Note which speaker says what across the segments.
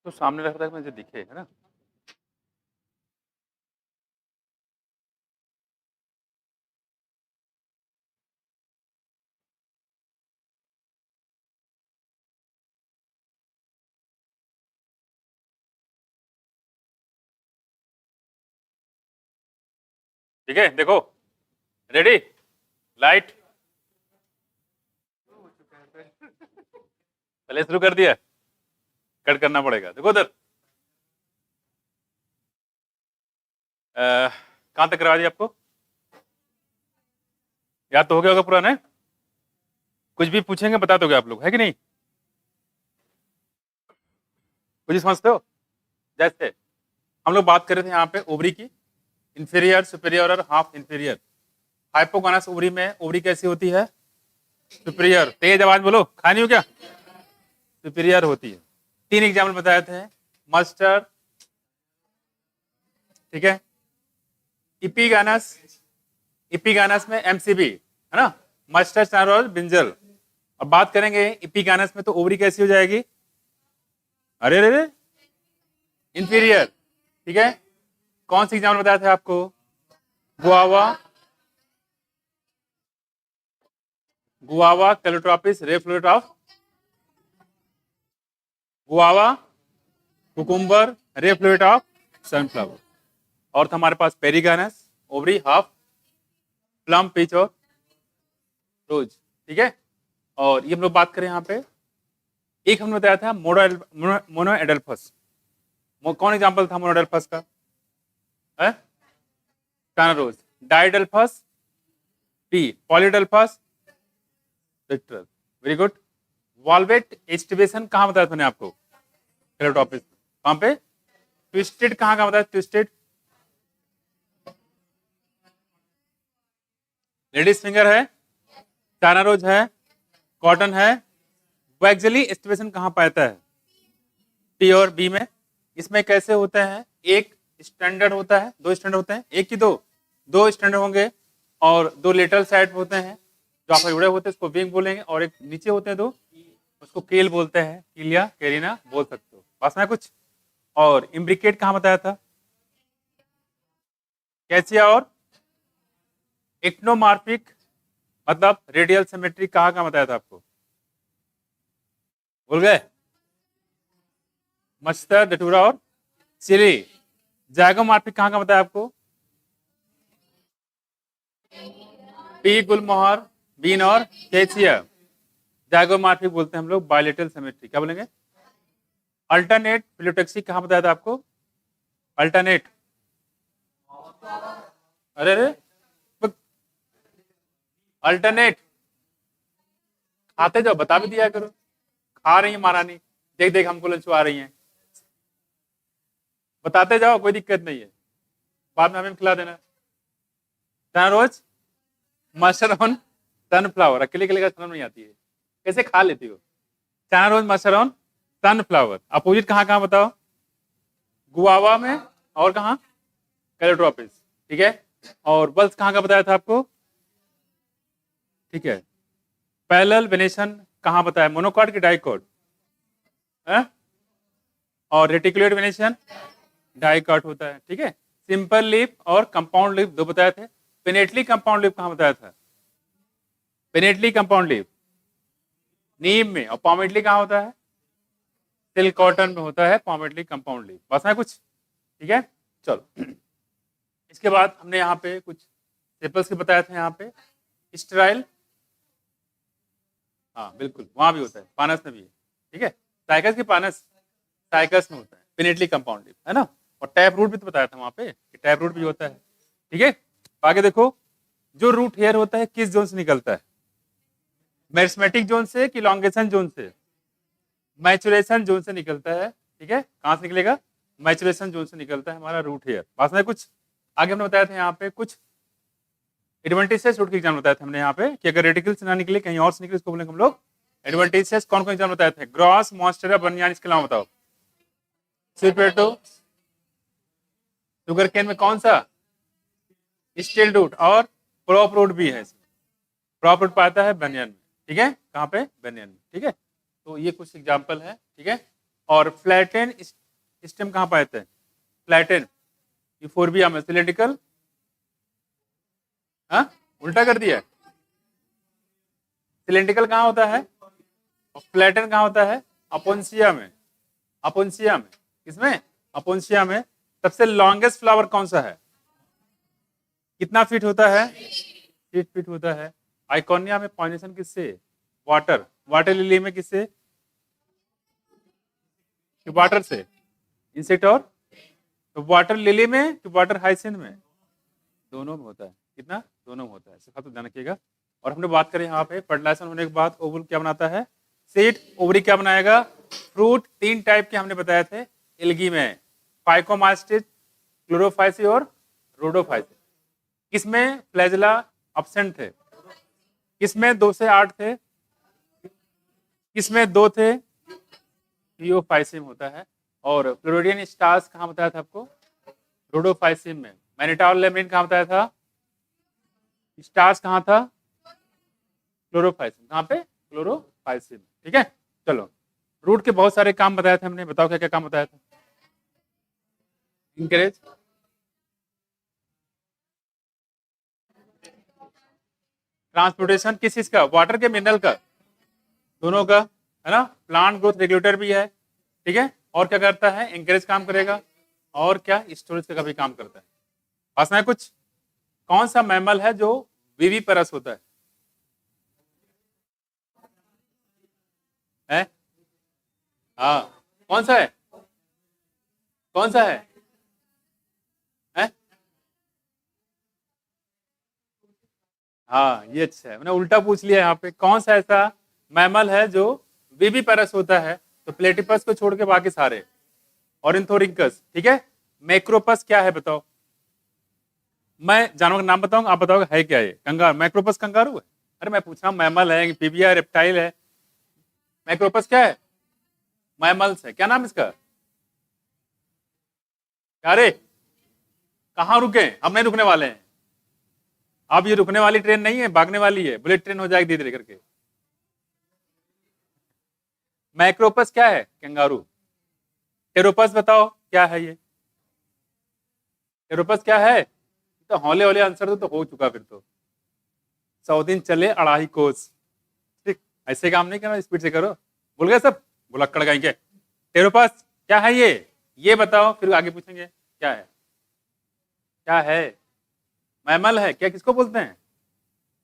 Speaker 1: तो सामने रख रहा है मुझे दिखे, है ना? ठीक है, देखो, रेडी, लाइट, पहले शुरू कर दिया, कट करना पड़ेगा। देखो उधर, कहां तक करवा दिया आपको? याद तो हो गया होगा पुराना? कुछ भी पूछेंगे बता दोगे आप लोग, है कि नहीं? कुछ समझते हो? जैसे हम लोग बात कर रहे थे यहाँ पे ओवरी की, इंफीरियर, सुपीरियर और हाफ इंफीरियर। हाइपोगोनस ओवरी में ओवरी कैसी होती है? सुपीरियर। तेज आवाज बोलो, खानी हो क्या? सुपीरियर होती है। 3 एग्जाम्पल बताए थे, मस्टर्ड, ठीक है, इपिगानस, इपिगानस में एमसीबी, है ना, मस्टर्ड स्टार और ब्रिंजल। और बात करेंगे इपिगानस में तो ओवरी कैसी हो जाएगी? अरे रे रे, इंफीरियर। ठीक है, कौन सी एग्जाम्पल बताया था आपको? गुआवा, गुआवा, कैलोट्रोपिस, रे फ्लोरेट ऑफ गुआवा, कुकुम्बर, रे फ्लोरेट ऑफ सनफ्लावर। और था हमारे पास पेरिगानस, ओवरी, हाफ, प्लम, पीच और रोज। ठीक है, और ये हम लोग बात करें यहाँ पे, एक हमने बताया था मोनोएडल्फस। कौन एग्जांपल था मोनोएडल्फस का? है रोज। डाइडल्फस, पी, पॉलीडल्फस, लिटरल। Very good. वॉल्वेट एस्टिवेशन कहां बताया था मैंने आपको? कैलोटॉपिस। कहां पे? ट्विस्टेड कहां बताया? ट्विस्टेड, लेडीज फिंगर है, चाइना रोज है, कॉटन है। वैक्सली एस्टिवेशन कहां पाता है? टी और बी में। इसमें कैसे होते हैं? एक स्टैंडर्ड होता है, 2 स्टैंडर्ड होते हैं, एक की दो स्टैंडर्ड होंगे, और 2 लेटरल साइड होते हैं जो आप जुड़े होते हैं, उसको विंग बोलेंगे, और एक नीचे होते हैं 2, उसको केल बोलते हैं, किलिया, कैरिना बोल सकते हो। पास में कुछ? और इम्ब्रिकेट कहां बताया था? कैसिया और एक्नोमार्फिक, मतलब रेडियल सिमेट्री कहां बताया था आपको? भूल गए? मस्टर, डटूरा और चिली। जैगोमार्फिक कहां का बताया आपको? पी, गुलमोहर, बीन और कैसिया। जैगोमार्फिक बोलते हैं हम लोग बायलेटरल सिमेट्री। क्या बोलेंगे? अल्टरनेट फिलोटैक्सी कहां बताया था आपको? अल्टरनेट, अरे अरे, अल्टरनेट खाते जाओ, बता भी दिया करो। खा रही है महारानी, देख देख हमको लंचवा रही हैं, बताते जाओ, कोई दिक्कत नहीं है, बाद में हमें खिला देना। रोज, मशरूम, सनफ्लावर, अकेले अकेले का शर्म नहीं आती है, कैसे खा लेती हो? China rose, mushroom, sunflower. Opposite कहाँ बताओ? गुआवा में, और कहाँ? कैलोट्रोपिस। ठीक है, और बल्स कहाँ का बताया था आपको? ठीक है, पैरेलल वेनेशन कहाँ बताया? मोनोकॉट की डाइकॉट? और रेटिकुलेट वेनेशन डाइकॉट होता है। ठीक है, सिंपल लीफ और कंपाउंड लीफ 2 बताए थे। पेनेटली कंपाउंड लीफ कहाँ बताया था? पेनेटली कंपाउंड लीफ नीम में, और पॉमेटली कहाँ होता है? सिल्क कॉटन में होता है पॉमेटली कंपाउंड लीफ। बस है कुछ? ठीक है, चलो। इसके बाद हमने यहाँ पे कुछ सेपल्स के बताया था। यहाँ पे स्टेराइल, हाँ बिल्कुल, वहां भी होता है, पानस में भी है। ठीक है, साइकस की पानस साइकस में होता है, पेनेटली कंपाउंड लीफ, है ना। और टैप रूट भी तो बताया था वहां पे कि टैप रूट भी होता है। ठीक है, आगे देखो, जो रूट हेयर होता है किस जोन से निकलता है? मेरिस्मेटिक जोन से कि लॉन्गेशन जोन से? मैचुरेशन जोन से निकलता है। ठीक है, कहां से निकलेगा? मैचुरेशन जोन से निकलता है हमारा रूट हेयर। पास में कुछ? आगे हमने बताया था यहाँ पे कुछ एडवांटेजेस रूट के एग्जाम बताया था हमने यहाँ पे, कि अगर रेडिकल से ना निकले, कहीं और से निकले, इसको बोलेंगे हम लोग एडवांटेजेस। कौन कौन एग्जाम बताए थे? ग्रॉस, मॉन्स्टेरा, बनियान। इसके अलावा बताओ। स्वीट पोटैटो, शुगर केन में कौन सा? स्टील रूट, और क्रॉप रूट भी है इसमें। क्रॉप रूट पाता है बनियान में। ठीक है, कहाँ पे? बनियान में। ठीक है, तो ये कुछ एग्जाम्पल है। ठीक है, और फ्लैटेन स्टेम कहाँ पाए जाते हैं? फ्लैटेन यूफोर्बिया में। सिलेंड्रिकल, हाँ उल्टा कर दिया। सिलेंड्रिकल कहाँ होता है और फ्लैटेन कहाँ होता है? अपोन्सिया में। अपोन्सिया में, किसमें? अपोन्सिया में। सबसे लॉन्गेस्ट फ्लावर कौन सा है? कितना फीट होता है? 8 फीट होता है। आइकोनिया में पॉलिनेशन किससे? वाटर। वाटर लिली में किससे? वाटर से। इंसेक्ट और तो वाटर लिली में कि वाटर हाइसिंथ में? दोनों में होता है। कितना? दोनों में होता है। इसका तो ध्यान रखिएगा। और हमने बात करें यहाँ पे फर्टिलाइजेशन होने के बाद ओवुल क्या बनाता है? सीड। ओवरी क्या बनाएगा? फ्रूट। 3 टाइप के हमने बताए थे एल्गी में, फाइकोमास्टिस, क्लोरोफाइसी और रोडोफाइसी। किसमें फ्लैजेला एब्सेंट थे? किसमें 2 से 8 थे? किसमें 2 थे? थियोफाइसिम होता है। और फ्लोरिडियन स्टार्स कहाँ बताया था आपको? रोडोफाइसिम में। मैनिटाउल लेमनिन कहाँ बताया था? स्टार्स कहाँ था? क्लोरोफाइसिम। कहाँ पे? क्लोरोफाइसिम। ठीक है, चलो। रूट के बहुत सारे काम बताए थे हमने, बताओ क्या क्या काम बताया था? इंकरेज, ट्रांसपोर्टेशन किस चीज का? वाटर के, मिनरल का? दोनों का, है ना। प्लांट ग्रोथ रेगुलेटर भी है, ठीक है। और क्या करता है? एंकरेज काम करेगा। और क्या? स्टोरेज का भी काम करता है। पास में कुछ? कौन सा मैमल है जो विविपरस होता है? हाँ, कौन सा है? कौन सा है? हैं? हाँ, ये अच्छा है, मैंने उल्टा पूछ लिया यहाँ पे। कौन सा ऐसा मैमल है जो विविपरस होता है? तो प्लेटिपस को छोड़ के बाकी सारे। ऑर्निथोरिंकस, ठीक है। मैक्रोपस क्या है बताओ? मैं जानवर का नाम बताऊंगा, आप बताओगे है क्या ये? कंगारू। मैक्रोपस कंगारू है? अरे मैं पूछ रहा हूँ मैमल है, एम्फीबिया, रेप्टाइल है। मैक्रोपस क्या है? मैमल्स है। क्या नाम इसका? अरे कहाँ रुके? हम नहीं रुकने वाले हैं। अब ये रुकने वाली ट्रेन नहीं है, भागने वाली है, बुलेट ट्रेन हो जाएगी धीरे धीरे करके। मैक्रोपस क्या है? कंगारू। टेरोपस बताओ क्या है ये? टेरोपस क्या है? तो हौले हौले आंसर तो हो चुका फिर तो। 100 दिन चले 2.5 कोस। ठीक, ऐसे काम नहीं करना, स्पीड से करो। भूल गए सब? बुलक्कड़ गाएंगे। टेरोपस क्या है ये बताओ, फिर आगे पूछेंगे क्या है। क्या है? मैमल है क्या? किसको बोलते हैं?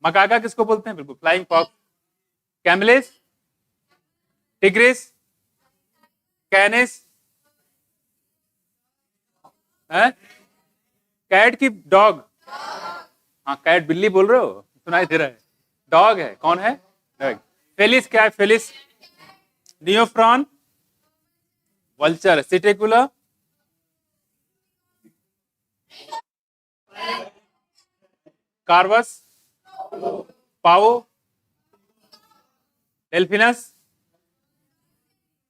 Speaker 1: मकाका किसको बोलते हैं? बिल्कुल, फ्लाइंग फॉक्स। कैमलिस, टिग्रिस, कैनिस, है कैट की डॉग? हाँ, कैट बिल्ली बोल रहे हो, सुनाई दे रहा है। डॉग है, कौन है? डॉग। फेलिस क्या है? फेलिस नियोफ्रॉन, वल्चर, सिटेकुला, कार्वस, पाओ, डेल्फिनस।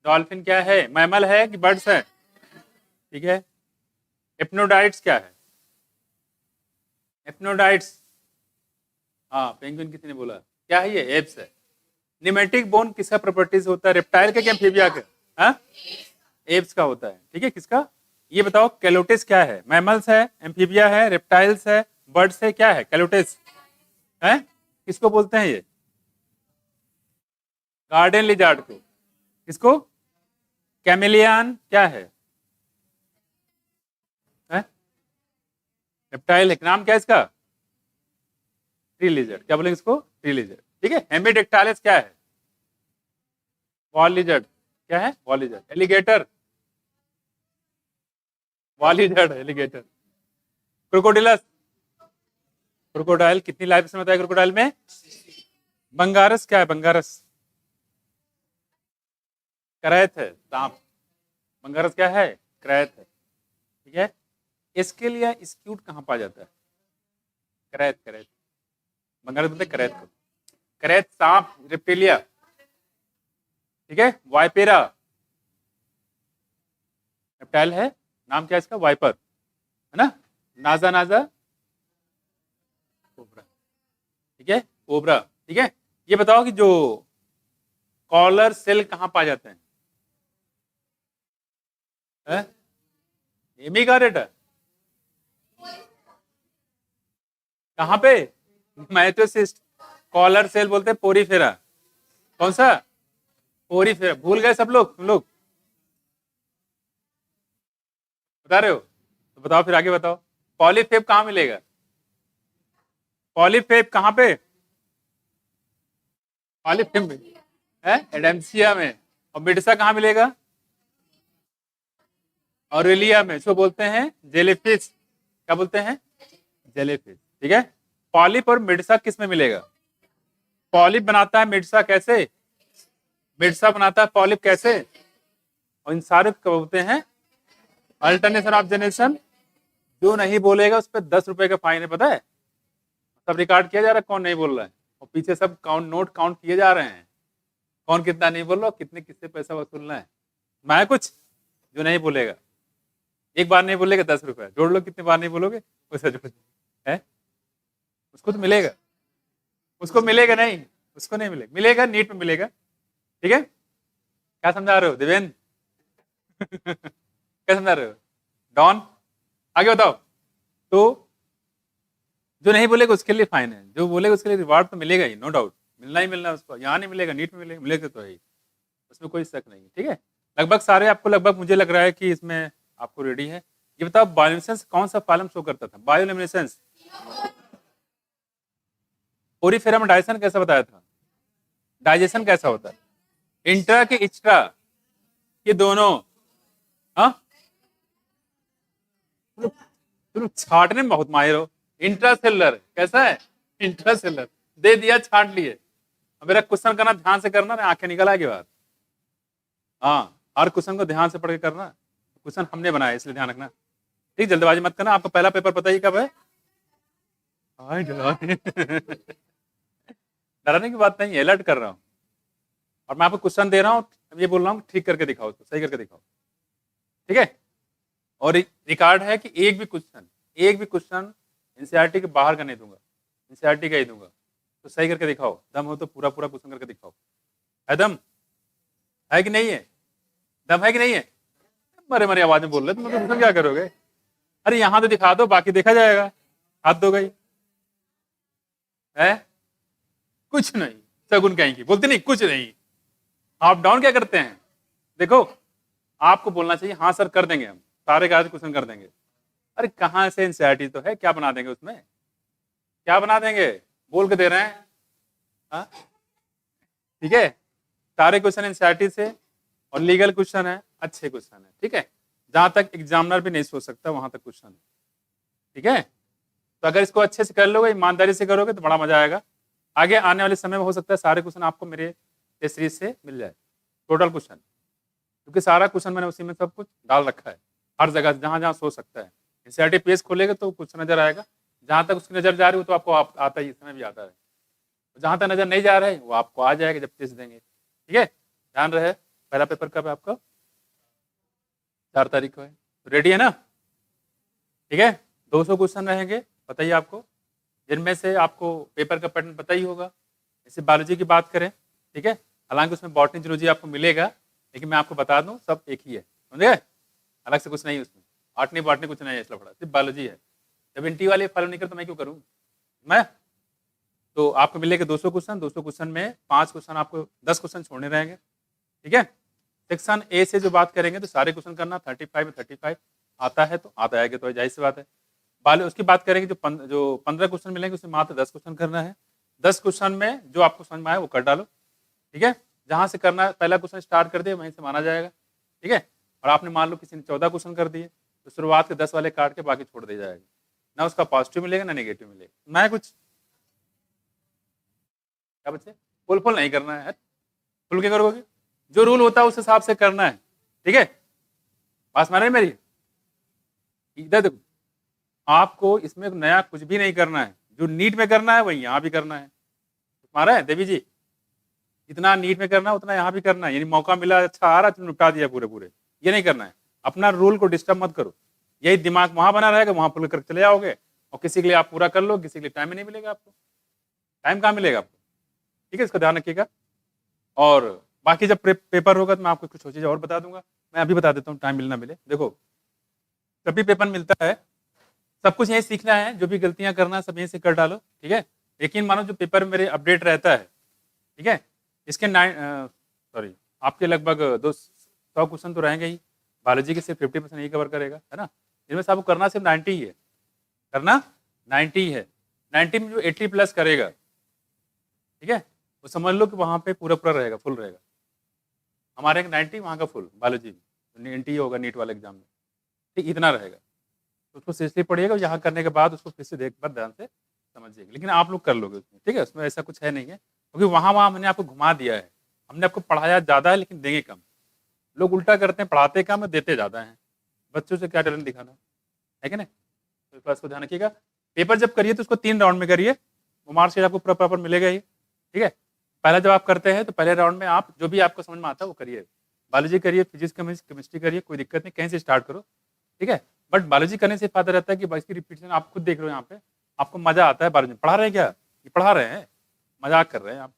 Speaker 1: डॉल्फिन क्या है? मैमल है कि बर्ड्स है? ठीक है। एप्नोडाइट्स क्या है? एप्नोडाइट्स, हाँ पेंगुइन किसी ने बोला। क्या है ये? एप्स है। निमेटिक बोन किसका प्रॉपर्टीज होता है? रेप्टाइल का क्या एम्फीबिया का? हाँ, एप्स का होता है। ठीक है, किसका? ये बताओ कैलोटिस क्या है? मैमल्स है, एम्फीबिया है, रेप्टाइल्स है, बर्ड्स है, क्या है? कैलोटिस है। किसको बोलते हैं ये? गार्डन लिजार्ड को। किसको? कैमेलियन क्या है? रेप्टाइल है। नाम क्या है इसका? Tree lizard. क्या बोलेंगे इसको? Tree lizard. ठीक है। हेमिडेक्टाइलिस क्या है? Wall lizard. क्या है? Wall lizard. Alligator, wall lizard, alligator. Crocodylus, crocodile कितनी लाइफ स्पैन होता है क्रोकोडाइल में? बंगारस क्या है? बंगारस करैत है, सांप। बंगारस क्या है? करैत है। ठीक है। इसके लिए स्क्यूट कहाँ पाया जाता है? करैत, करैत। बंगारस बोलते हैं करैत को। करैत सांप, रिप्टिलिया। ठीक है। वाइपेरा रेप्टाइल है। नाम क्या है इसका? वाइपर, है ना। नाजा, नाजा कोबरा। ठीक है, कोबरा। ठीक है। ये बताओ कि जो कॉलर सेल कहाँ पाए जाते हैं? है? एमी का रेट है कहाँ पे? माइटोसिस्ट, कॉलर सेल बोलते हैं, पोरीफेरा। कौन सा? पोरीफेरा। भूल गए सब लोग? तुम लोग बता रहे हो तो बताओ, फिर आगे बताओ। पॉलीफेब कहाँ मिलेगा? पॉलीफेब कहाँ पे? पॉलीफेब में है, एडेम्सिया में। और मिडसा कहाँ मिलेगा? ऑरेलिया में। इसको बोलते हैं जेलीफिश। क्या बोलते हैं? जेलीफिश। ठीक है। पॉलिप और मिडसा किस में मिलेगा? पॉलिप बनाता है मिडसा कैसे? मिडसा बनाता है पॉलिप कैसे? और इन सारे को बोलते हैं अल्टरनेशन ऑफ जनरेशन। जो नहीं बोलेगा उस पर 10 रुपए का फाइन है, पता है? सब रिकॉर्ड किया जा रहा है कौन नहीं बोल रहा है, और पीछे सब काउंट, नोट काउंट किए जा रहे हैं, कौन कितना नहीं बोल रहा, कितने किससे पैसा वसूलना है। मैं कुछ जो नहीं बोलेगा, एक बार नहीं बोलेगा 10 रुपए जोड़ लो, कितने बार नहीं बोलोगे पैसा जोड़ है, उसको तो मिलेगा। उसको मिलेगा नहीं, उसको नहीं मिलेगा, मिलेगा नीट में मिलेगा। ठीक है, क्या समझा रहे हो देवेन? क्या समझा रहे हो डॉन? आगे बताओ। तो जो नहीं बोलेगा उसके लिए फाइन है, जो बोलेगा उसके लिए रिवार्ड तो मिलेगा ही, नो डाउट, मिलना ही मिलना है उसको। यहाँ नहीं मिलेगा, नीट में मिलेगा, मिलेगा तो है ही, उसमें कोई शक नहीं है। ठीक है, लगभग सारे आपको, लगभग मुझे लग रहा है कि इसमें आपको रेडी है। ये बताओ बायोल्यूमिनेसेंस कौन सा कॉलम शो करता था? बायोल्यूमिनेसेंस। ओरिफेरा में डाइजेशन कैसा बताया था? डाइजेशन कैसा होता है? इंट्रा के एक्स्ट्रा ये दोनों? हाँ, तुम छाटने में बहुत माहिर हो। इंट्रासेलुलर कैसा है? इंट्रासेलुलर दे दिया, छाट लिए। अब मेरा क्वेश्चन करना ध्यान से करना ना, आंखें निकल आएगी बात। हाँ, हर क्वेश्चन को ध्यान से पढ़ के करना। क्वेश्चन हमने बनाया इसलिए ध्यान रखना। ठीक, जल्दबाजी मत करना। आपका पहला पेपर पता ही कब है? डराने की बात नहीं है, अलर्ट कर रहा हूँ। और मैं आपको क्वेश्चन दे रहा हूँ, ये बोल रहा हूँ ठीक करके दिखाओ, तो सही करके दिखाओ। ठीक है, और रिकॉर्ड है कि एक भी क्वेश्चन एनसीईआरटी के बाहर का नहीं दूंगा, एनसीईआरटी का ही दूंगा। तो सही करके दिखाओ, दम हो तो पूरा पूरा क्वेश्चन करके दिखाओ। है दम? है कि नहीं है? दम है कि नहीं है? मरे मरे आवाज में बोल रहे तुम, क्वेश्चन क्या करोगे? अरे यहाँ तो दिखा दो, बाकी देखा जाएगा। हाथ दो गई है, कुछ नहीं, सगुन कहेंगी, बोलते नहीं कुछ नहीं। आप डाउन क्या करते हैं? देखो, आपको बोलना चाहिए हाँ सर कर देंगे, हम सारे कागज क्वेश्चन कर देंगे। अरे कहाँ से, एनसीईआरटी तो है, क्या बना देंगे उसमें? क्या बना देंगे? बोल के दे रहे हैं। हाँ, ठीक है, सारे क्वेश्चन एनसीईआरटी से, और लीगल क्वेश्चन है, अच्छे क्वेश्चन है। ठीक है, जहां तक एग्जामिनर भी नहीं सोच सकता वहां तक क्वेश्चन है। ठीक है, तो अगर इसको अच्छे से कर लोगे, ईमानदारी से करोगे तो बड़ा मजा आएगा। आगे आने वाले समय में हो सकता है सारे क्वेश्चन आपको मेरे टेस्ट सीरीज से मिल जाए, टोटल क्वेश्चन, क्योंकि सारा क्वेश्चन मैंने उसी में सब कुछ डाल रखा है, हर जगह जहां जहां सोच सकता है। एनसीईआरटी पेज खोलेगा तो कुछ नजर आएगा, जहां तक उसकी नजर जा रही हो तो आपको आता ही, इसमें भी आता है। जहां तक नजर नहीं जा रहा है वो आपको आ जाएगा जब टेस्ट देंगे। ठीक है, ध्यान रहे। पहला पेपर कब है आपका? 4 तारीख को है। रेडी है ना? ठीक है, 200 क्वेश्चन रहेंगे, बताइए आपको, जिनमें से आपको पेपर का पैटर्न पता ही होगा। जैसे बायोलॉजी की बात करें, ठीक है, हालांकि उसमें बॉटनी जूलॉजी आपको मिलेगा, लेकिन मैं आपको बता दूं सब एक ही है, समझे? अलग से कुछ नहीं उसमें, बॉटनी बॉटनी कुछ नहीं है, इसलिए सिर्फ बायोलॉजी है। जब इंटी वाले फॉलो नहीं कर तो मैं क्यों करूँ मैं? तो आपको मिलेगा 200 क्वेश्चन, 200 क्वेश्चन में 5 क्वेश्चन आपको, 10 क्वेश्चन छोड़ने रहेंगे। ठीक है, सेक्शन ए से जो बात करेंगे तो सारे क्वेश्चन करना, 35 में 35 आता है तो आता है, तो जाहिर सी बात है। उसकी बात करेंगे जो 15 क्वेश्चन मिलेंगे उसमें मात्र 10 क्वेश्चन करना है। 10 क्वेश्चन में जो आपको समझ में आए वो कर डालो। ठीक है, जहां से करना है, पहला क्वेश्चन स्टार्ट कर दिए वहीं से माना जाएगा। ठीक है, और आपने मान लो किसी ने 14 क्वेश्चन कर दिए तो शुरुआत के 10 वाले काट के बाकी छोड़ दिया जाएगा, ना उसका पॉजिटिव मिलेगा ना नेगेटिव मिलेगा। मैं कुछ क्या बच्चे फुल फुल नहीं करना है, फुल क्या करोगे? जो रूल होता है उस हिसाब से करना है। ठीक है, बात मान रहे मेरी? इधर देखो, आपको इसमें नया कुछ भी नहीं करना है, जो नीट में करना है वही यहाँ भी करना है। मारा है देवी जी? इतना नीट में करना है उतना यहाँ भी करना है, यानी मौका मिला, अच्छा आ रहा तुम निपटा दिया पूरे पूरे, ये नहीं करना है। अपना रूल को डिस्टर्ब मत करो, यही दिमाग वहां बना रहेगा, वहां फुल करके चले जाओगे, और किसी के लिए आप पूरा कर लो, किसी के लिए टाइम ही नहीं मिलेगा आपको। टाइम कहाँ मिलेगा आपको? ठीक है, इसका ध्यान रखिएगा। और बाकी जब पेपर होगा तो मैं आपको कुछ चीज़ और बता दूंगा। मैं अभी बता देता हूँ, टाइम मिलना मिले। देखो, जब भी पेपर मिलता है, सब कुछ यहीं सीखना है, जो भी गलतियां करना सब यहीं से कर डालो, ठीक है। यकीन मानो जो पेपर मेरे अपडेट रहता है, ठीक है, इसके आपके लगभग 200 क्वेश्चन तो रहेंगे ही। बायोलॉजी के सिर्फ 50% ही कवर करेगा, है ना। इनमें से आपको करना सिर्फ 90 ही है, करना 90 ही है। 90 में जो 80 प्लस करेगा, ठीक है, वो समझ लो कि वहाँ पे पूरा पूरा रहेगा, फुल रहेगा। हमारे यहाँ 90, वहाँ का फुल बायोलॉजी में 90 होगा नीट वाले एग्जाम में, ठीक, इतना रहेगा। तो उसको सीरियसली पढ़िएगा, यहाँ करने के बाद उसको फिर से देख कर ध्यान से समझिएगा, लेकिन आप लोग कर लोगे उसमें, ठीक है। उसमें ऐसा कुछ है नहीं है, क्योंकि वहाँ हमने आपको घुमा दिया है, हमने आपको पढ़ाया ज़्यादा है लेकिन देंगे कम। लोग उल्टा करते हैं, पढ़ाते कम और देते ज़्यादा हैं। बच्चों से क्या टैलेंट दिखाना है कि नहीं, तो इस बात को ध्यान रखिएगा। पेपर जब करिए तो उसको 3 राउंड में करिए, वो मार्क्स आपको प्रॉपर मिलेगा ही, ठीक है। पहला जब आप करते हैं तो पहले राउंड में आप जो भी आपको समझ में आता है वो करिए। बायोलॉजी करिए, फिजिक्स केमिस्ट्री करिए, कोई दिक्कत नहीं, कहीं से स्टार्ट करो, ठीक है। बट बायोलॉजी करने से फायदा रहता है कि इसकी रिपीटेशन आप खुद देख रहे हो, यहाँ पे आपको मजा आता है। बायोलॉजी पढ़ा रहे हैं क्या, ये पढ़ा रहे हैं, मजाक कर रहे हैं आप,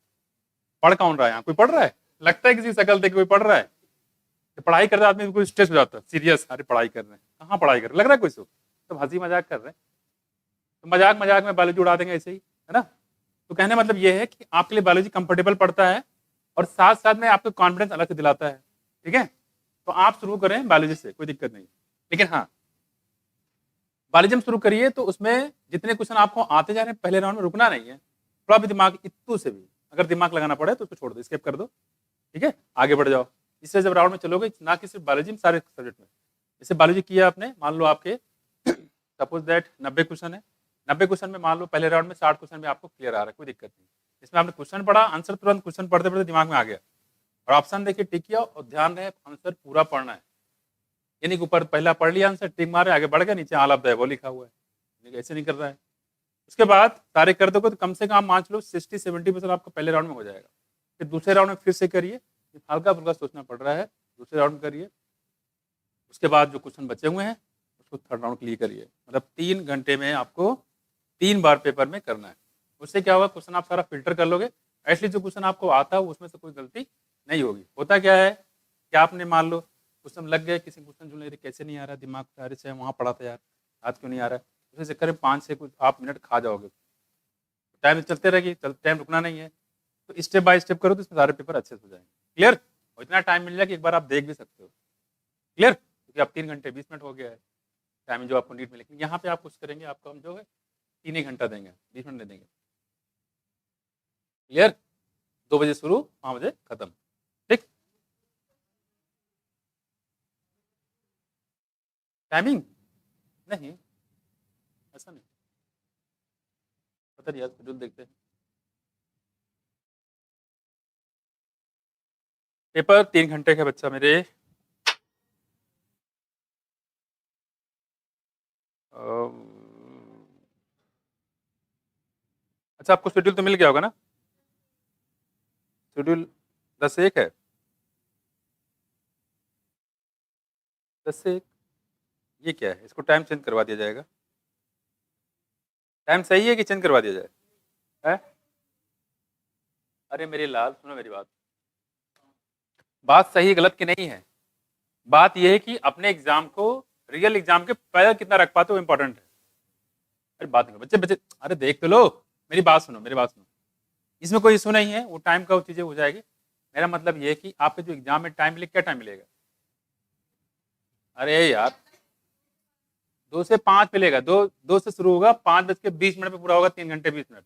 Speaker 1: पढ़ कौन रहा है यहाँ, कोई पढ़ रहा है, लगता है किसी शक्ल देख कोई पढ़ रहा है। तो पढ़ाई करते आदमी कोई स्ट्रेस हो जाता है, सीरियस, अरे पढ़ाई कर रहे हैं, कहाँ पढ़ाई कर रहे, लग रहा है कोई सो, तो हंसी मजाक कर रहे हैं, तो मजाक मजाक में बायोलॉजी उड़ा देंगे ऐसे ही, है ना। तो कहने मतलब ये है कि आपके लिए बायोलॉजी कंफर्टेबल पड़ता है और साथ साथ में आपको कॉन्फिडेंस अलग से दिलाता है, ठीक है। तो आप शुरू करें बायोलॉजी से, कोई दिक्कत नहीं, लेकिन हाँ, बायोलॉजी में शुरू करिए तो उसमें जितने क्वेश्चन आपको आते जा रहे हैं पहले राउंड में रुकना नहीं है, थोड़ा भी दिमाग इतू से भी अगर दिमाग लगाना पड़े तो उसको छोड़ दो, स्किप कर दो, ठीक है, आगे बढ़ जाओ। इससे जब राउंड में चलोगे, ना कि सिर्फ बायोलॉजी में, सारे सब्जेक्ट में। जैसे बायोलॉजी किया आपने, मान लो आपके सपोज दैट 90 क्वेश्चन है, 90 क्वेश्चन में मान लो पहले राउंड में 60 क्वेश्चन में आपको क्लियर आ रहा है, कोई दिक्कत नहीं। इसमें आपने क्वेश्चन पढ़ा, आंसर तुरंत क्वेश्चन पढ़ते पढ़ते दिमाग में आ गया, और ऑप्शन देखिए टिक किया, और ध्यान रहे आंसर पूरा पढ़ना है, यानी कि ऊपर पहला पढ़ लिया आंसर, टिक मारे, आगे बढ़ गया, नीचे आल ऑफ द एबव लिखा हुआ है, ऐसे नहीं कर रहा है। उसके बाद सारे कर दोगे तो कम से कम मान लो 60-70% आपका पहले राउंड में हो जाएगा। फिर दूसरे राउंड में फिर से करिए, हल्का फुल्का सोचना पड़ रहा है, दूसरे राउंड करिए। उसके बाद जो क्वेश्चन बचे हुए हैं उसको थर्ड राउंड क्लियर करिए। मतलब 3 घंटे में आपको 3 बार पेपर में करना है। उससे क्या होगा, क्वेश्चन आप सारा फिल्टर कर लोगे, एटलीस्ट जो क्वेश्चन आपको आता है उसमें से कोई गलती नहीं होगी। होता क्या है कि आपने मान लो क्वेश्चन लग गए, किसी क्वेश्चन जो नहीं कैसे नहीं आ रहा दिमाग पे, अरे से वहाँ पढ़ा था यार, आज क्यों नहीं आ रहा है, उसी चक्कर में 5 से कुछ आप मिनट खा जाओगे। टाइम चलते रहेगी, टाइम रुकना नहीं है, तो स्टेप बाय स्टेप करो तो इसमें सारे पेपर अच्छे से हो जाएंगे। क्लियर, और इतना टाइम मिल जाए कि एक बार आप देख भी सकते हो। क्लियर, क्योंकि आप 3 घंटे 20 मिनट हो गया है टाइम जो आपको नीट में, लेकिन यहाँ पे आप कुछ करेंगे, आपको हम जो है 3 ही घंटा देंगे, 20 मिनट दे देंगे। क्लियर, 2 बजे शुरू, 5 बजे खत्म, ठीक। टाइमिंग नहीं, ऐसा नहीं, पता नहीं यार, शेड्यूल देखते हैं। पेपर 3 घंटे का बच्चा मेरे, अच्छा आपको शेड्यूल तो मिल गया होगा ना, शेड्यूल 10 से 1 है, 10 से 1, ये क्या है, इसको टाइम चेंज करवा दिया जाएगा। टाइम सही है कि चेंज करवा दिया जाए, है? अरे मेरे लाल सुनो मेरी बात, बात सही गलत की नहीं है, बात यह है कि अपने एग्जाम को रियल एग्जाम के पहले कितना रख पाते हो इंपॉर्टेंट है। अरे बात नहीं, बच्चे बच्चे अरे देख तो लो, मेरी बात सुनो, मेरी बात सुनो, इसमें कोई इशू नहीं है, वो टाइम का वो चीजें हो जाएगी। मेरा मतलब ये है कि आपके जो एग्जाम में टाइम मिले, क्या टाइम मिलेगा, अरे यार 2 से 5 मिलेगा, 2 से शुरू होगा, 5:20 पे पूरा होगा, 3 घंटे 20 मिनट,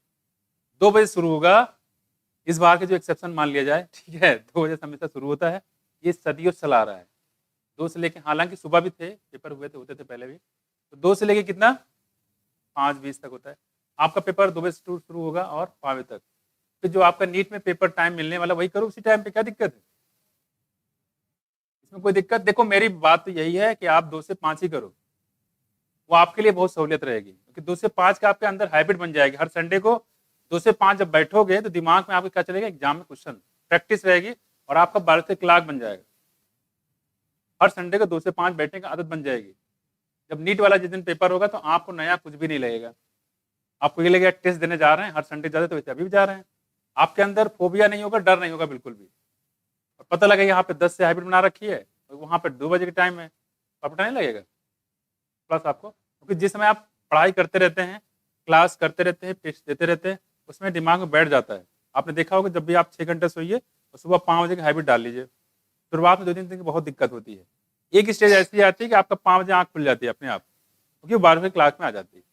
Speaker 1: 2 बजे शुरू होगा। इस बार के जो एक्सेप्शन मान लिया जाए, ठीक है, 2 बजे हमेशा शुरू होता है, ये सदियों चला रहा है। 2 से लेके, हालांकि सुबह भी थे पेपर हुए थे, होते थे पहले भी, तो 2 से लेके कितना 5:20 तक होता है। आपका पेपर 2 बजे शुरू होगा और 5 बजे तक। फिर जो आपका नीट में पेपर टाइम मिलने वाला वही करो उसी टाइम पे, क्या दिक्कत है इसमें, कोई दिक्कत, देखो मेरी बात तो यही है कि आप 2 से 5 ही करो, वो आपके लिए बहुत सहूलियत रहेगी, क्योंकि 2 से 5 का आपके अंदर हैबिट बन जाएगी। हर संडे को 2 से 5 जब बैठोगे तो दिमाग में आपके क्या चलेगा, एग्जाम में क्वेश्चन प्रैक्टिस रहेगी, और आपका 12 से क्लाक बन जाएगा। हर संडे को 2 से 5 बैठने का आदत बन जाएगी। जब नीट वाला जिस दिन पेपर होगा तो आपको नया कुछ भी नहीं लगेगा, आपको ये लगेगा टेस्ट देने जा रहे हैं, हर संडे जाते तो वैसे अभी भी जा रहे हैं। आपके अंदर फोबिया नहीं होगा, डर नहीं होगा बिल्कुल भी, और पता लगे यहाँ पे 10 से हैबिट बना रखी है, वहाँ पर 2 बजे के टाइम है, तो आपको टाइम लगेगा प्लस आपको, क्योंकि जिस समय आप पढ़ाई करते रहते हैं, क्लास करते रहते हैं, टेस्ट देते रहते हैं, उसमें दिमाग में बैठ जाता है। आपने देखा होगा जब भी आप 6 घंटे सोइए और सुबह 5 बजे की हैबिट डाल लीजिए, शुरुआत में 2-3 दिन की बहुत दिक्कत होती है। एक स्टेज ऐसी आती है कि आपका 5 बजे आँख खुल जाती है अपने आप, क्योंकि वो 12वीं क्लास में आ जाती है।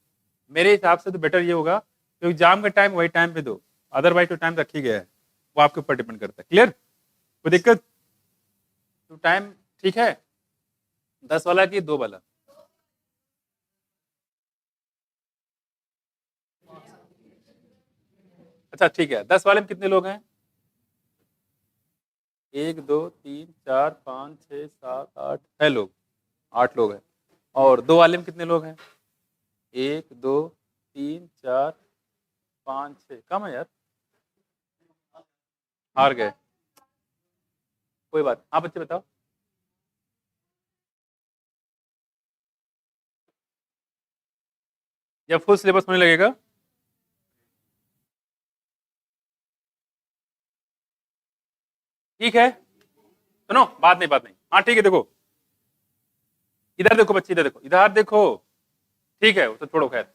Speaker 1: मेरे हिसाब से तो बेटर ये होगा कि एग्जाम का टाइम वही टाइम पे दो, अदरवाइज तो टाइम रख ही गया है, वो आपके ऊपर डिपेंड करता है। क्लियर? कोई दिक्कत? तो टाइम ठीक है, 10 वाला कि 2 वाला? अच्छा ठीक है, 10 वाले में कितने लोग हैं? 1 2 3 4 5 6 7 8 6 लोग, 8 लोग हैं। और 2 वाले में कितने लोग हैं? 1 2 3 4 5 6, कम है यार, हार गए। कोई बात। हाँ बच्चे बताओ। जब फुल सिलेबस होने लगेगा, ठीक है, सुनो, बात नहीं। हाँ ठीक है, देखो इधर देखो बच्चे, इधर देखो, इधर देखो, ठीक है वो तो छोड़ो, खैर।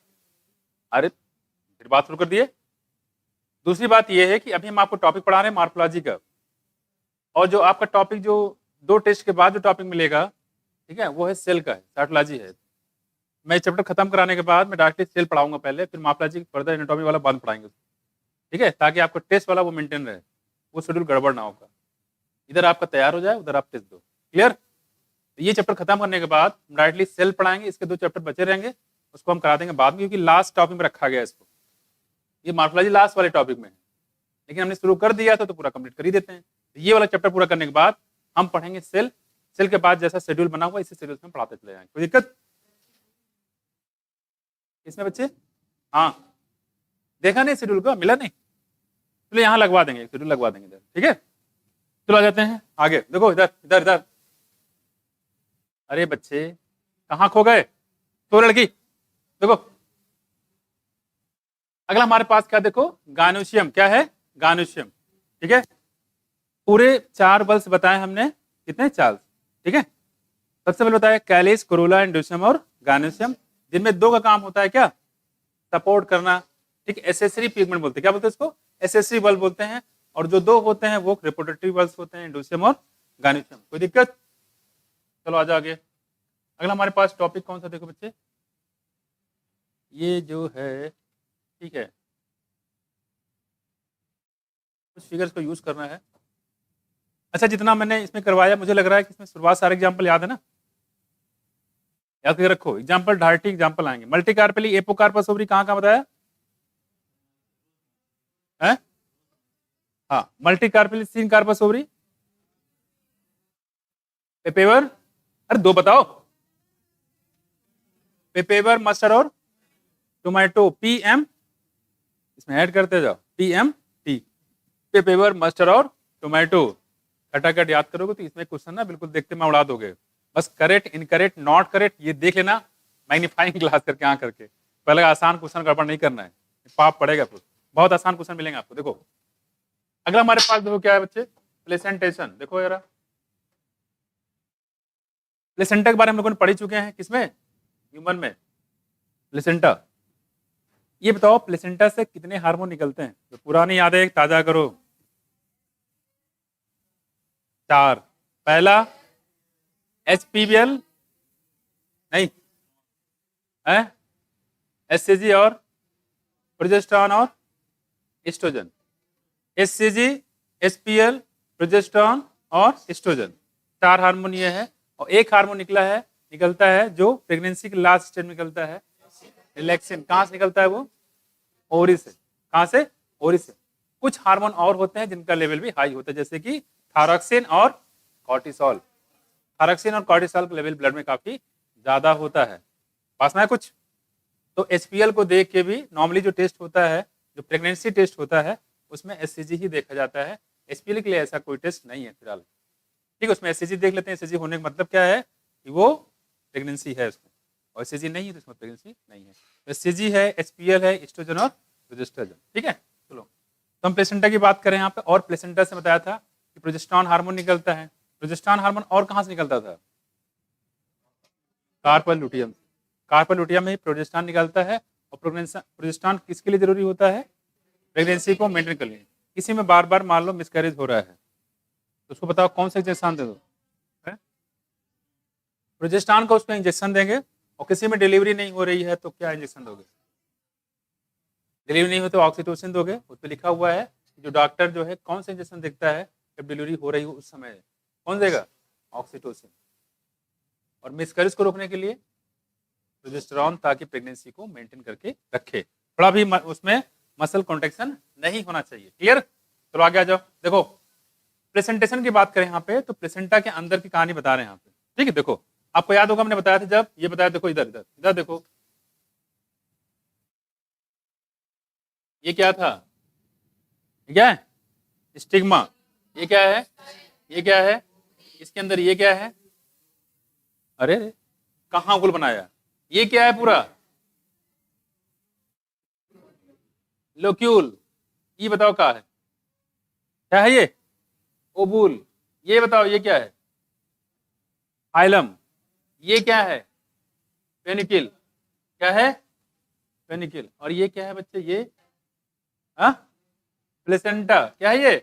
Speaker 1: अरे फिर बात शुरू कर दिए। दूसरी बात ये है कि अभी हम आपको टॉपिक पढ़ा रहे हैं मॉर्फोलॉजी का, और जो आपका टॉपिक जो 2 टेस्ट के बाद जो टॉपिक मिलेगा, ठीक है, वो है सेल का है, साइटोलॉजी है। मैं चैप्टर खत्म कराने के बाद मैं डायरेक्टली सेल पढ़ाऊंगा पहले, फिर मॉर्फोलॉजी फर्दर एनाटॉमी वाला बाद में पढ़ाएंगे, ठीक है, ताकि आपका टेस्ट वाला वो मेंटेन रहे, वो शेड्यूल गड़बड़ ना होगा। इधर आपका तैयार हो जाए, उधर आप टेस्ट दो। क्लियर? ये चैप्टर खत्म करने के बाद डायरेक्टली सेल पढ़ाएंगे, इसके 2 चैप्टर बचे रहेंगे, उसको हम करा देंगे बाद में, क्योंकि लास्ट टॉपिक में रखा गया इसको, ये मॉर्फोलॉजी लास्ट वाले टॉपिक में है, लेकिन हमने शुरू कर दिया था तो पूरा कंप्लीट कर ही देते हैं। तो ये वाला चैप्टर पूरा करने के बाद हम पढ़ेंगे सेल, सेल के बाद जैसा शेड्यूल बना हुआ इसी शेड्यूल में पढ़ाते चले जाएंगे। कोई दिक्कत इसमें बच्चे? हाँ, देखा नहीं शेड्यूल को, मिला नहीं? चलो यहाँ लगवा देंगे, शेड्यूल लगवा देंगे इधर, ठीक है। चलो आ जाते हैं आगे, देखो इधर इधर इधर। अरे बच्चे कहाँ खो गए? तो लड़की देखो, अगला हमारे पास क्या देखो, गानोशियम। क्या है? गानोशियम, ठीक है। पूरे 4 बल्स बताए हमने, कितने? 4, ठीक है। सबसे पहले बताया कैलिस, कोरोला, इंडोशियम और गानोशियम, जिनमें 2 का काम होता है क्या? सपोर्ट करना, ठीक। एसेसरी पिगमेंट बोलते हैं, क्या बोलते हैं इसको? एसेसरी बल्ब बोलते हैं। और जो 2 होते हैं वो रिप्रोडक्टिव बल्ब होते हैं, इंडोशियम और गानोशियम। कोई दिक्कत? चलो आ जाओ आगे। अगला हमारे पास टॉपिक कौन सा देखो बच्चे, ये जो है, ठीक है, कुछ फिगर्स को यूज करना है। अच्छा, जितना मैंने इसमें करवाया मुझे लग रहा है कि इसमें शुरुआत सारे एग्जाम्पल याद है ना, याद करके रखो। एग्जाम्पल ढार्टी एग्जाम्पल आएंगे। मल्टीकार्पेली, एपोकार्पस ओवरी कहाँ कहाँ बताया है? हाँ, मल्टीकार्पेली, सीन कार्पस ओवरी, पेपेवर, अरे 2 बताओ, पेपेवर, मस्टर्ड और टोमेटो, पीएम, इसमें ऐड करते जाओ, पीएम टी, पेपेवर, मस्टर्ड और टोमेटो। खटाखट याद करोगे तो इसमें क्वेश्चन ना बिल्कुल देखते में उड़ा दोगे। बस करेक्ट, इनकरेक्ट, नॉट करेक्ट ये देख लेना, मैग्नीफाइंग ग्लास करके यहाँ करके। पहले आसान क्वेश्चन गड़बड़ नहीं करना है, पाप पड़ेगा फिर। बहुत आसान क्वेश्चन मिलेंगे आपको। देखो अगला हमारे पास देखो क्या है बच्चे, प्लेसेंटेशन। देखो यार, प्लेसेंटा के बारे में हम लोगों ने पढ़ चुके हैं, किसमें? ह्यूमन में। प्लेसेंटा, ये बताओ प्लेसेंटा से कितने हार्मोन निकलते हैं? तो पुरानी यादें ताजा करो। 4। पहला HPBL, नहीं है, HCG और प्रोजेस्टेरॉन और एस्ट्रोजन। HCG, HPL, प्रोजेस्टेरॉन और एस्ट्रोजन, 4 हार्मोन ये है। और एक हार्मोन निकलता है जो प्रेगनेंसी के लास्ट स्टेज में निकलता है, रिलैक्सिन। कहाँ से निकलता है वो? ओवरी से। कहाँ से? ओवरी से। कुछ हार्मोन और होते हैं जिनका लेवल भी हाई होता है, जैसे कि थायरॉक्सिन और कॉर्टिसोल। थायरॉक्सिन और कॉर्टिसोल का लेवल ब्लड में काफी ज्यादा होता है। पास में है कुछ? तो HPL को देख के भी नॉर्मली जो टेस्ट होता है, जो प्रेगनेंसी टेस्ट होता है, उसमें HCG ही देखा जाता है। HPL के लिए ऐसा कोई टेस्ट नहीं है फिलहाल, ठीक है। उसमें HCG देख लेते हैं। HCG होने का मतलब क्या है कि वो प्रेगनेंसी है उसमें, और HCG नहीं है तो उसमें प्रेगनेंसी नहीं है। तो HCG है, HPL है, एस्ट्रोजन और प्रोजेस्टेरॉन, ठीक है। चलो, तो हम प्लेसेंटा की बात करें यहाँ पे, और प्लेसेंटा से बताया था कि प्रोजेस्टेरॉन हार्मोन निकलता है, प्रोजेस्टेरॉन हार्मोन और कहाँ से निकलता था? Corpus luteum. कार्पल लुटियम में प्रोजेस्टेरॉन निकलता है। और प्रोजेस्टेरॉन किसके लिए जरूरी होता है? प्रेगनेंसी को मेंटेन करने के लिए। किसी में बार बार मान लो मिसकैरेज हो रहा है तो उसको बताओ कौन सा इंजेक्शन दे दो? प्रोजेस्टेरॉन का उसमें इंजेक्शन देंगे। और किसी में डिलीवरी नहीं हो रही है तो क्या इंजेक्शन दोगे? डिलीवरी नहीं हो तो ऑक्सीटोसिन दोगे। उस पर लिखा हुआ है जो डॉक्टर जो है कौन सा इंजेक्शन देखता है जब डिलीवरी हो रही हो उस समय कौन देगा? ऑक्सीटोसिन। और मिसकैरेज को रोकने के लिए प्रोजेस्टेरॉन, ताकि प्रेगनेंसी को मेंटेन करके रखे। थोड़ा भी उसमें मसल कॉन्ट्रैक्शन नहीं होना चाहिए। क्लियर? चलो आगे आ जाओ। देखो प्रेजेंटेशन की बात करें यहाँ पे तो प्लेसेंटा के अंदर की कहानी बता रहे हैं यहाँ पे। ठीक है, देखो आपको याद होगा हमने बताया था जब ये बताया, देखो इधर इधर इधर देखो, ये क्या था? ये क्या है? स्टिग्मा। ये क्या है? ये क्या है? इसके अंदर ये क्या है? अरे कहाँ गोल बनाया? ये क्या है पूरा? लोक्यूल। ये बताओ क्या है? क्या है ये? ओबूल। ये बताओ ये क्या है? हाइलम। ये क्या है? पेनिकिल। क्या है? पेनिकिल। और ये क्या है बच्चे? ये प्लेसेंटा। क्या है ये?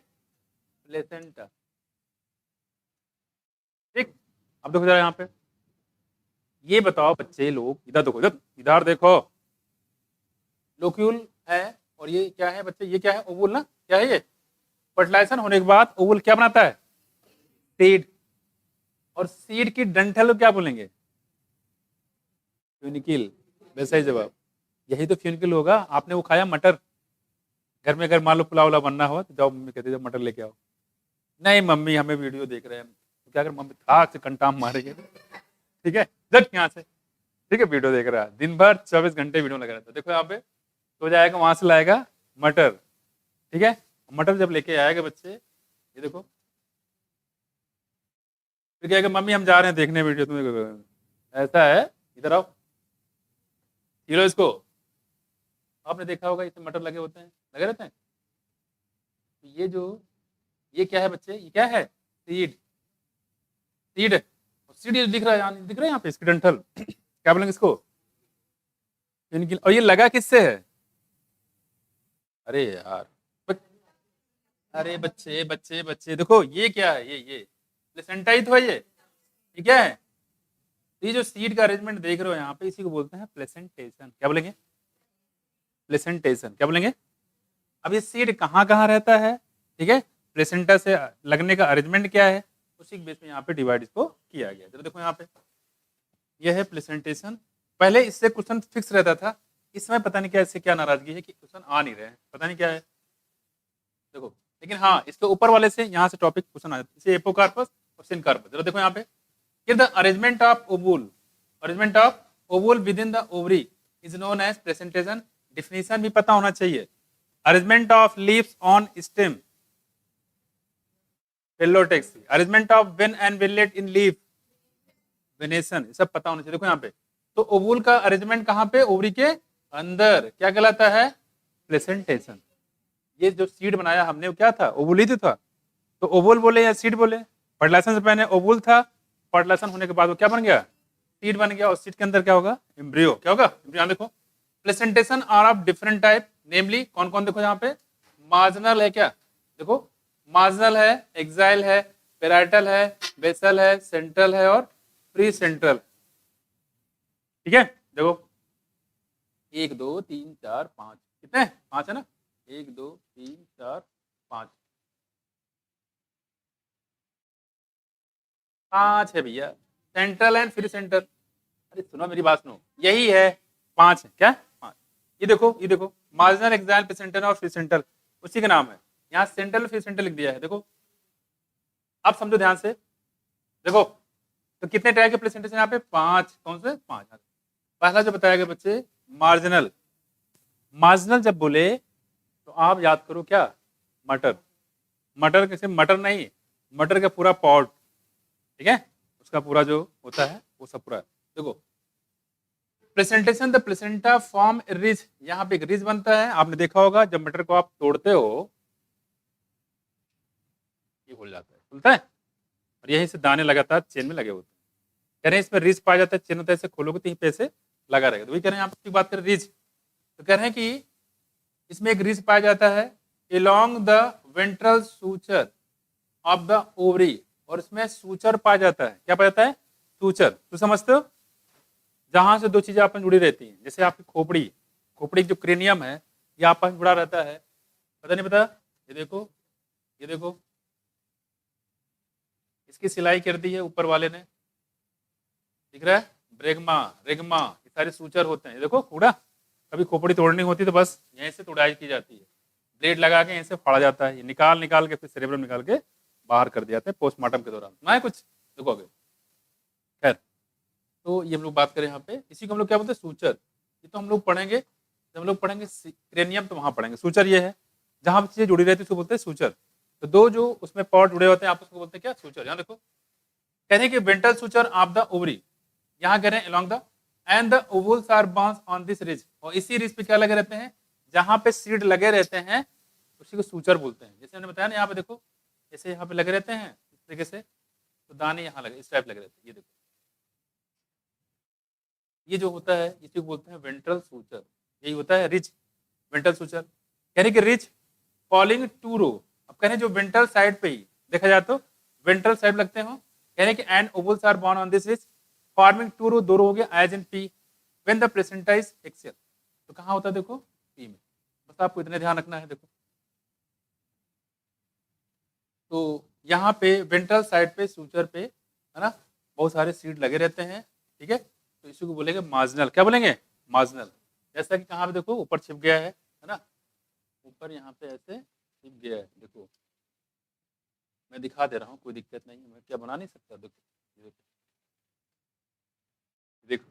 Speaker 1: प्लेसेंटा। ठीक, अब देखो जरा यहाँ पे, ये बताओ बच्चे लोग, इधर देखो, इधर इधर देखो, लोक्यूल है और ये क्या है बच्चे? ये क्या है? ओवुल ना? क्या है ये? फर्टिलाइजेशन होने के बाद ओवुल क्या बनाता है? सीड। और सीड की डंठल क्या बोलेंगे? फ्यूनिकिल। वैसा ही जवाब, यही तो फ्यूनिकिल होगा। आपने वो खाया मटर? घर में अगर मान लो पुलाव उलाव बनना हो तो जाओ मम्मी कहती है मटर लेके आओ। नहीं मम्मी हमें वीडियो देख रहे हैं, तो क्या अगर मम्मी थाक से कंटाम मारेगी? ठीक है, जट यहाँ से, ठीक है, वीडियो देख रहा है दिन भर 24 घंटे वीडियो लगा रहता है। देखो यहाँ पे तो जाएगा, वहां से लाएगा मटर। ठीक है, मटर जब लेके आएगा बच्चे, ये देखो, फिर कहेगा मम्मी हम जा रहे हैं देखने वीडियो, तुम्हें ऐसा है, इधर आओ, हिलो इसको। आपने देखा होगा इसमें मटर लगे होते हैं, लगे रहते हैं। ये जो, ये क्या है बच्चे? ये क्या है? सीड। सीड, सीड ये दिख रहा है, दिख रहा है यहाँ पे इसकी डंठल, क्या बोलेंगे इसको? और ये लगा किससे है? अरे यार, अरे बच्चे बच्चे बच्चे देखो, ये क्या है? ये प्लेसेंटा ही तो है ये क्या है? ये जो सीड का अरेंजमेंट देख रहे हो यहाँ पे, इसी को बोलते हैं प्लेसेंटेशन। क्या बोलेंगे? प्लेसेंटेशन। क्या बोलेंगे? अब ये सीड कहाँ कहाँ रहता है? ठीक है, प्लेसेंटा से लगने का अरेंजमेंट क्या है, उसी के बेस में यहाँ पे डिवाइड इसको किया गया। तो देखो यहाँ पे ये है प्लेसेंटेशन। पहले इससे क्वेश्चन फिक्स रहता था, इस समय पता नहीं क्या इससे क्या नाराजगी है कि क्वेश्चन आ नहीं रहे हैं, पता नहीं क्या है। देखो लेकिन हाँ, इसके ऊपर वाले से यहाँ से टॉपिक क्वेश्चन आ जाता है, इसे एपोकार्पस और सिनकार्पस। जरा देखो यहाँ पे, the arrangement of ovule, arrangement of ovule within the ovary is known as placentation. Definition भी पता होना चाहिए। Arrangement of leaves on stem, phyllotaxy. Arrangement of vein and veinlet in leaf, venation, सब पता होना चाहिए। देखो यहाँ पे तो ओवूल का अरेंजमेंट कहाँ पे? ओवरी के अंदर, क्या कहलाता है? प्लेसेंटेशन। ये जो सीड बनाया हमने वो क्या था? ओवुल ही तो था। तो ओवुल बोले या सीड बोले? फर्टिलाइजेशन से पहले ओवुल था, फर्टिलाइजेशन होने के बाद वो क्या बन गया? सीड बन गया। और सीड के अंदर क्या होगा? एम्ब्रियो। क्या होगा? यहाँ देखो, placentation are of different type, namely कौन कौन? देखो यहाँ पे मार्जिनल है, क्या देखो, मार्जिनल है, एक्साइल है, पेराइटल है, बेसल है, सेंट्रल है और प्री सेंट्रल। ठीक है, देखो 1 2 3 4 5, कितने? 5 है ना? 1 2 3 4 5, 5 है भैया। सेंट्रल एंड फ्री सेंट्रल, अरे सुनो मेरी बात सुनो, यही है 5 है। क्या 5? ये देखो, ये देखो, मार्जिनल, एक्साइल, प्लेसेंटल और फ्री सेंट्रल, उसी का नाम है। यहाँ सेंट्रल फ्री सेंट्रल लिख दिया है। देखो अब समझो ध्यान से, देखो तो कितने टाइप के प्लेसेंटेशन यहाँ पे? 5। कौन से? 5। पहला जो बताया गया बच्चे मार्जिनल। मार्जिनल जब बोले तो आप याद करो क्या? मटर। मटर कैसे? मटर नहीं, मटर का पूरा पॉट, ठीक है, उसका पूरा जो होता है वो सब पूरा। देखो presentation, the placenta form ridge, यहाँ पे एक रिज बनता है। आपने देखा होगा जब मटर को आप तोड़ते हो ये खुल जाता है, खुलता है, और और यहीं से दाने लगातार चेन में लगे होते हैं। कह रहे हैं इसमें रिज पाया जाता है, चेन होता है, इसे खोलोगे तो यहीं पे ऐसे लगा रहेगा। तो वही कह रहे हैं, आप बात करें रिज, तो कह रहे हैं कि इसमें एक रिज पाया जाता है along the ventral suture of the ovary, और इसमें सूचर पाया जाता है। क्या पाया जाता है? सूचर। तो समझते हो, जहां से दो चीजें आपस में जुड़ी रहती हैं, जैसे आपकी खोपड़ी, खोपड़ी जो क्रेनियम है ये आपस में जुड़ा रहता है, पता नहीं पता? ये देखो, ये देखो, इसकी सिलाई कर दी है ऊपर वाले ने, दिख रहा है? ब्रेगमा, रेगमा, ये सारे सूचर होते हैं। ये देखो कूड़ा, कभी खोपड़ी तोड़नी होती तो बस यहीं से तोड़ाई की जाती है, ब्लेड लगा के यहीं से फाड़ा जाता है, ये निकाल निकाल के फिर सेरेब्रम निकाल के बाहर कर दिया जाता है पोस्टमार्टम के दौरान। ना है कुछ, देखो आगे। खैर, तो ये हम लोग बात करें यहाँ पे, इसी को हम लोग क्या बोलते हैं? सूचर। ये तो हम लोग पढ़ेंगे, जब हम लोग पढ़ेंगे क्रेनियम तो वहां पढ़ेंगे। सूचर ये है जहां चीजें जुड़ी रहती है उसको बोलते हैं सूचर। तो दो जो उसमें पॉट जुड़े होते हैं आप उसको बोलते हैं क्या? सूचर। यहाँ देखो, कह रहे हैं कि ventral suture of the ovary, यहाँ कह रहे हैं along the and the ovules are bound on this ridge, और इसी रिज पे क्या लगे रहते हैं? जहां पे सीड लगे रहते हैं उसी को सूचर बोलते हैं। जैसे मैंने बताया ना, यहाँ पे देखो, जैसे यहाँ पे लगे रहते हैं इस तरीके से, तो दाने यहाँ लगे, इस टाइप लगे रहते हैं। ये देखो, ये जो होता है इसी को बोलते हैं वेंट्रल सूचर, यही होता है रिज, वेंट्रल सूचर। कह रहे कि रिज फॉलिंग टू रो, अब कह रहे हैं जो वेंट्रल साइड पे ही देखा जाए तो वेंट्रल साइड लगते हो, कह रहे हैं कि and ovules are borne on this ridge forming two row, दो रो हो गया, as in pea when the placenta is axial. तो कहाँ होता है? देखो पी में, बस आपको इतने ध्यान रखना है। देखो, तो यहाँ पे वेंट्रल साइड पे सूचर पे है ना बहुत सारे सीड लगे रहते हैं, ठीक है? तो इसी को बोलेंगे मार्जिनल। क्या बोलेंगे? मार्जिनल। जैसा कि कहाँ पे देखो ऊपर छिप गया है ना, ऊपर यहाँ पे ऐसे छिप गया है, देखो मैं दिखा दे रहा हूँ, कोई दिक्कत नहीं है, मैं क्या बना नहीं सकता। देखो देखो देखो,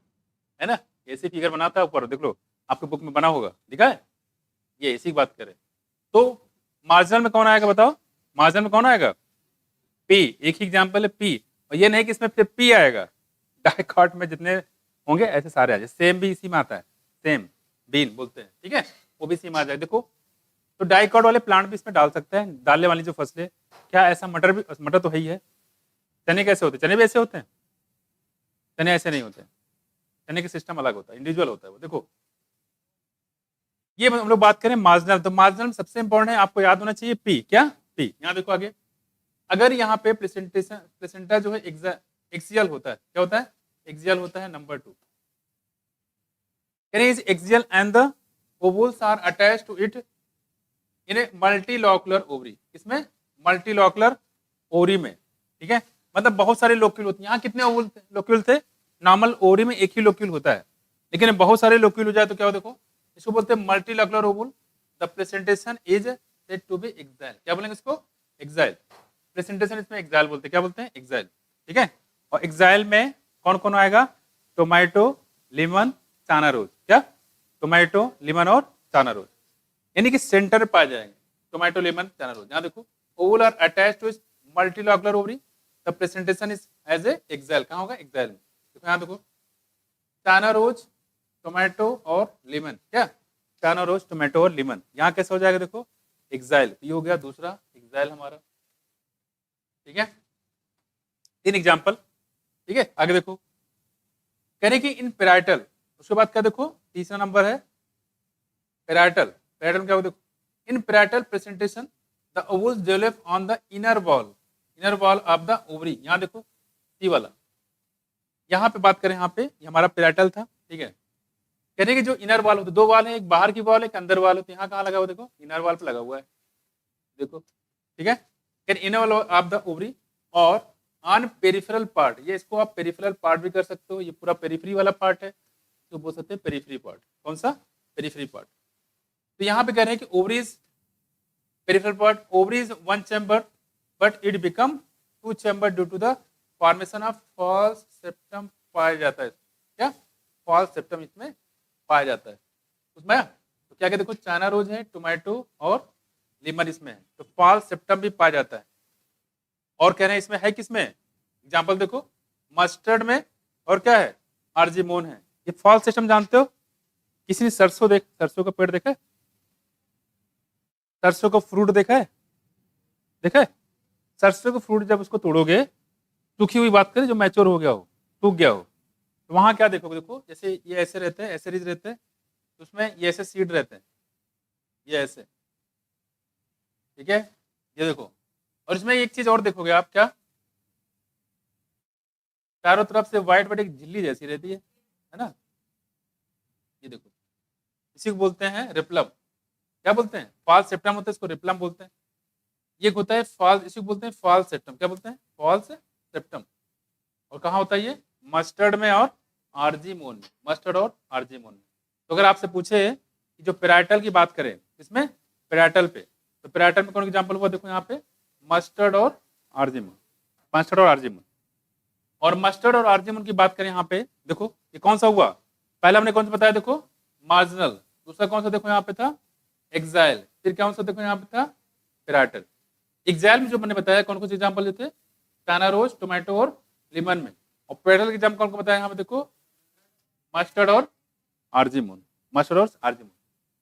Speaker 1: है ना, ऐसे फिगर बनाता है ऊपर, देख लो आपके बुक में बना होगा, दिखा है? ये इसी की बात करें तो मार्जिनल में कौन आएगा बताओ? मार्जिनल में कौन आएगा? पी। एक ही एग्जांपल है पी, और ये नहीं कि इसमें फिर पी आएगा, डाइकॉट में जितने होंगे ऐसे सारे आ जाए। सेम भी इसी में आता है, सेम बीन बोलते हैं, ठीक है? वो भी इसी में आ जाए। देखो, तो डाइकॉट वाले प्लांट भी इसमें डाल सकते हैं, डालने वाली जो फसलें, क्या ऐसा मटर भी? मटर तो है ही है। चने कैसे होते हैं? चने भी ऐसे होते हैं? चने ऐसे नहीं होते हैं, चने की सिस्टम अलग होता है, इंडिविजुअल होता है वो। देखो, ये हम लोग बात करें मार्जिनल, तो मार्जिनल में सबसे इंपॉर्टेंट है, आपको याद होना चाहिए पी। क्या? पी। यहाँ देखो आगे, अगर यहाँ पे प्लेसेंटा जो है एक्सियल होता है, क्या होता है? एक्सियल होता है, number 2 is axial and the ovules are attached to it in a multilocular ovary. इसमें मल्टीलॉकुलर ओवरी में, ठीक है? मतलब बहुत सारे लोक्यूल होते हैं। यहाँ कितने लोक्यूल थे? नॉर्मल ओवरी में एक ही लोक्यूल होता है, लेकिन बहुत सारे लोक्यूल हो जाए तो क्या हो? देखो, इसको बोलते हैं multilocular ovule. The placentation is said to be axile. क्या बोलेंगे इसको? एक्साइल। प्रेजेंटेशन इसमें एक्साइल बोलते हैं। क्या बोलते हैं? एक्साइल, ठीक है? और एक्साइल में कौन कौन आएगा? टोमेटो, लेमन, चाना रोज। क्या? टोमेटो, लेमन और चाना रोज, यानी कि सेंटर पाए जाएंगे टोमेटो, लेमन, चाना रोज। यहाँ देखो, ovule are attached to multilocular ovary, the placentation is as a axile. कहाँ होगा? एक्साइल में। देखो यहाँ देखो, चाना रोज, टोमेटो और लेमन। क्या? चाना रोज, टोमेटो और लेमन, यहाँ कैसे हो जाएगा? देखो, एक्साइल। ये हो गया दूसरा एक्साइल हमारा, ठीक है? 3 एग्जाम्पल, ठीक है? आगे देखो, कह रहे कि इन पेराइटल, उसके बाद क्या देखो, तीसरा नंबर है पेराइटल। पेराइटल क्या हो? देखो, in parietal placentation the ovules develop on the inner wall of the ovary. यहाँ देखो सी वाला, यहाँ पे बात करें, यहाँ पे ये हमारा पेराइटल था, ठीक है? कहने कि जो इनर वॉल होते, 2 वॉल है, एक बाहर की वॉल, एक अंदर वॉल होती है। यहाँ कहाँ लगा हुआ? देखो, इनर वॉल पे लगा हुआ है, देखो, ठीक है? Inner wall of the ovary और ऑन पेरिफेरल पार्ट, ये इसको आप पेरिफेरल पार्ट भी कर सकते हो, ये पूरा पेरिफेरी वाला पार्ट है, तो बोल सकते हैं पेरिफेरी पार्ट। कौन सा? Periphery part. तो यहाँ पे कह रहे हैं कि ovaries peripheral part, ovaries 1 chamber but it become 2 chamber due to the formation of false septum पाया जाता है। क्या? फॉल्स सेप्टम इसमें पाया जाता है उसमें। तो क्या कहते? देखो, चाइना रोज है, टोमेटो और लेमन इसमें है, तो फॉल्स सेप्टम भी पाया जाता है। और कह रहे हैं इसमें है किसमें? एग्जाम्पल देखो, मस्टर्ड में, और क्या है? आर्जिमोन है। ये फॉल्स सिस्टम जानते हो? किसी ने सरसों का पेड़ देखा है? सरसों का फ्रूट देखा है? देखा है? सरसों का फ्रूट जब उसको तोड़ोगे सूखी हुई बात करें, जो मैच्योर हो गया हो, सूख गया हो, तो वहां क्या देखोगे, देखो जैसे ये ऐसे रहते हैं, ऐसे रीज रहते हैं, तो उसमें ये ऐसे सीड रहते हैं, ये ऐसे, ठीक है, ये देखो। और इसमें एक चीज और देखोगे आप, क्या, चारों तरफ से व्हाइट व्हाइट एक झिल्ली जैसी रहती है ना, ये देखो, इसी को बोलते हैं रिप्लम। क्या बोलते हैं, फॉल सेप्टम होता है, इसको रिप्लम बोलते हैं। ये होता है फॉल, इसी को बोलते हैं फॉल सेप्टम। क्या बोलते हैं, फॉल्स सेप्टम। और कहाँ होता है ये, मस्टर्ड में और आर्जीमोन में, मस्टर्ड और आर्जीमोन में। तो अगर आपसे पूछे कि जो पेराइटल की बात करें, इसमें पेराइटल पे, तो पेराइटल में कौन एग्जाम्पल हुआ, देखो यहाँ पे मस्टर्ड और आर्जीमोन, मस्टर्ड और आर्जीमोन। और मस्टर्ड और आर्जीमोन की बात करें यहाँ पे, देखो ये कौन सा हुआ, पहला हमने कौन सा बताया, देखो मार्जिनल, दूसरा कौन सा देखो यहाँ पे था, एक्साइल, फिर कौन सा देखो यहाँ पे था, पेराइटल। एक्साइल में जो मैंने बताया कौन कौन से एग्जाम्पल देते, टानारोज, टोमेटो और लेमन में। और पेराइटल के एग्जाम्पल कौन को बताया यहाँ पे, देखो मस्टर्ड और आर्जीमोन, मस्टर्ड और आर्जीमोन।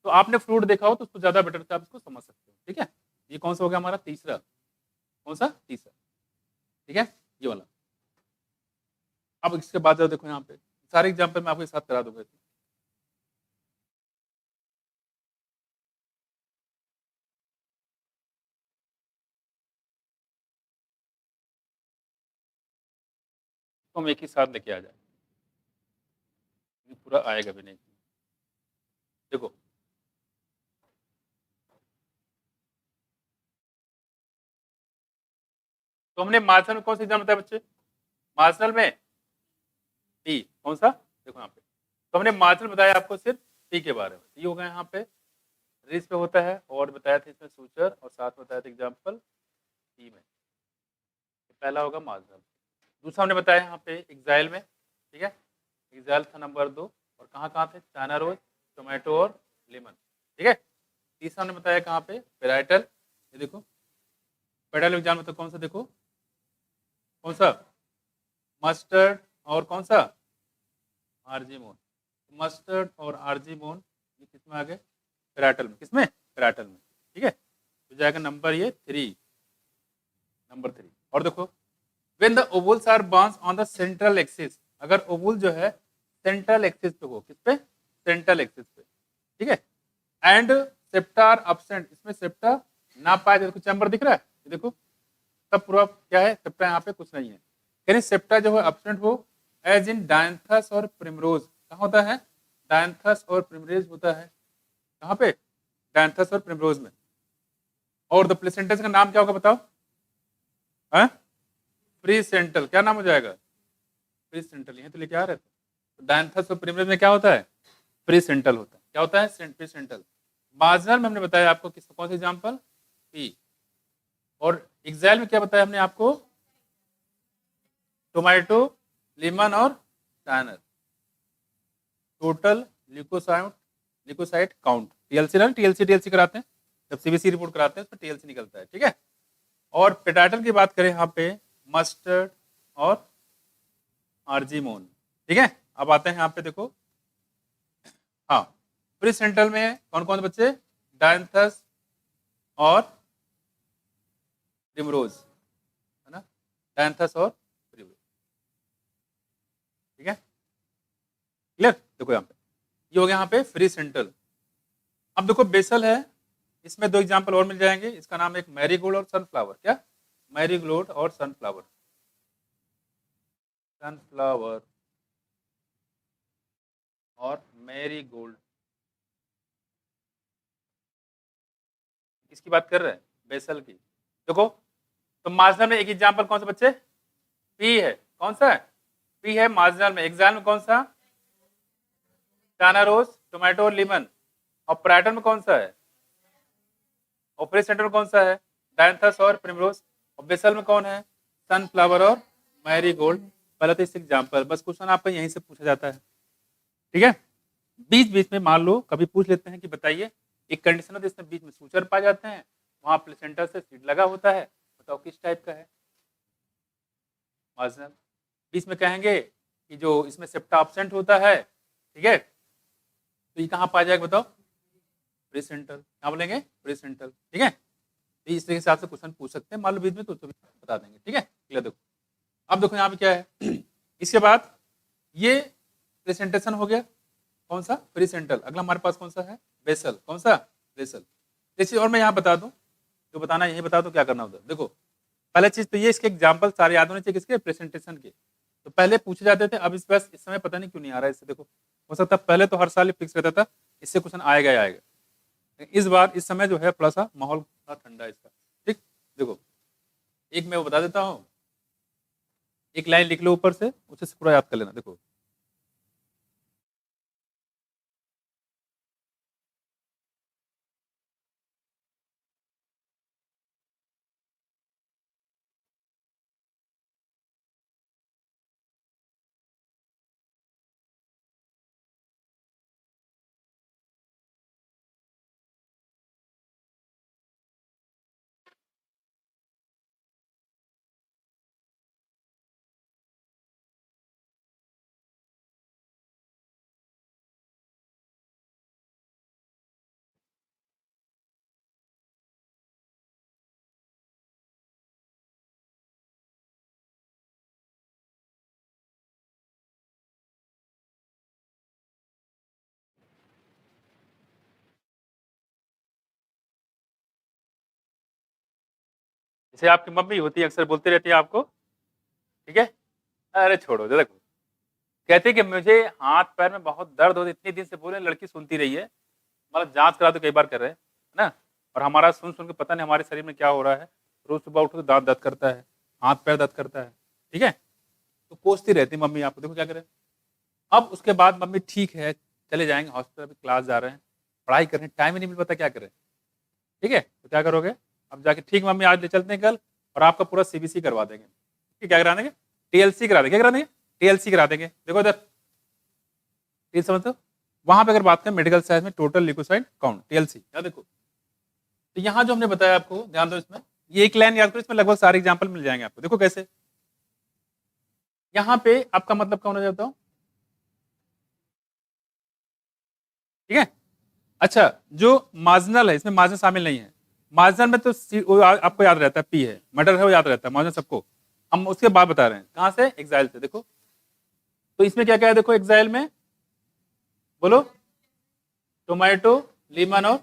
Speaker 1: तो आपने फ्रूट देखा हो तो उसको ज्यादा बेटर से आप इसको समझ सकते हो, ठीक है। ये कौन सा हो गया हमारा तीसरा, कौन सा, तीसरा, ठीक है, ये वाला। अब इसके बाद जाओ, देखो यहाँ पे सारे एग्जाम्पल मैं आपको एक साथ करा दूंगा। तो हम एक ही साथ लेके आ जाए, पूरा आएगा भी नहीं। देखो तो हमने मार्शल में कौन सा एग्जाम बताया बच्चे, मार्शल में टी, कौन सा, देखो यहाँ पे, तो हमने मार्शल बताया आपको सिर्फ टी के बारे में। टी हो गया यहाँ पे, रिस पे होता है, और बताया था इसमें सूचर, और साथ बताया था एग्जाम्पल टी में। पहला होगा मार्शल। दूसरा हमने बताया यहाँ पे एग्जाइल में, ठीक है, एग्जाइल था नंबर 2। और कहाँ कहाँ थे, चाइना रोज, टोमेटो और लेमन, ठीक है। तीसरा हमने बताया कहाँ पे, पेराइटल, ये देखो पेराइटल एग्जाम में तो कौन सा, देखो कौन सा, मस्टर्ड और कौन सा, आर्जीमोन। मस्टर्ड और आर्जीमोन ये किसमें आ गए, पेराइटल में, किसमें, पेराइटल में, ठीक है। तो जाएगा नंबर ये 3, नंबर 3। और देखो when the ovules are bound on the central axis, अगर ओवुल जो है सेंट्रल एक्सिस पे हो, किस पे, सेंट्रल एक्सिस पे, ठीक है, एंड सेप्टा आर absent, इसमें सेप्टा ना पाए, देखो चैम्बर दिख रहा है, ये देखो तब पूरा क्या है, सेप्टा यहाँ पे कुछ नहीं है, यानी सेप्टा जो है absent हो, एज इन डायंथस और प्रिमरोज। कहाँ होता है, डायंथस और प्रिमरोज होता है, कहाँ पे, डायंथस और प्रिमरोज में। और द प्लेसेंटस का नाम क्या होगा बताओ, हाँ, प्रीसेंटल, क्या नाम हो जाएगा, प्रीसेंटल, यहीं तो लेके आ रहे थे। तो डायंथस और प्रिमरोज में क्या होता है, प्रीसेंटल होता है, क्या होता है, प्रीसेंटल। मार्जिनल में हमने बताया आपको किस, कौन सा एग्जांपल, पी। और एक्साइल में क्या बताया हमने आपको, टोमेटो, लेमन और टाइनर। टोटल ल्यूकोसाइट काउंट, टीएलसी ना, टीएलसी कराते हैं जब सीबीसी रिपोर्ट कराते हैं, तो टीएलसी निकलता है, ठीक है। और पेटाइटल की बात करें यहाँ पे, मस्टर्ड और आर्जीमोन, ठीक है। अब आते हैं यहाँ पे, देखो हाँ, प्रीसेंटल में कौन कौन बच्चे, डायंथस और प्रिमरोज, है ना, डायंथस और प्रिमरोज, ठीक है, क्लियर। देखो यहाँ पे ये हो गया यहाँ पे फ्री सेंट्रल। अब देखो बेसल है, इसमें 2 एग्जांपल और मिल जाएंगे, इसका नाम एक मैरीगोल्ड और सनफ्लावर, क्या, मैरीगोल्ड और सनफ्लावर, सनफ्लावर और मैरीगोल्ड। किसकी बात कर रहे हैं, बेसल की। देखो तो मार्जिनल में एक एग्जांपल कौन सा बच्चे, पी है, कौन सा है, पी है मार्जिनल में। एक्साइल में कौन सा, चाइना रोज, टोमेटो और लेमन। और पेराइटल में कौन सा है, और प्रीसेंटल में कौन सा है, डायंथस और प्रिमरोज। और बेसल में कौन है, सनफ्लावर और मैरीगोल्ड। पहले तो इस एग्जांपल, बस क्वेश्चन आपका यहीं से पूछा जाता है, ठीक है। बीच बीच में मान लो कभी पूछ लेते हैं कि बताइए एक कंडीशन होती है जिसमें बीच में सूचर पाए जाते हैं, वहां प्लेसेंटा से सीड लगा होता है, बताओ किस टाइप का है, मार्जिनल। बीच में कहेंगे कि जो इसमें सेप्टा एब्सेंट होता है, ठीक है, तो ये कहाँ पाया जाएगा बताओ, प्रीसेंटल, क्या बोलेंगे, प्रीसेंटल, ठीक है। तो इस हिसाब से क्वेश्चन पूछ सकते हैं, मान लो बीच में तो बता देंगे, ठीक है, क्लियर। देखो अब देखो यहाँ पे क्या है इसके बाद ये प्रेजेंटेशन हो गया, कौन सा प्रीसेंटल। अगला हमारे पास कौन सा है बेसल, कौन सा बेसल। जैसे और मैं यहाँ बता दूं, जो बताना यही बता दूं क्या करना होता है। देखो पहले चीज तो ये, इसके एग्जाम्पल सारे याद होने चाहिए किसके, प्रेजेंटेशन के। तो पहले पूछे जाते थे, अब इस बस इस समय पता नहीं क्यों नहीं आ रहा है इससे। देखो हो सकता है पहले तो हर साल फिक्स रहता था इससे क्वेश्चन आएगा ही आएगा, लेकिन इस बार इस समय जो है थोड़ा सा माहौल थोड़ा ठंडा है इसका। ठीक, देखो एक मैं वो बता देता हूँ, एक लाइन लिख लो ऊपर से, उसे पूरा याद कर लेना। देखो जैसे आपकी मम्मी होती है अक्सर बोलती रहती है आपको, ठीक है, अरे छोड़ो देखो, कहते कि मुझे हाथ पैर में बहुत दर्द होती, इतने दिन से बोले, लड़की सुनती रही है, मतलब जांच करा तो कई बार कर रहे हैं है ना, और हमारा सुन सुन के पता नहीं हमारे शरीर में क्या हो रहा है, रोज सुबह उठो तो दांत दर्द करता है, हाथ पैर दर्द करता है, ठीक है, तो कोसती रहती मम्मी आपको, देखो क्या करें। अब उसके बाद मम्मी ठीक है चले जाएंगे हॉस्पिटल, क्लास जा रहे हैं, पढ़ाई कर रहे हैं, टाइम ही नहीं मिल पाता, क्या करें, ठीक है, तो क्या करोगे, अब जाके ठीक मम्मी आज ले चलते हैं कल, और आपका पूरा सीबीसी करवा देंगे, ठीक, क्या करा देंगे, टीएलसी करा देंगे, क्या करा देंगे, टीएलसी करा देंगे। देखो इधर टी समझते हो, वहां पे अगर बात करें मेडिकल साइंस में टोटल लिकोसाइड काउंट, टीएलसी, क्या देखो, तो यहाँ जो हमने बताया आपको ध्यान दो, इसमें ये एक लाइन याद करो, इसमें लगभग सारे एग्जाम्पल मिल जाएंगे आपको। देखो कैसे, यहाँ पे आपका मतलब कौन हो जाता हूँ, ठीक है, अच्छा जो मार्जिनल है, इसमें मार्जिन शामिल नहीं है, मार्जिनल में तो वो आपको याद रहता है, पी है, मर्डर है वो याद रहता है, मार्जिनल सबको, हम उसके बाद बता रहे हैं कहां से, एक्साइल से। देखो तो इसमें क्या क्या है, देखो एक्साइल में बोलो, टोमेटो, लीमन और,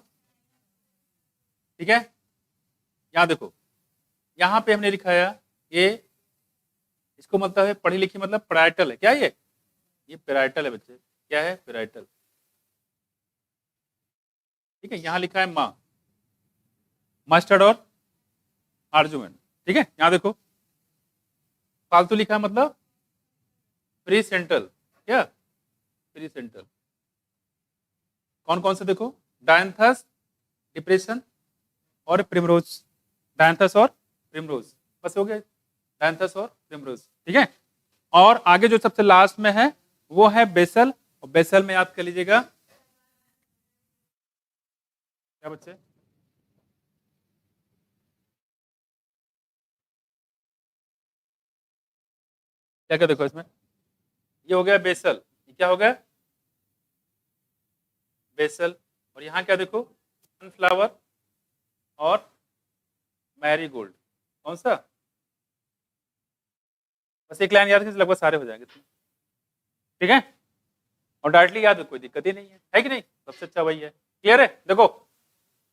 Speaker 1: ठीक है, यहाँ देखो, यहाँ पे हमने लिखा है ये, इसको मतलब है पढ़ी लिखी, मतलब पैराइटल है, क्या ये पैराइटल है बच्चे, क्या है पैराइटल, ठीक है, यहाँ लिखा है माँ, मस्टर्ड और आर्जुमेंट, ठीक है, यहाँ देखो फालतू लिखा है मतलब प्री सेंट्रल, क्या प्री सेंट्रल, कौन कौन से देखो, डायंथस, डिप्रेशन और प्रिमरोज, डायंथस और प्रिमरोज, बस हो गया, डायंथस और प्रिमरोज, ठीक है, और आगे जो सबसे लास्ट में है वो है बेसल, और बेसल में याद कर लीजिएगा क्या बच्चे, क्या क्या देखो इसमें, ये हो गया बेसल, ये क्या हो गया बेसल, और यहाँ क्या देखो सनफ्लावर और मैरीगोल्ड, कौन सा, बस एक लाइन याद कीजिए लगभग सारे हो जाएंगे, ठीक है, और डायरेक्टली याद है, कोई दिक्कत ही नहीं है कि नहीं, सबसे अच्छा वही है, क्लियर है। देखो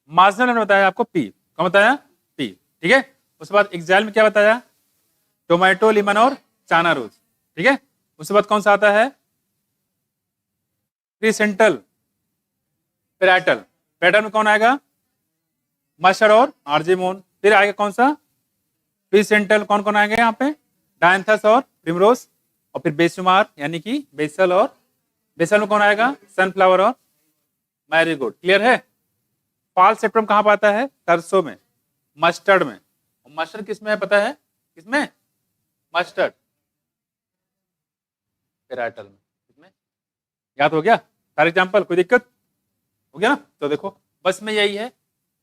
Speaker 1: मार्जिनल ने बताया आपको पी, कौन बताया पी, ठीक है, उसके बाद एक्साइल में क्या बताया, टोमेटो, लीमन और चाना रोज, ठीक है, उसके बाद कौन सा आता है प्रीसेंटल, पेराइटल, पेराइटल में कौन आएगा मस्टर्ड और आर्जेमोन, फिर आएगा कौन सा प्रीसेंटल, कौन कौन आएंगे यहाँ पे डायंथस और प्रिमरोज, और फिर बेशुमार यानी कि बेसल, और बेसल में कौन आएगा सनफ्लावर और मैरीगोल्ड, क्लियर है। फॉल सेप्टम कहाँ पाता है, सरसों में, मस्टर्ड में, और मस्टर्ड किस में है पता है, किसमें मस्टर्ड पेराइटल में, किसमें, याद हो गया सारे एग्जाम्पल, कोई दिक्कत हो गया ना, तो देखो बस में यही है,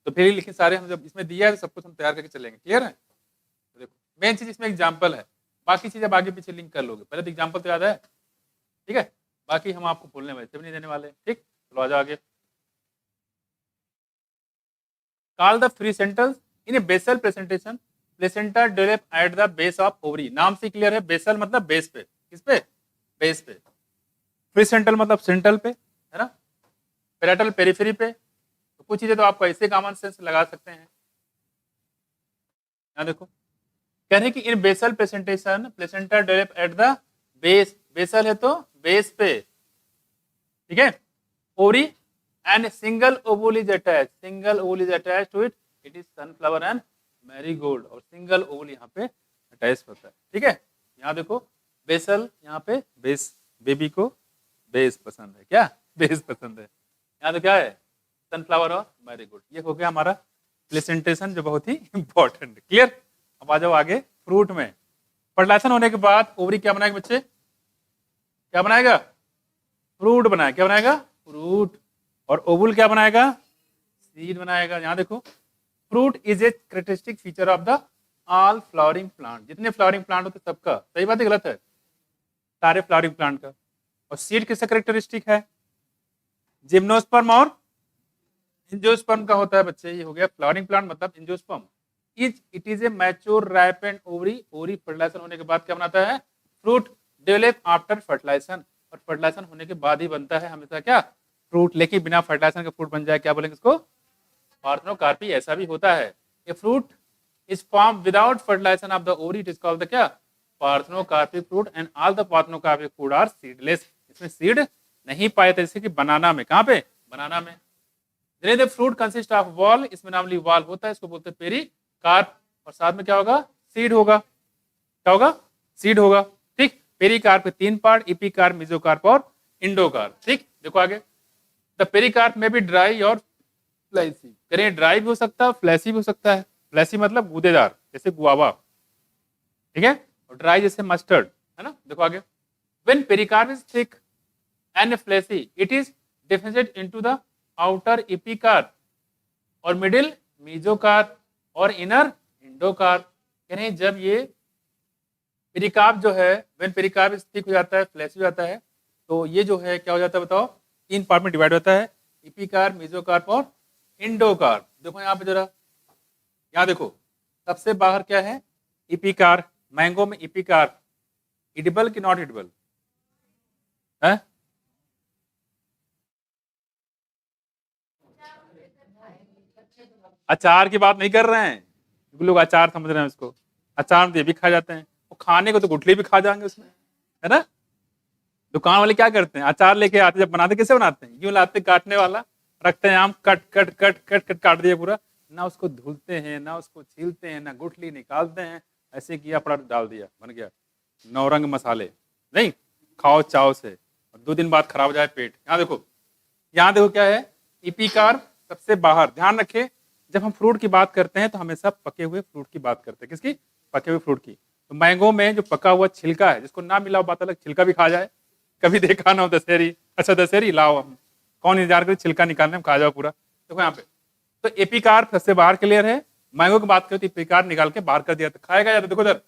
Speaker 1: तो फिर लिखे सारे हम जब इसमें दिया है तो सब कुछ हम तैयार करके चलेंगे, क्लियर है। तो देखो मेन चीज इसमें एग्जाम्पल है, बाकी चीजें आगे पीछे लिंक कर लोगे, पहले तो एग्जाम्पल तो याद है, ठीक है, बाकी हम आपको बोलने वैसे भी नहीं देने वाले, ठीक, चलो आ जाओ आगे। Call the free centers in a basal presentation placenta develop at the base of ovary. नाम से क्लियर है, बेसल मतलब बेस पे, किस पे, बेस पे। प्रीसेंटल मतलब सेंट्रल पे, है ना, पेराटल पेरिफेरी पे। तो कुछ चीजें तो आपको ऐसे कॉमन सेंस लगा सकते हैं। यहाँ देखो कह रहे हैं कि in basal placentation placenta develop at the base, basal है तो बेस पे, ठीक है, ovary and single ovule is attach, single ovule is attach to it, it is sunflower and marigold, और सिंगल ओवल यहाँ पे अटैच होता है, ठीक है। यहाँ देखो बेसल, यहाँ पे बेस, बेबी को बेस पसंद है, क्या बेस पसंद है। यहाँ तो क्या है, सनफ्लावर और मैरीगोल्ड। ये हो गया हमारा प्रेजेंटेशन जो बहुत ही इंपॉर्टेंट, क्लियर। अब आ जाओ आगे फ्रूट में। फर्टिलाइजेशन होने के बाद ओवरी क्या बनाएगा बच्चे, क्या बनाएगा, फ्रूट बनाएगा, क्या बनाएगा, फ्रूट। और ओवुल क्या बनाएगा, सीड बनाएगा। यहाँ देखो fruit is a characteristic feature of the all flowering plant, जितने फ्लावरिंग प्लांट होते सबका, सही बात है गलत है, सारे फ्लावरिंग प्लांट का। और सीड किसका कैरेक्टरिस्टिक है, जिम्नोस्पर्म और एंजियोस्पर्म का होता है बच्चे। ये हो गया फ्लावरिंग प्लांट मतलब angiosperm. It is a mature ripened ovary, ovary fertilization होने के बाद क्या बनाता है, फ्रूट डेवलप आफ्टर फर्टिलाइजेशन, और फर्टिलाइजेशन होने के बाद ही बनता है हमेशा क्या, फ्रूट। लेकिन बिना फर्टिलाइजेशन के फ्रूट बन जाए क्या बोलेंगे इसको, पार्थेनोकार्पी। ऐसा भी होता है, a fruit is form without fertilisation of the ovary, it is called the क्या, parthenocarpic fruit, and all the parthenocarpic fruit are seedless. इसमें सीड नहीं पाए थे, जैसे कि बनाना में, कहाँ पे, बनाना में। The fruit consist of wall, इसमें नॉर्मली वॉल होता है, इसको बोलते हैं पेरिकार्प, और साथ में क्या होगा, सीड होगा, क्या होगा, सीड होगा, ठीक। पेरिकार्प के 3 पार्ट, इपिकार्प, मेसोकार्प और इंडोकार्प, ठीक। देखो आगे, द पेरिकार्प में भी ड्राई और फ्लैसी, करें ड्राई भी हो सकता है, फ्लैसी भी हो सकता है। फ्लैसी मतलब गूदेदार, जैसे गुआवा, ठीक है, और ड्राई जैसे मस्टर्ड, है ना। देखो आगे, when pericarp is thick and fleshy, it is differentiated into the outer epicarp और मिडिल मेसोकार्प और इनर इंडोकार्प। यानी जब ये पेरिकार्प जो है, व्हेन पेरिकार्प थिक हो जाता है, फ्लैसी हो जाता है, तो ये जो है क्या हो जाता है बताओ, 3 पार्ट में डिवाइड होता है, एपिकार्प, मेसोकार्प और इंडोकार्प। देखो यहाँ पे जरा, यहाँ देखो सबसे बाहर क्या है, एपिकार्प। मैंगो में एपिकार्प एडिबल कि नॉट एडिबल है, अचार की बात नहीं कर रहे हैं, लोग अचार समझ रहे हैं उसको, अचार तो ये भी खा जाते हैं, वो खाने को तो गुठली भी खा जाएंगे उसमें, है ना। दुकान वाले क्या करते हैं, अचार लेके आते, जब बनाते कैसे बनाते हैं, यूं लाते काटने वाला, रखते हैं आम, cut cut cut cut cut काट दिया पूरा, ना उसको धुलते हैं, ना उसको छीलते हैं, ना गुठली निकालते हैं, ऐसे किया पड़ा डाल दिया, बन गया नौरंग मसाले, नहीं खाओ चाव से, और 2 दिन बाद खराब हो जाए पेट। यहाँ देखो क्या है, इपिकार सबसे बाहर। ध्यान रखें जब हम फ्रूट की बात करते हैं तो हमेशा पके हुए फ्रूट की बात करते हैं, किसकी, पके हुए फ्रूट की। तो मैंगो में जो पका हुआ छिलका है, जिसको ना मिला बात अलग, छिलका भी खा जाए, कभी देखा ना हो दशहरी, अच्छा दशहरी लाओ, हम कौन इंतजार करे छिलका निकालने में, खा जाओ पूरा। देखो यहाँ पे तो एपिकार सबसे बाहर क्लियर है, मैंगो की बात करें तो एपिकार निकाल के बाहर कर दिया तो खाएगा जाता। देखो इधर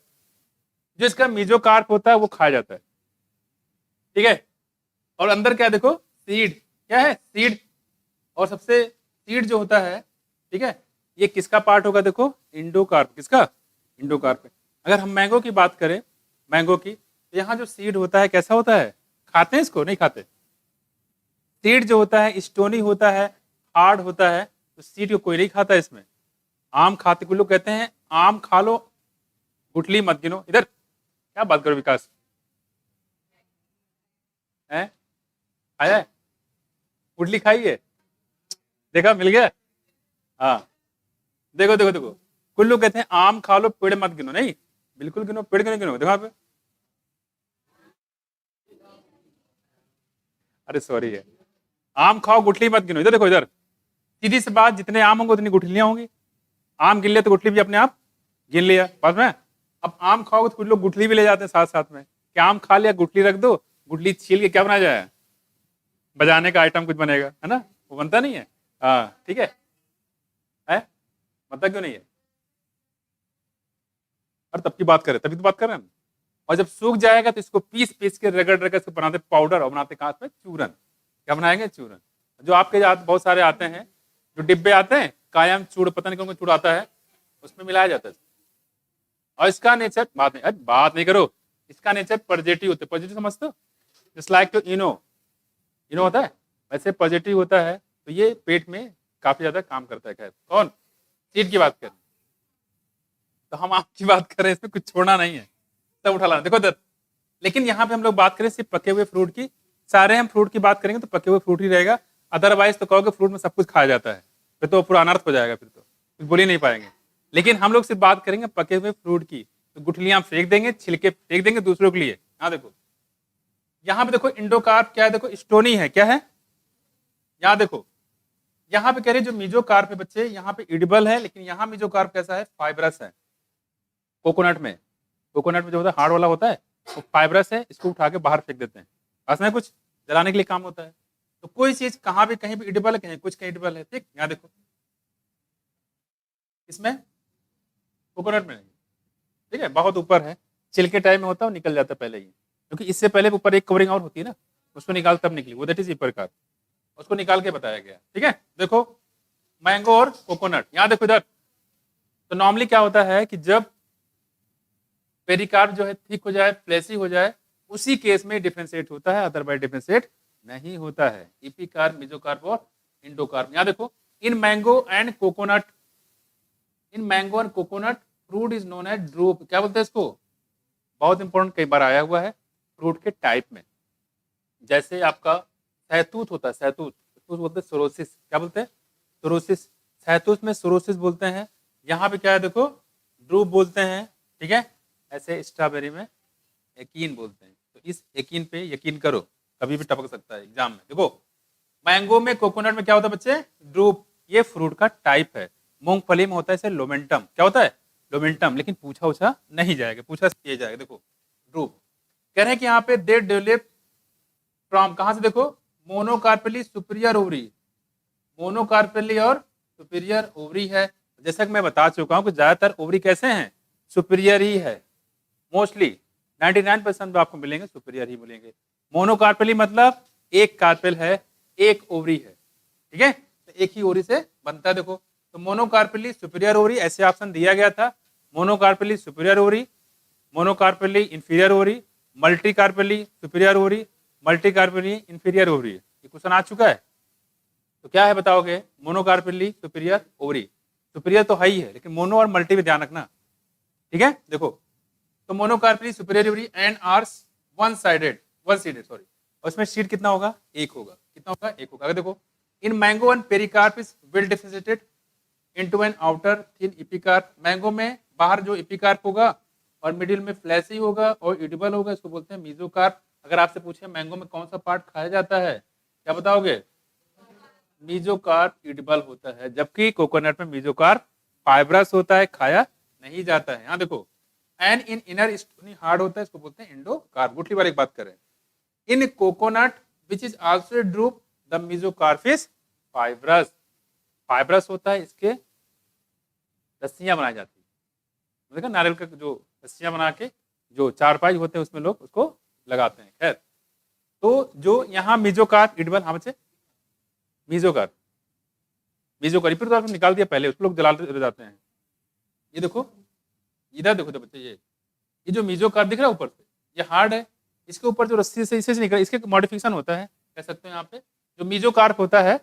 Speaker 1: जो इसका मेसोकार्प होता है वो खाया जाता है, ठीक है। और अंदर क्या देखो, सीड, क्या है, सीड। और सबसे सीड जो होता है, ठीक है, ये किसका पार्ट होगा, देखो इंडोकार्प, किसका, इंडोकार्प। अगर हम मैंगो की बात करें, मैंगो की, तो यहाँ जो सीड होता है कैसा होता है, खाते हैं इसको, नहीं खाते। सीड जो होता है स्टोनी होता है, हार्ड होता है, तो सीड को कोई नहीं खाता इसमें। आम खाते, कुछ लोग कहते हैं आम खा लो गुठली मत गिनो। इधर क्या बात करो विकास, है खाया है, गुठली खाई है, देखा मिल गया, हाँ। देखो देखो देखो, कुछ लोग कहते हैं आम खा लो पेड़ मत गिनो, नहीं बिल्कुल गिनो, पेड़ क्यों नहीं गिनो, देखो यहाँ पे, अरे सॉरी है, आम खाओ गुठली मत गिनो। इधर देखो, इधर सीधी सी बात, जितने आम होंगे उतनी गुठलियां होंगी, आम गिन लिया तो गुठली भी अपने आप गिन लिया, पास में। अब आम खाओगे तो कुछ लोग गुठली भी ले जाते हैं साथ साथ में, कि आम खा लिया गुठली रख दो, गुठली छील के क्या बनाया जाए, बजाने का आइटम कुछ बनेगा, है ना, वो बनता नहीं है, हाँ ठीक है, बनता क्यों नहीं है, और तब की बात करें, तभी तो बात कर रहे हैं हम। और जब सूख जाएगा तो इसको पीस पीस के रगड़ रगड़ के बनाते पाउडर, और बनाते कहाँ पे, चूरन। क्या बनाएंगे, चूरन। जो आपके बहुत सारे आते हैं, जो डिब्बे आते हैं कायम चूड़, पता नहीं कौन चूड़ आता है, उसमें मिलाया जाता है, और इसका नेचर बात नहीं करो, इसका नेचर पॉजिटिव होता है। पॉजिटिव समझते हो, जस्ट लाइक टू इनो होता है, वैसे पॉजिटिव होता है। तो ये पेट में काफी ज्यादा काम करता है। खैर, कौन सीड की बात करें, तो हम आपकी बात कर रहे हैं, इसमें कुछ छोड़ना नहीं है, सब उठा लाना। देखो दत्त, लेकिन यहाँ पे हम लोग बात करें सिर्फ पके हुए फ्रूट की। सारे हम फ्रूट की बात करेंगे तो पके हुए फ्रूट ही रहेगा, अदरवाइज तो कहोगे फ्रूट में सब कुछ खाया जाता है, फिर तो पूरा अनर्थ हो जाएगा, फिर तो फिर बोल ही नहीं पाएंगे। लेकिन हम लोग सिर्फ बात करेंगे पके हुए फ्रूट की, तो गुठलियां फेंक देंगे, छिलके फेंक देंगे दूसरों के लिए। हाँ देखो, यहाँ पे देखो इंडोकार्प क्या है, देखो स्टोनी है, क्या है, यहाँ देखो, यहाँ पे कह रहे जो मीजोकार्प है बच्चे, यहाँ पे इडिबल है, लेकिन यहाँ मीजोकार्प कैसा है, फाइब्रस है। कोकोनट में जो होता है हार्ड वाला होता है, वो फाइब्रस है, इसको उठा के बाहर फेंक देते हैं, पास में कुछ जलाने के लिए काम होता है। तो कोई चीज कहाँ भी कहीं भी इडिबल है, कहीं कुछ कहीं इडिबल है, ठीक। यहाँ देखो, इसमें कोकोनट में नहीं, ठीक है, बहुत ऊपर है, छिलके टाइम में होता है, निकल जाता है पहले ही, क्योंकि इससे पहले ऊपर एक कवरिंग और होती है ना, उसको निकाल तब निकली, वो दैट इज प्रकार, उसको निकाल के बताया गया। ठीक है, देखो मैंगो और कोकोनट, यहाँ देखो इधर, तो नॉर्मली क्या होता है कि जब पेरिकार्प जो है थिक हो जाए, फ्लैसी हो जाए, उसी केस में डिफरेंशिएट होता है, अदरवाइज डिफरेंशिएट नहीं होता है। इपिकार्प, मेसोकार्प और इंडोकार्प। यहाँ देखो, in mango and coconut fruit is known as drupe. क्या बोलते हैं इसको, बहुत इंपॉर्टेंट, कई बार आया हुआ है फ्रूट के टाइप में। जैसे आपका सहतूत होता है, सहतूत बोलते हैं सोरोसिस, क्या बोलते हैं, सोरोसिस, सहतूत में सोरोसिस बोलते हैं। यहाँ पे क्या है देखो, ड्रूप बोलते हैं, ठीक है। ऐसे स्ट्रॉबेरी में यकीन बोलते हैं। तो इस यकीन पे यकीन करो, कभी भी टपक सकता है एग्जाम में। देखो, मैंगो में, कोकोनट में क्या होता है बच्चे, ड्रूप, ये फ्रूट का टाइप है। मूंगफली में होता है इसे लोमेंटम, क्या होता है, लोमेंटम, लेकिन पूछा नहीं जाएगा, पूछा किया जाएगा। देखो ड्रूप कह रहे हैं कि यहाँ पे दे डेवलप फ्रॉम, कहां से देखो, मोनोकार्पेली सुपीरियर ओवरी, मोनोकार्पेली और सुपीरियर ओवरी है। जैसा कि मैं बता चुका हूं कि ज्यादातर ओवरी कैसे हैं, सुपीरियर ही है, मोस्टली 99% में आपको मिलेंगे सुपीरियर ही मिलेंगे। मोनोकार्पेली मतलब एक कार्पेल है, एक ओवरी है, ठीक है, तो एक ही ओवरी से बनता है। देखो, तो मोनोकार्पेली सुपीरियर ओवरी, ऐसे ऑप्शन दिया गया था, monocarpellary superior ovary, monocarpellary inferior ovary, multicarpellary superior ovary, multicarpellary inferior ovary. ये क्वेश्चन आ चुका है, तो क्या है बताओगे, मोनोकार्पेली सुपीरियर ओवरी, सुपीरियर तो है ही है, लेकिन मोनो और मल्टी में ध्यान रखना, ठीक है। देखो, तो monocarpellary superior ovary and are one seeded sorry, और इसमें सीड कितना होगा, एक होगा, कितना होगा, एक होगा। अगर देखो, in mango and pericarp is well differentiated into an outer thin epicarp. Mango में बाहर जो एपिकार्प होगा और मिडिल में फ्लैशी होगा और एडिबल होगा, इसको बोलते हैं मेसोकार्प। अगर आपसे पूछे मैंगो में कौन सा पार्ट खाया जाता है, क्या बताओगे, मेसोकार्प एडिबल होता है, जबकि कोकोनट में मेसोकार्प फाइब्रस होता है, खाया नहीं जाता है। यहाँ देखो, and in inner stony hard होता है, इसको बोलते हैं एंडोकार्प। गुठली बार एक बात करें, in coconut which is also drupe the mesocarp is fibrous, fibrous होता है, इसके रस्सियां बनाई जाती है, देखा नारियल का जो रस्सियां बना के जो चारपाई होते हैं उसमें लोग उसको लगाते हैं। खैर, तो जो यहाँ मेसोकार्प एडिबल, हाँ बच्चे, मेसोकार्प फिर तो आपने निकाल दिया पहले, उसको लोग जलाते जाते हैं। ये देखो, इधर देखो तो बच्चे, ये जो मेसोकार्प दिख रहा है ऊपर से, ये हार्ड है, इसके ऊपर जो रस्सी से इसे निकल, इसके मॉडिफिकेशन होता है, कह सकते हैं यहाँ पे जो मेसोकार्प होता है।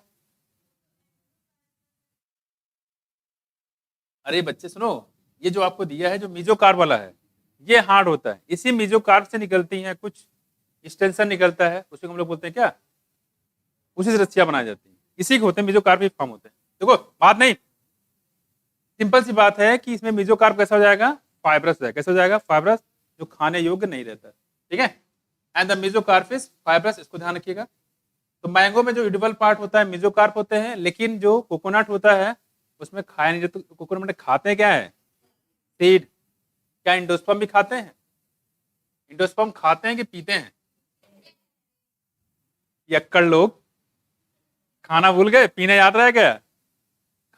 Speaker 1: अरे बच्चे सुनो, ये जो आपको दिया है जो मेसोकार्प वाला है, ये हार्ड होता है, इसी मेसोकार्प से निकलती हैं कुछ एक्सटेंशन निकलता है, उसी को हम लोग बोलते हैं क्या, उसी से रस्सियां बनाई जाती हैं, इसी के होते हैं मेसोकार्प ही फॉर्म होते हैं। देखो बात नहीं, सिंपल सी बात है कि इसमें मेसोकार्प कैसा हो जाएगा, फाइब्रस है, कैसा हो जाएगा, फाइब्रस, जो खाने योग्य नहीं रहता, ठीक है। And the mesocarp is fibrous, इसको ध्यान रखिएगा। तो मैंगो में जो एडिबल पार्ट होता है मेसोकार्प होते हैं, लेकिन जो कोकोनट होता है उसमें खाया नहीं जाता। तो कोकोनट में खाते क्या है, सीड। क्या इंडोस्पर्म भी खाते हैं, इंडोस्पर्म खाते हैं कि पीते हैं, यक्कड़ लोग खाना भूल गए, पीने याद रह गया,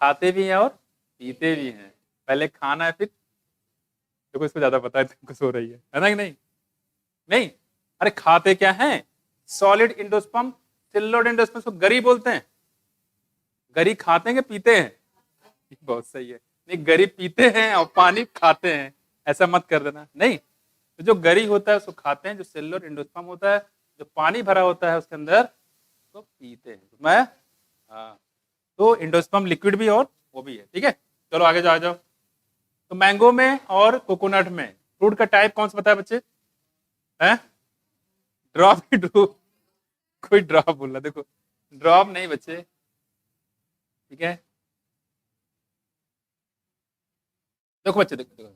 Speaker 1: खाते भी हैं और पीते भी हैं, पहले खाना है फिर, देखो इसको ज्यादा पता है, तुमको सो रही है ना कि नहीं, नहीं, अरे खाते क्या हैं, सॉलिड इंडोस्पर्म, सिल्लोड इंडोस्पर्म, को गरी बोलते हैं। गरी खाते हैं कि पीते हैं, बहुत सही है, नहीं गरी पीते हैं और पानी खाते हैं, ऐसा मत कर देना, नहीं। तो जो गरी होता है उसको खाते हैं, जो सेलुलर एंडोस्पर्म होता है, जो पानी भरा होता है उसके अंदर, तो पीते हैं। मैं हाँ, तो एंडोस्पर्म लिक्विड भी और वो भी है, ठीक है। चलो आगे जाओ, आ जाओ। तो मैंगो में और कोकोनट में फ्रूट का टाइप कौन सा बताया बच्चे? हैं? ड्रॉप की ड्रूप, कोई ड्रॉप बोल रहा, देखो ड्रॉप नहीं बच्चे, ठीक है। देखो बच्चे, देखो देखो,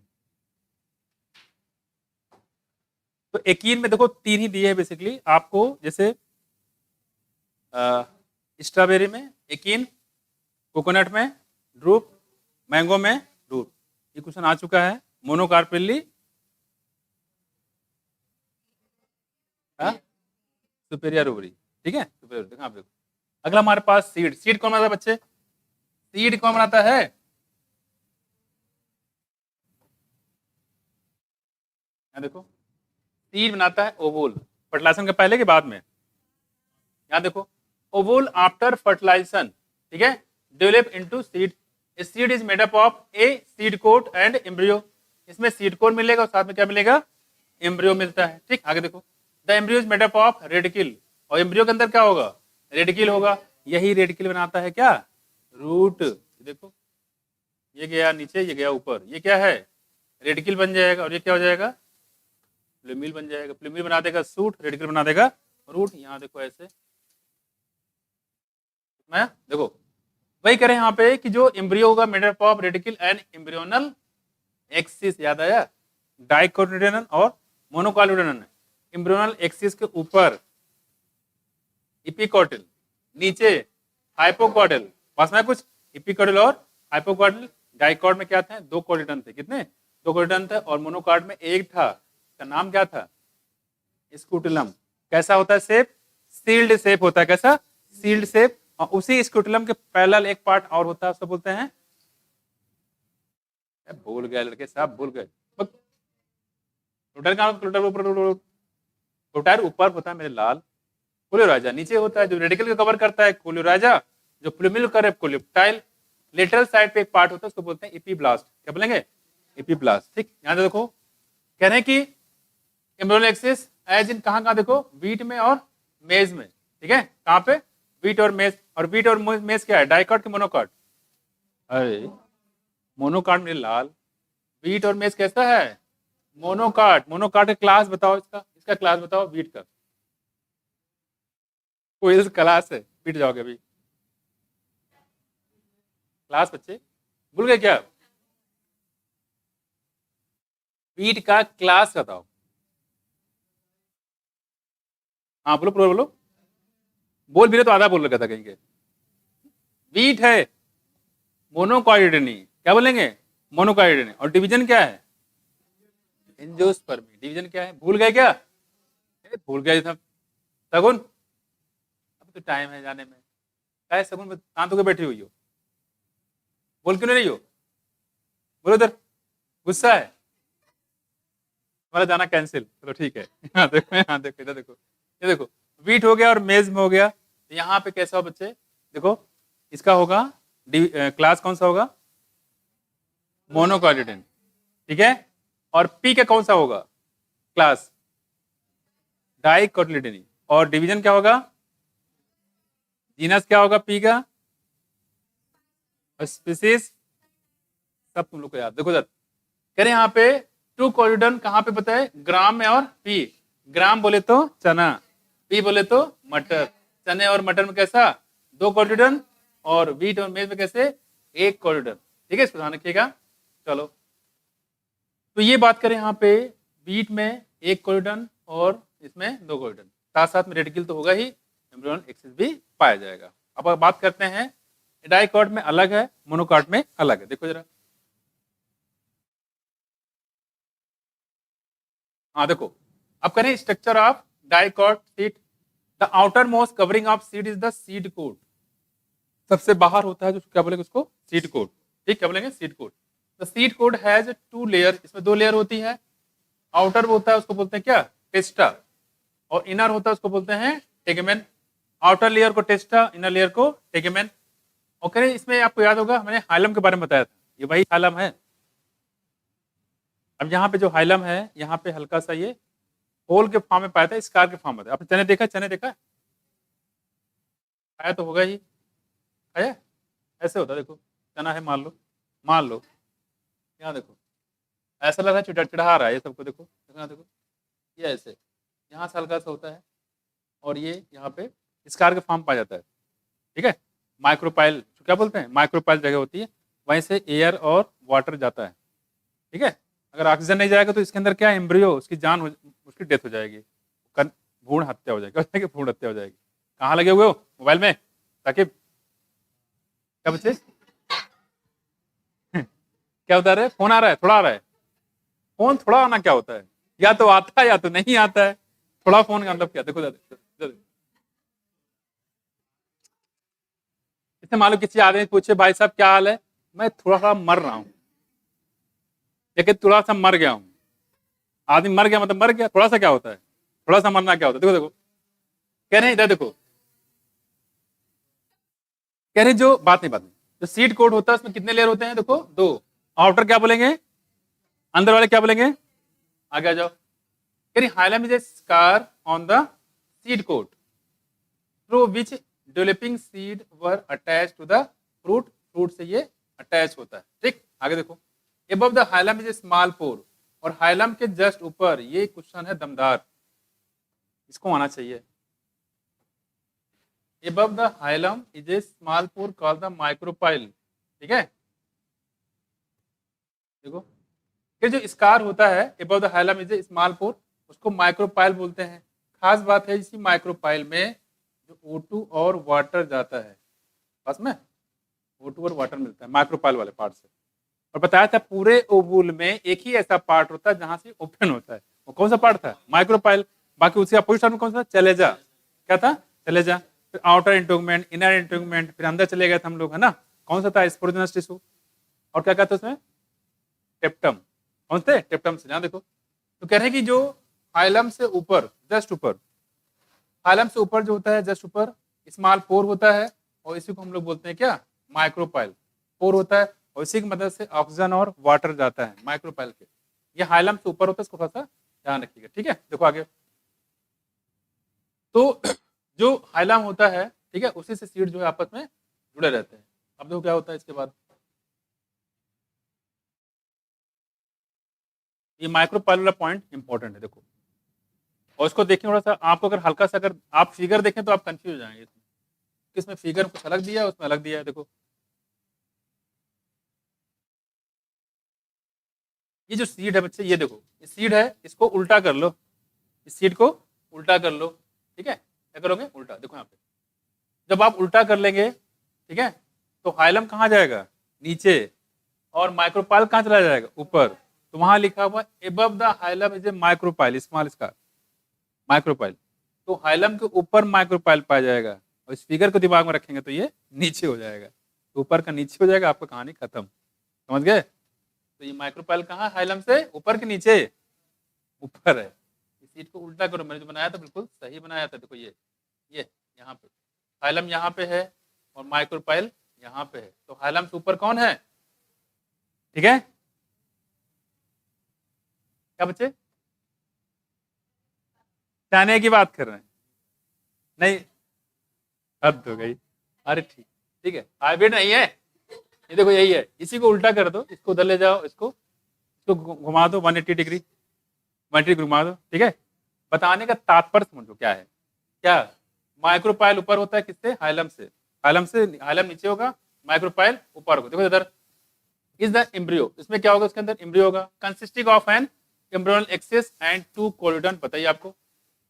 Speaker 1: तो एकीन में देखो तीन ही दिए हैं बेसिकली आपको, जैसे स्ट्रॉबेरी में एकीन, कोकोनट में ड्रूप, मैंगो में रूट। ये क्वेश्चन आ चुका है। मोनोकार्पेली, सुपेरियर ओवरी, ठीक है, सुपेरियर, देखो आप देखो। अगला हमारे पास सीड। सीड कौन बनाता है बच्चे? सीड कौन बनाता है? यहाँ देखो, सीड बनाता है ओवोल। फर्टिलाइजेशन के पहले के बाद में? यहाँ देखो, ओवोल आफ्टर फर्टिलाइजेशन, ठीक है, develop into seed. Seed is made up of a seed coat and embryo. इसमें सीड कोट मिलेगा और साथ में क्या मिलेगा? एम्ब्रियो मिलता है, ठीक। आगे देखो, the embryo is made up of रेडिकिल, और एम्ब्रियो के अंदर क्या होगा? रेडिकिल होगा। यही रेडिकिल बनाता है क्या? रूट। देखो, ये गया नीचे, ये गया ऊपर, ये क्या है? रेडिकिल बन जाएगा, और ये क्या हो जाएगा? प्लूमिल बन जाएगा। प्लूमिल बना देगा सूट, रेडिकल बना देगा रूट। यहाँ देखो ऐसे, मैं देखो वही करें यहाँ पे कि जो एम्ब्रियो होगा made up of radical and embryonal axis, याद आया? डाइकोटिलेडोनल और मोनोकोटिलेडोनल। एम्ब्रियोनल एक्सिस के ऊपर इपिकोटिल, नीचे हाइपोकोटिल, पास में कुछ इपिकोटिल और हाइपोकोटिल। डाइकॉट में क्या थे? दो कोटिलेडन थे। कितने? दो कोटिलेडन थे। और मोनोकॉट में एक था, उसका नाम क्या था? स्कूटुलम। कैसा होता है शेप? सील्ड शेप होता है। कैसा? Shield shape. और उसी स्कूटुलम के पैरेलल एक पार्ट और होता है, उसको बोलते हैं, भूल गए लड़के साहब, भूल गए। प्रोटायर ऊपर होता है मेरे लाल, कोलियोराजा नीचे होता है, जो रेडिकल को कवर करता है कोलियोराजा, जो प्लूमिल करे कोलियोप्टाइल। लेटरल साइड पे एक पार्ट होता है, उसको बोलते हैं एपीब्लास्ट। क्या बोलेंगे? एपीब्लास्ट, ठीक। यहाँ देखो, कह रहे हैं कि एम्ब्रियोनल एक्सिस एज इन कहाँ देखो, वीट में और मेज में, ठीक है। कहाँ पे? वीट और मेज। और वीट और मेज क्या है? डाइकॉट के मोनोकॉट? अरे मोनोकॉट में लाल, वीट और मेज कैसा है? मोनोकॉट। मोनोकॉट का क्लास बताओ, इसका क्लास बताओ वीट का। कोई क्लास है? पीट जाओगे अभी। क्लास बच्चे भूल गए क्या? वीट का क्लास बताओ। हाँ बोलो, बोलो बोल भी रहे तो आधा बोल रखा था कहीं के। वीट है मोनोकॉटिलेडोनी, क्या बोलेंगे? मोनोकॉटिलेडोनी। और डिवीजन क्या है? एंजियोस्पर्मी। डिवीजन क्या है? भूल गए क्या? भूल गए सब। सगुन, अब तो टाइम है जाने में। क्या है सगुन में शांत होकर बैठी हुई हो? बोल क्यों नहीं रही हो? बोलो इधर, गुस्सा है? हमारा जाना कैंसिल, चलो ठीक है। यहाँ देखो, यहाँ देखो, इधर देखो, ये देखो, वीट हो गया और मेज में हो गया। तो यहाँ पे कैसा हो बच्चे? देखो, इसका होगा क्लास कौन सा होगा? मोनोकॉटिलेडोन, ठीक है। और पी का कौन सा होगा क्लास? डाइकोटिलेडोनी। और डिवीजन क्या होगा? जीनस क्या होगा पी का? स्पीसीज, सब तुम लोग को याद। देखो सर, कह रहे यहाँ पे टू कोटिलेडोन कहाँ पे बताए? ग्राम में और पी। ग्राम बोले तो चना, पी बोले तो मटर। चने और मटर में कैसा? दो कोटिलेडोन। और वीट और मेज में कैसे? एक कोटिलेडोन, ठीक है। इसको ध्यान रखिएगा। चलो, तो ये बात करें यहाँ पे, वीट में एक कोटिलेडोन और इसमें दो कोटिलेडोन, साथ साथ में रेडिकल तो होगा ही, एम्ब्रियोनल एक्सिस भी पाया जाएगा। अब बात करते हैं, डाइकॉट में अलग है, मोनोकॉट में अलग है। देखो जरा, हाँ देखो, अब करें structure of dicot seed. The outer most covering of seed is the seed coat. सबसे बाहर होता है जो, क्या बोलेंगे उसको? सीड कोट, ठीक। क्या बोलेंगे? Seed coat. The seed coat has two layer, इसमें दो लेयर होती है। आउटर होता है उसको बोलते हैं क्या? टेस्टा। और इनर होता है उसको बोलते हैं टेगमेन। आउटर लेयर को टेस्टा, इनर लेयर को टेगमेन। ओके, इसमें आपको याद होगा मैंने हाइलम के बारे में बताया था, ये वही हाइलम है। अब यहाँ पे जो हाइलम है, यहाँ पे हल्का सा ये होल के फॉर्म में पाया था, स्कार के फॉर्म में था। आपने चने देखा, चने देखा है? खाया तो होगा ही, खाया? ऐसे होता है, देखो चना है, मान लो यहाँ देखो, ऐसा लग रहा है चिढ़ा रहा है ये सबको, देखो देखो देखो, ये ऐसे यहाँ से हल्का सा होता है और ये यहाँ पे स्कार के फॉर्म पाया जाता है। ठीक है, माइक्रोपाइल क्या बोलते हैं, माइक्रोपाइल जगह होती है, वहीं से एयर और वाटर जाता है। ठीक है, अगर ऑक्सीजन नहीं जाएगा तो इसके अंदर क्या एम्ब्रियो, उसकी जान उसकी डेथ हो जाएगी, भ्रूण हत्या हो जाएगी, भ्रूण हत्या हो जाएगी। कहाँ लगे हुए हो, मोबाइल में ताकि क्या बच्चे क्या बता रहे हैं, फोन आ रहा है, थोड़ा आ रहा है फोन, थोड़ा आना क्या होता है, या तो आता है या तो नहीं आता है, थोड़ा फोन का मतलब क्या, देखो इससे मालूम किसी आदमी पूछे भाई साहब क्या हाल है, मैं थोड़ा सा मर रहा हूं, लेकिन थोड़ा सा मर गया हूं। आदमी मर गया मतलब मर गया, थोड़ा सा क्या होता है, थोड़ा सा मरना क्या होता है, देखो देखो कह रहे हैं इधर देखो, कह रहे जो बात नहीं जो सीड कोट होता है उसमें कितने लेयर होते हैं, देखो दो, आउटर क्या बोलेंगे, अंदर वाले क्या बोलेंगे, आगे आ जाओ। कह रही hilum is a scar on the seed coat through which developing seed were attach to the fruit, fruit से ये अटैच होता है। ठीक, आगे देखो, above the hilum is a small pore, और हाइलम के जस्ट ऊपर ये क्वेश्चन है दमदार, इसको आना चाहिए। Above the hilum is a small pore called the micropyle. ठीक है, देखो ये जो स्कार होता है above the hilum is a small pore, उसको माइक्रोपाइल बोलते हैं। खास बात है इसी माइक्रोपाइल में जो O2 और वाटर जाता है, बस में O2 और वाटर मिलता है माइक्रोपाइल वाले पार्ट से। और बताया था पूरे ओवुल में एक ही ऐसा पार्ट होता है जहां से ओपन होता है, वो कौन सा पार्ट था, माइक्रोपाइल। बाकी उसके अपोजिट में कौन सा, चलेजा, क्या था, चलेजा, फिर आउटर इंटोगमेंट, इनर इंटोगमेंट, फिर अंदर चले गए थे हम लोग, है ना, कौन सा था, स्पोरोजेनस टिश्यू, और क्या कहते हैं उसमें, टेप्टम, कौन थे, टेप्टम से। यहाँ देखो तो कह रहे हैं कि जो हाइलम से ऊपर, जस्ट ऊपर, हाइलम से ऊपर जो होता है जस्ट ऊपर स्मॉल पोर होता है, और इसी को हम लोग बोलते हैं क्या, माइक्रोपाइल, पोर होता है, और इसी की मदद से ऑक्सीजन और वाटर जाता है माइक्रोपाइल के। ये हाइलम से ऊपर होता है, इसको थोड़ा सा ध्यान रखिएगा। ठीक है, देखो आगे, तो जो हाइलम होता है, ठीक है, उसी से सीड जो है आपस में जुड़े रहते हैं। अब देखो क्या होता है इसके बाद, ये माइक्रोपाइल वाला पॉइंट इंपॉर्टेंट है, देखो, और इसको देखें थोड़ा सा, आपको अगर हल्का सा अगर आप फिगर देखें तो आप कंफ्यूज हो जाएंगे, इसमें फिगर कुछ अलग दिया है, उसमें अलग दिया है। देखो ये जो सीड है बच्चे, ये देखो ये सीड है, इसको उल्टा कर लो, इस सीड को उल्टा कर लो। ठीक है, क्या करोगे, उल्टा, देखो यहाँ पे जब आप उल्टा कर लेंगे, ठीक है, तो हाइलम कहाँ जाएगा, नीचे, और माइक्रोपाइल कहाँ चला जाएगा, ऊपर। तो वहां लिखा हुआ above the hilum is A micropyle, small scar, micropyle. तो हाइलम के ऊपर माइक्रोपाइल पाया जाएगा, और इस फिगर को दिमाग में रखेंगे तो ये नीचे हो जाएगा, तो ऊपर का नीचे हो जाएगा, आपका कहानी खत्म, समझ गए। तो ये माइक्रोपाइल कहाँ, हाइलम से ऊपर के नीचे, ऊपर है। इस सीट को उल्टा करो, मैंने जो बनाया था बिल्कुल सही बनाया था, देखो ये यहाँ पे हाइलम यहाँ पे है और माइक्रोपाइल यहाँ पे है, तो हाइलम से ऊपर कौन है, ठीक है, क्या बच्चे, चने की बात कर रहे हैं, नहीं हद हो गई, अरे ठीक, ठीक है, हाइब्रिड नहीं है, ये देखो यही है, इसी को उल्टा कर दो, इसको उधर ले जाओ, इसको घुमा दो 180 डिग्री, 180 डिग्री घुमा दो। ठीक है, बताने का तात्पर्य समझो क्या है, क्या माइक्रोपाइल ऊपर होता है किससे, हाइलम से, हाइलम नीचे होगा, माइक्रोपाइल ऊपर होगा। देखो इधर इज द एम्ब्रियो, इसमें क्या होगा, उसके अंदर एम्ब्रियो होगा, consisting of an embryonal axis and 2 cotyledon, बताइए आपको,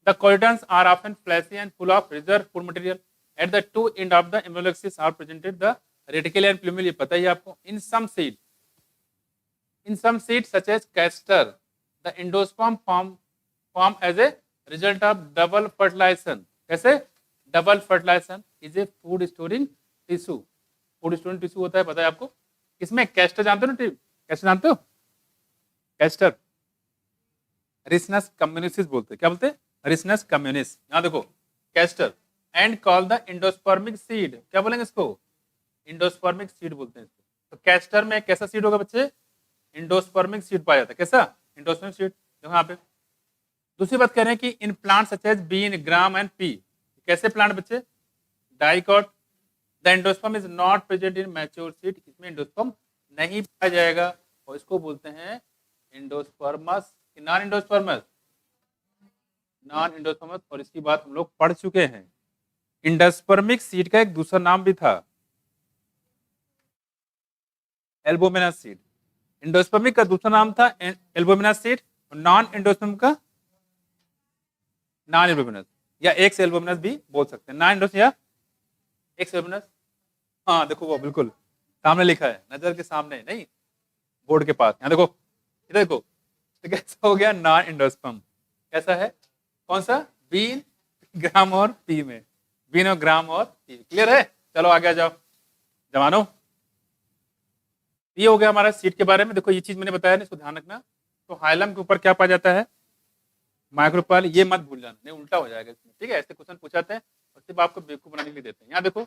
Speaker 1: the cotyledons are often fleshy and full of reserve food material, at the 2 end of the embryonal axis are presented the radicle and plumule, ये पता ही आपको। In some seed such as castor the endosperm form as a result of double fertilisation, कैसे, double fertilisation is a food storing tissue, food storing tissue होता है, पता है आपको। इसमें कैस्टर जानते हो ना, कैस्टर जानते हो, कैस्टर रिसनस कम्युनिसिस बोलते हैं, क्या बोलते हैं, रिसनस कम्युनिस। यहाँ देखो castor and call the endospermic seed, क्या बोलेंगे इसको, इंडोस्पर्मिक सीड बोलते हैं इसको। तो कैस्टर में कैसा सीड होगा बच्चे, इंडोस्पर्मिक सीड पाया जाता है, कैसा, एंडोस्पर्मिक सीड देखो यहाँ पे। दूसरी बात कह रहे हैं कि in plant such as bean, gram and pea, कैसे प्लांट बच्चे, dicot, the endosperm is not present in mature seed, इसमें एंडोस्पर्म नहीं पाया जाएगा और इसको बोलते हैं endospermous, non endospermous, non endospermous. और इसकी बात हम लोग पढ़ चुके हैं। एंडोस्पर्मिक सीड का एक दूसरा नाम भी था एल्बुमिनस सीड। एंडोस्पर्मिक का दूसरा नाम था एल्बुमिनस सीड, और नॉन एंडोस्पर्म का नॉन एल्बुमिनस या एक्स एल्बुमिनस भी बोल सकते हैं। नॉन एंडोस या एक्स एल्बुमिनस, हाँ देखो वो बिल्कुल सामने लिखा है, नजर के सामने नहीं, बोर्ड के पास। यहाँ देखो, इधर देखो, तो कैसा हो गया नॉन एंडोस्पर्म, कैसा है, कौन सा, बीन, ग्राम और पी में, बीन और ग्राम और पी। क्लियर है, चलो आगे आ जाओ जवानों। ये हो गया हमारा सीड के बारे में। देखो ये चीज मैंने बताया ना, इसको ध्यान रखना। तो हाइलम के ऊपर क्या पाया जाता है, माइक्रोपाइल, ये मत भूल जाना, नहीं उल्टा हो जाएगा इसमें, ठीक है। ऐसे क्वेश्चन पूछाते हैं और सिर्फ आपको बेवकूफ बनाने के लिए देते हैं। यहाँ देखो,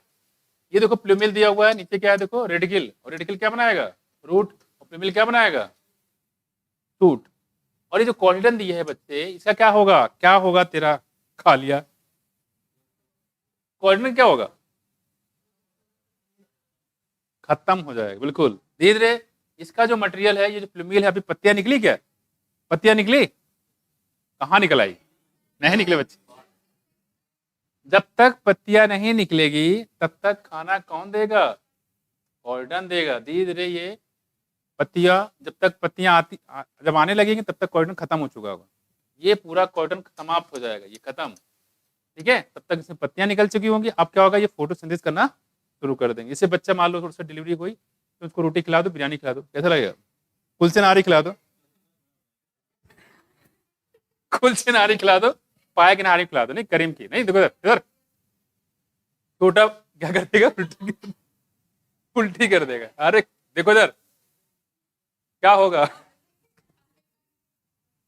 Speaker 1: ये देखो प्लूमिल दिया हुआ है, नीचे क्या है देखो रेडिकल, और रेडिकल क्या बनाएगा, रूट, और प्लूमिल क्या बनाएगा, शूट। और ये जो कॉर्डिडन दिया है बच्चे, इसका क्या होगा, क्या होगा तेरा, खा लिया, कॉर्डिडन क्या होगा, खत्म हो जाएगा बिल्कुल धीरे धीरे। इसका जो मटेरियल है, ये जो प्लूमिल है, अभी पत्तियां निकली क्या, पत्तियां निकली, कहाँ निकल आई, नहीं निकले बच्चे। जब तक पत्तियां नहीं निकलेगी तब तक खाना कौन देगा, कॉर्डन देगा। धीरे धीरे ये पत्तियां, जब तक पत्तियां आती, जब आने लगेंगी तब तक कॉर्डन खत्म हो चुका होगा, ये पूरा कॉर्डन समाप्त हो जाएगा, ये खत्म, ठीक है। तब तक इसमें पत्तियां निकल चुकी होंगी। अब क्या होगा, ये फोटोसिंथेसिस करना शुरू कर देंगे। इससे बच्चा मान लो थोड़ा सा डिलीवरी हुई तो उसको रोटी खिला दो, बिरयानी खिला दो, कैसा लगेगा, कुलचे नारी खिला दो, कुलचे नारी खिला दो, पाए की नारी खिला दो, नहीं करीम की, नहीं देखो इधर छोटा क्या कर देगा, उल्टी कर देगा। अरे देखो इधर क्या होगा,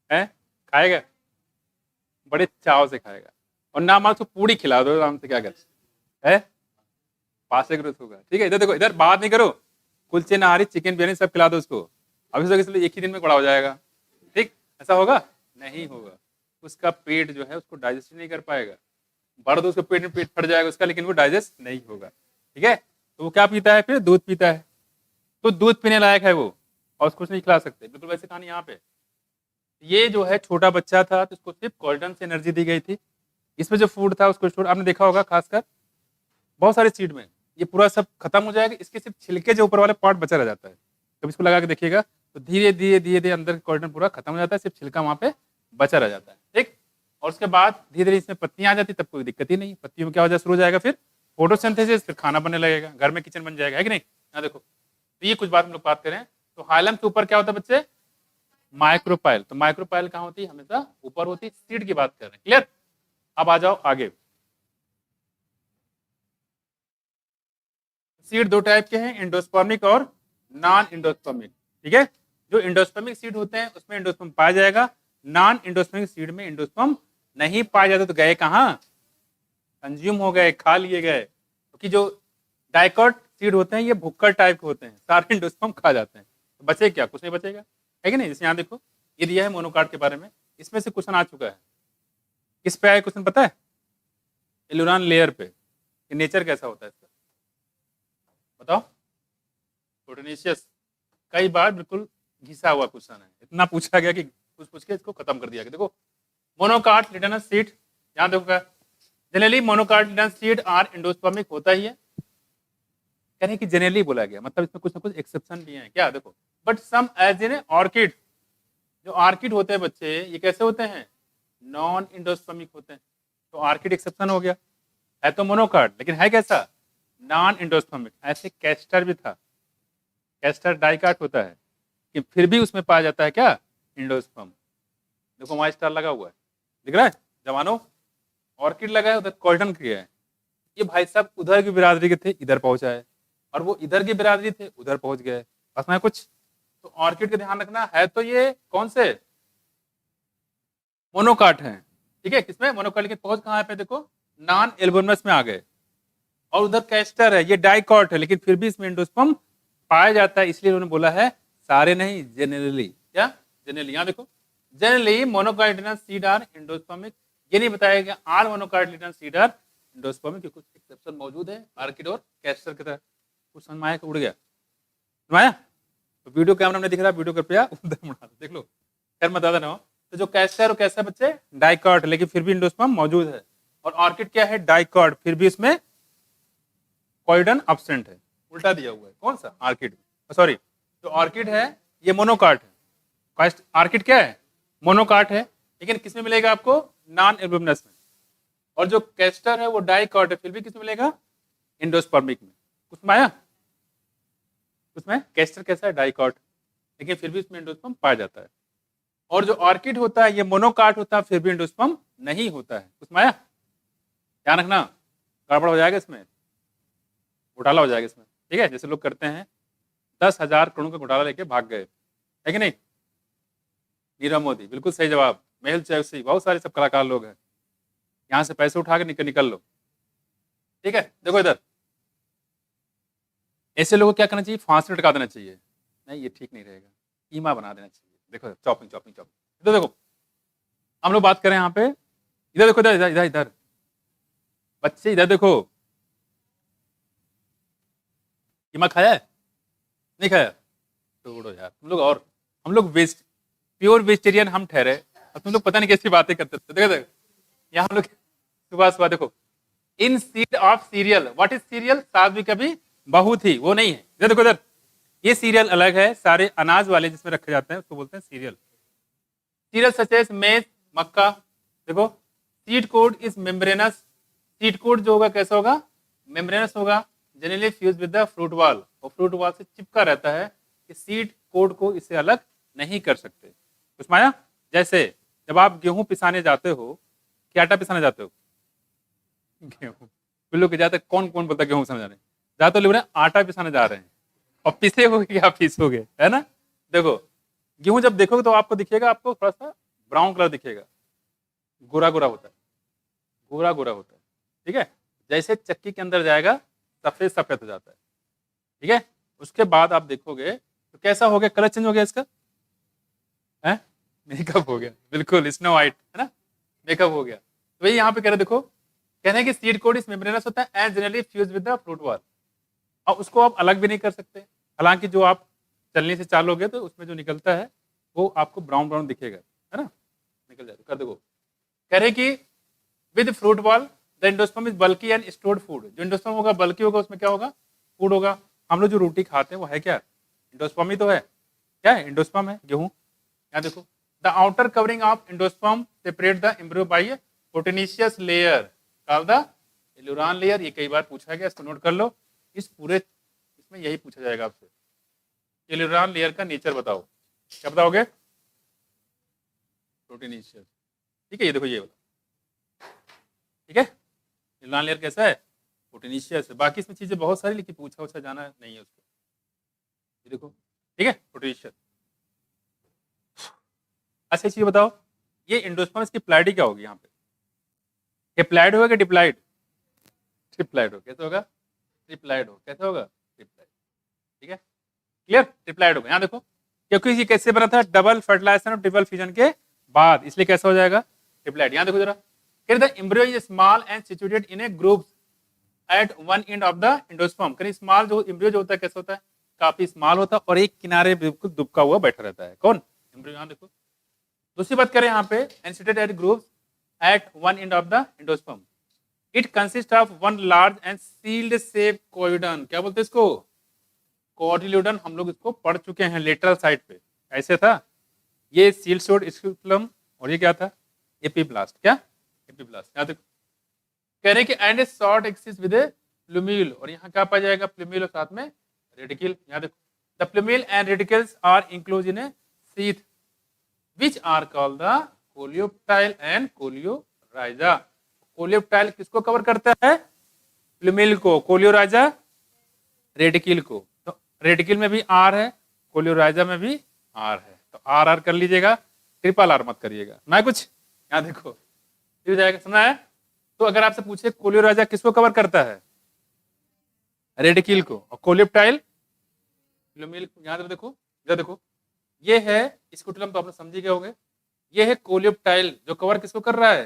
Speaker 1: है खाएगा, बड़े चाव से खाएगा। और ना मान उसको पूरी खिला दो आराम से, क्या कर है, पास होगा, ठीक है। इधर देखो, इधर बात नहीं करो, कुलचे नहारी चिकन बिरयानी सब खिला दो उसको, अभी तक इसलिए एक ही दिन में बड़ा हो जाएगा, ठीक, ऐसा होगा नहीं होगा। उसका पेट जो है उसको डाइजेस्ट नहीं कर पाएगा, बढ़ दो उसको पेट में, पेट फट जाएगा उसका, लेकिन वो डाइजेस्ट नहीं होगा, ठीक है। तो वो क्या पीता है, फिर दूध पीता है, तो दूध पीने लायक है वो, और उसको कुछ नहीं खिला सकते। बिल्कुल वैसे कहानी यहाँ पे, ये जो है छोटा बच्चा था तो उसको सिर्फ कॉर्डन से एनर्जी दी गई थी। इसमें जो फूड था उसको स्टोर, आपने देखा होगा खासकर बहुत सारे सीड में, ये पूरा सब खत्म हो जाएगा, इसके सिर्फ छिलके जो ऊपर वाले पार्ट बचा रह जाता है। कभी इसको लगा के देखिएगा तो धीरे धीरे धीरे धीरे अंदर कॉर्डन पूरा खत्म हो जाता है, सिर्फ छिलका वहाँ पे बचा रह जाता है, ठीक। और उसके बाद धीरे धीरे इसमें पत्तियां आ जाती, तब कोई दिक्कत ही नहीं, पत्तियों में क्या हो जाए, शुरू हो जाएगा फिर फोटोसिंथेसिस, फिर खाना बनने लगेगा, घर में किचन बन जाएगा, है कि नहीं। यहाँ देखो, तो ये कुछ बात हम लोग बात करें। तो हाइलम के ऊपर क्या होता है बच्चे, माइक्रोपाइल। तो माइक्रोपाइल कहाँ होती है, हमेशा ऊपर होती है। सीड की बात कर रहे हैं, क्लियर। अब आ जाओ आगे। सीड दो टाइप के हैं, एंडोस्पर्मिक और नॉन एंडोस्पर्मिक, ठीक है। जो एंडोस्पर्मिक सीड होते हैं उसमें एंडोस्पर्म पाया जाएगा, नॉन एंडोस्पर्मिक सीड में एंडोस्पर्म नहीं पाया जाता। तो गए कहाँ, कंज्यूम हो गए, खा लिए गए, क्योंकि जो डाइकॉट सीड होते हैं ये भुक्कड़ टाइप के होते हैं, सारे एंडोस्पर्म खा जाते हैं, तो बचे क्या, कुछ नहीं बचेगा, है कि नहीं। जैसे यहाँ देखो, ये दिया है मोनोकार्ड के बारे में, इसमें से क्वेश्चन आ चुका है, किस पे आया क्वेश्चन पता है, एलुरान लेयर पे, कि नेचर कैसा होता है इसका, बताओ। प्रोटीनेशियस, कई बार बिल्कुल घिसा हुआ क्वेश्चन है, इतना पूछा गया कि पूछ के इसको खत्म कर दिया गया। देखो मोनोकार्टिलेडोनस सीड, यहाँ देखो क्या, जनरली मोनोकार्टिलेडोनस सीड आर एंडोस्पर्मिक होता ही है, कहने की जनरली बोला गया, मतलब इसमें कुछ ना कुछ एक्सेप्शन भी है क्या, देखो। But some as in orchid, जो ऑर्किड होते हैं बच्चे, ये कैसे होते हैं, नॉन एंडोस्पर्मिक होते हैं, तो ऑर्किड एक्सेप्शन हो गया, है तो मोनोकार्ड लेकिन है कैसा, नॉन एंडोस्पर्मिक। ऐसे कैस्टर भी था, कैस्टर डाइकाट होता है कि फिर भी उसमें पाया जाता है क्या, एंडोस्पर्म। देखो वहां स्टार लगा हुआ है, दिख रहा है जवानों, ऑर्किड लगा है, उधर कॉर्डन किया है। ये भाई साहब उधर की बिरादरी के थे, इधर पहुंचा है, और वो इधर की बिरादरी थे, उधर पहुंच गए, बस में कुछ। तो ऑर्किड का ध्यान रखना है, तो ये कौन से मोनोकाट है, ठीक है, किसमें मोनोकाट, लेकिन पहुंच कहाँ पे, देखो नॉन एल्बोनस में आ गए। और उधर कैस्टर है, ये डाइकॉट है, लेकिन फिर भी इसमें एंडोस्पर्म पाया जाता है, इसलिए उन्होंने बोला है सारे नहीं, जेनरली, क्या जनरली, यहाँ देखो, जनरली मोनोकाइटिलेडोनस सीड आर एंडोस्पर्मिक, ये नहीं बताया गया आल मोनोकाइटिलेडोनस सीड आर एंडोस्पर्मिक, क्योंकि कुछ एक्सेप्शन मौजूद है आर्किड और कैस्टर की तरह। कुछ समझ में आया कि उड़ गया? समझ आया? तो वीडियो कैमरा में दिख रहा है, वीडियो कृपया उधर मुड़ा दो, देख लो, खैर मैं बता देना हूँ। तो जो कैस्टर और कैस्टर बच्चे डाइकॉट, लेकिन फिर भी एंडोस्पर्म मौजूद है। और ऑर्किड क्या है? डाइकॉट, फिर भी इसमें कॉइडन एब्सेंट है, उल्टा दिया हुआ है। कौन सा? ऑर्किड, सॉरी, जो ऑर्किड है ये मोनोकाट है, ऑर्किड क्या है? मोनोकाट है, लेकिन किसमें मिलेगा आपको? नॉन एल्बुमिनस में। और जो कैस्टर है वो डाइकॉट है, फिर भी किसमें मिलेगा? एंडोस्पर्मिक में। उसमें आया? उसमें कैस्टर कैसा है? डाइकॉट, लेकिन फिर भी इसमें एंडोस्पर्म पाया जाता है। और जो ऑर्किड होता है ये मोनोकाट होता है, फिर भी एंडोस्पर्म नहीं होता है। उसमें आया? ध्यान रखना, गड़बड़ हो जाएगा इसमें, घोटाला हो जाएगा इसमें, ठीक है? जैसे लोग करते हैं 10,000 करोड़ का घोटाला लेके भाग गए, है कि नहीं? नीरव मोदी, बिल्कुल सही जवाब। मेहुल चौकसी, बहुत सारे सब कलाकार लोग हैं। यहाँ से पैसे उठा के निकल लो, ठीक है? देखो इधर, ऐसे लोगों को क्या करना चाहिए? फांसी लटका देना चाहिए। नहीं, ये ठीक नहीं रहेगा, कीमा बना देना चाहिए। देखो चॉपिंग चॉपिंग चॉपिंग। इधर देखो, हम लोग बात करें यहाँ पे, इधर देखो, इधर इधर इधर इधर बच्चे, इधर देखो, कीमा खाया है? नहीं खाया? छोड़ो यार तुम लोग, और हम लोग वेस्ट, प्योर वेजिटेरियन हम ठहरे, और तुम लोग पता नहीं कैसी बातें करते थे। देखो देखो, यहाँ हम लोग सुबह सुबह देखो, in seed of cereal, what is cereal? साथ भी कभी बहू थी, वो नहीं है। इधर देखो, इधर ये सीरियल अलग है, सारे अनाज वाले जिसमें रखे जाते हैं उसको बोलते हैं सीरियल। सीरियल सच एज मेज, मक्का। देखो, seed code is membranes, seed code जो होगा कैसा होगा? मेम्ब्रेनस होगा, generally fuse with the fruit wall, और फ्रूट वॉल से चिपका रहता है कि सीड कोड को इससे अलग नहीं कर सकते। कुछ माया? जैसे जब आप गेहूं पिसाने जाते हो, क्या आटा पिसाने जाते हो? गेहूं, बिल्कुल के जाते, कौन कौन बोलता है गेहूं पिसाने जा रहे हैं? जाते लोग आटा पिसाने जा रहे हैं, और पिसे हो क्या पीसोगे, है ना? देखो, गेहूं जब देखोगे तो आपको दिखेगा, आपको थोड़ा सा ब्राउन कलर दिखेगा, गोरा गोरा होता है, गोरा गोरा होता है, ठीक है? जैसे चक्की के अंदर जाएगा सफेद सफेद हो जाता है, ठीक है? उसके बाद आप देखोगे तो कैसा हो गया? कलर चेंज हो गया इसका, है? मेकअप हो गया, बिल्कुल स्नो व्हाइट, है ना? मेकअप हो गया। तो वही यहाँ पे कह रहे, देखो, कहने की सीड कोड इस मेम्ब्रेनस होता है and generally fuse with the fruit wall, और उसको आप अलग भी नहीं कर सकते। हालांकि जो आप चलने से चालोगे तो उसमें जो निकलता है वो आपको ब्राउन ब्राउन दिखेगा, है ना? निकल जाए कर देखो, कह रहे कि with fruit wall the endosperm is bulky and stored food. जो एंडोस्पर्म होगा बल्की होगा, उसमें क्या होगा? फूड होगा। हम लोग जो रोटी खाते हैं वो है क्या? एंडोस्पर्म ही तो है। क्या है? एंडोस्पर्म है, गेहूं। यहाँ देखो, the outer covering of endosperm separate the embryo by proteinaceous layer called the aleurone layer. ये कई बार पूछा गया, इसको नोट कर लो। इस पूरे इसमें यही पूछा जाएगा आपसे, एलुरान लेयर का नेचर बताओ। क्या बताओगे? प्रोटीनिशियस, ठीक है? ये देखो, ये वाला, ठीक है? एलुरान लेयर कैसा है? प्रोटीनिशियस है। बाकी इसमें चीजें बहुत सारी, लेकिन पूछा उछा जाना नहीं है उसको। ये देखो, ठीक है? प्रोटीनिशियस। अच्छा, चीज बताओ, ये एंडोस्पर्म की प्लाइडी क्या होगी? यहाँ पे एप्लाइड होगा कि डिप्लाइड? ट्रिप्लाइड हो। कैसे होगा? ट्रिप्लाइड हो। कैसे होगा? ट्रिप्लाइड, ठीक है? क्लियर? ट्रिप्लाइड होगा। यहाँ देखो, क्योंकि ये कैसे बना था? डबल फर्टिलाइजेशन और ट्रिपल फ्यूजन के बाद, इसलिए कैसा हो जाएगा? ट्रिप्लाइड। यहाँ देखो जरा, the embryo is small and situated in a group at one end of the endosperm. कहीं स्मॉल जो एम्ब्रियो जो होता है कैसा होता है? काफी स्मॉल होता है, और एक किनारे बिल्कुल दुबका हुआ बैठा रहता है। कौन? एम्ब्रियो। यहाँ देखो, दूसरी बात करें यहाँ पे, and situated at groups at one end of the endosperm. It consist of one large and shield shape cotyledon. क्या बोलते हैं इसको? कोटिल्यूडन। हम लोग इसको पढ़ चुके हैं लेटरल साइड पे, ऐसे था ये सील शोड स्क्यूलम, और ये क्या था? एपीब्लास्ट। क्या? एपीब्लास्ट। यहाँ देखो, कह रहे कि and A short axis with A plumule, और यहाँ क्या पाया जाएगा? प्लूम्यूल और साथ में रेडिकल। यहाँ देखो, the plumule and radicles are enclose in a sheath which are called the coleoptile and coleorhiza. Coleoptile किसको कवर करता है? प्लूम्यूल को। कोलियोराइजा रेडिकल को। तो रेडिकल में भी आर है, कोलियोराइजा में भी आर है, तो आर आर कर लीजिएगा, ट्रिपल आर मत करिएगा। मैं कुछ यहाँ देखो हो जाएगा, समझा है? तो अगर आपसे पूछे कोलियोराइजा किसको कवर करता है? रेडिकल को। और कोलियोप्टाइल प्लूम्यूल को। यहाँ देखो, इधर देखो, ये है, इसको टर्म तो आपने समझ गए होंगे। ये है कोलियोप्टाइल जो कवर किसको कर रहा है,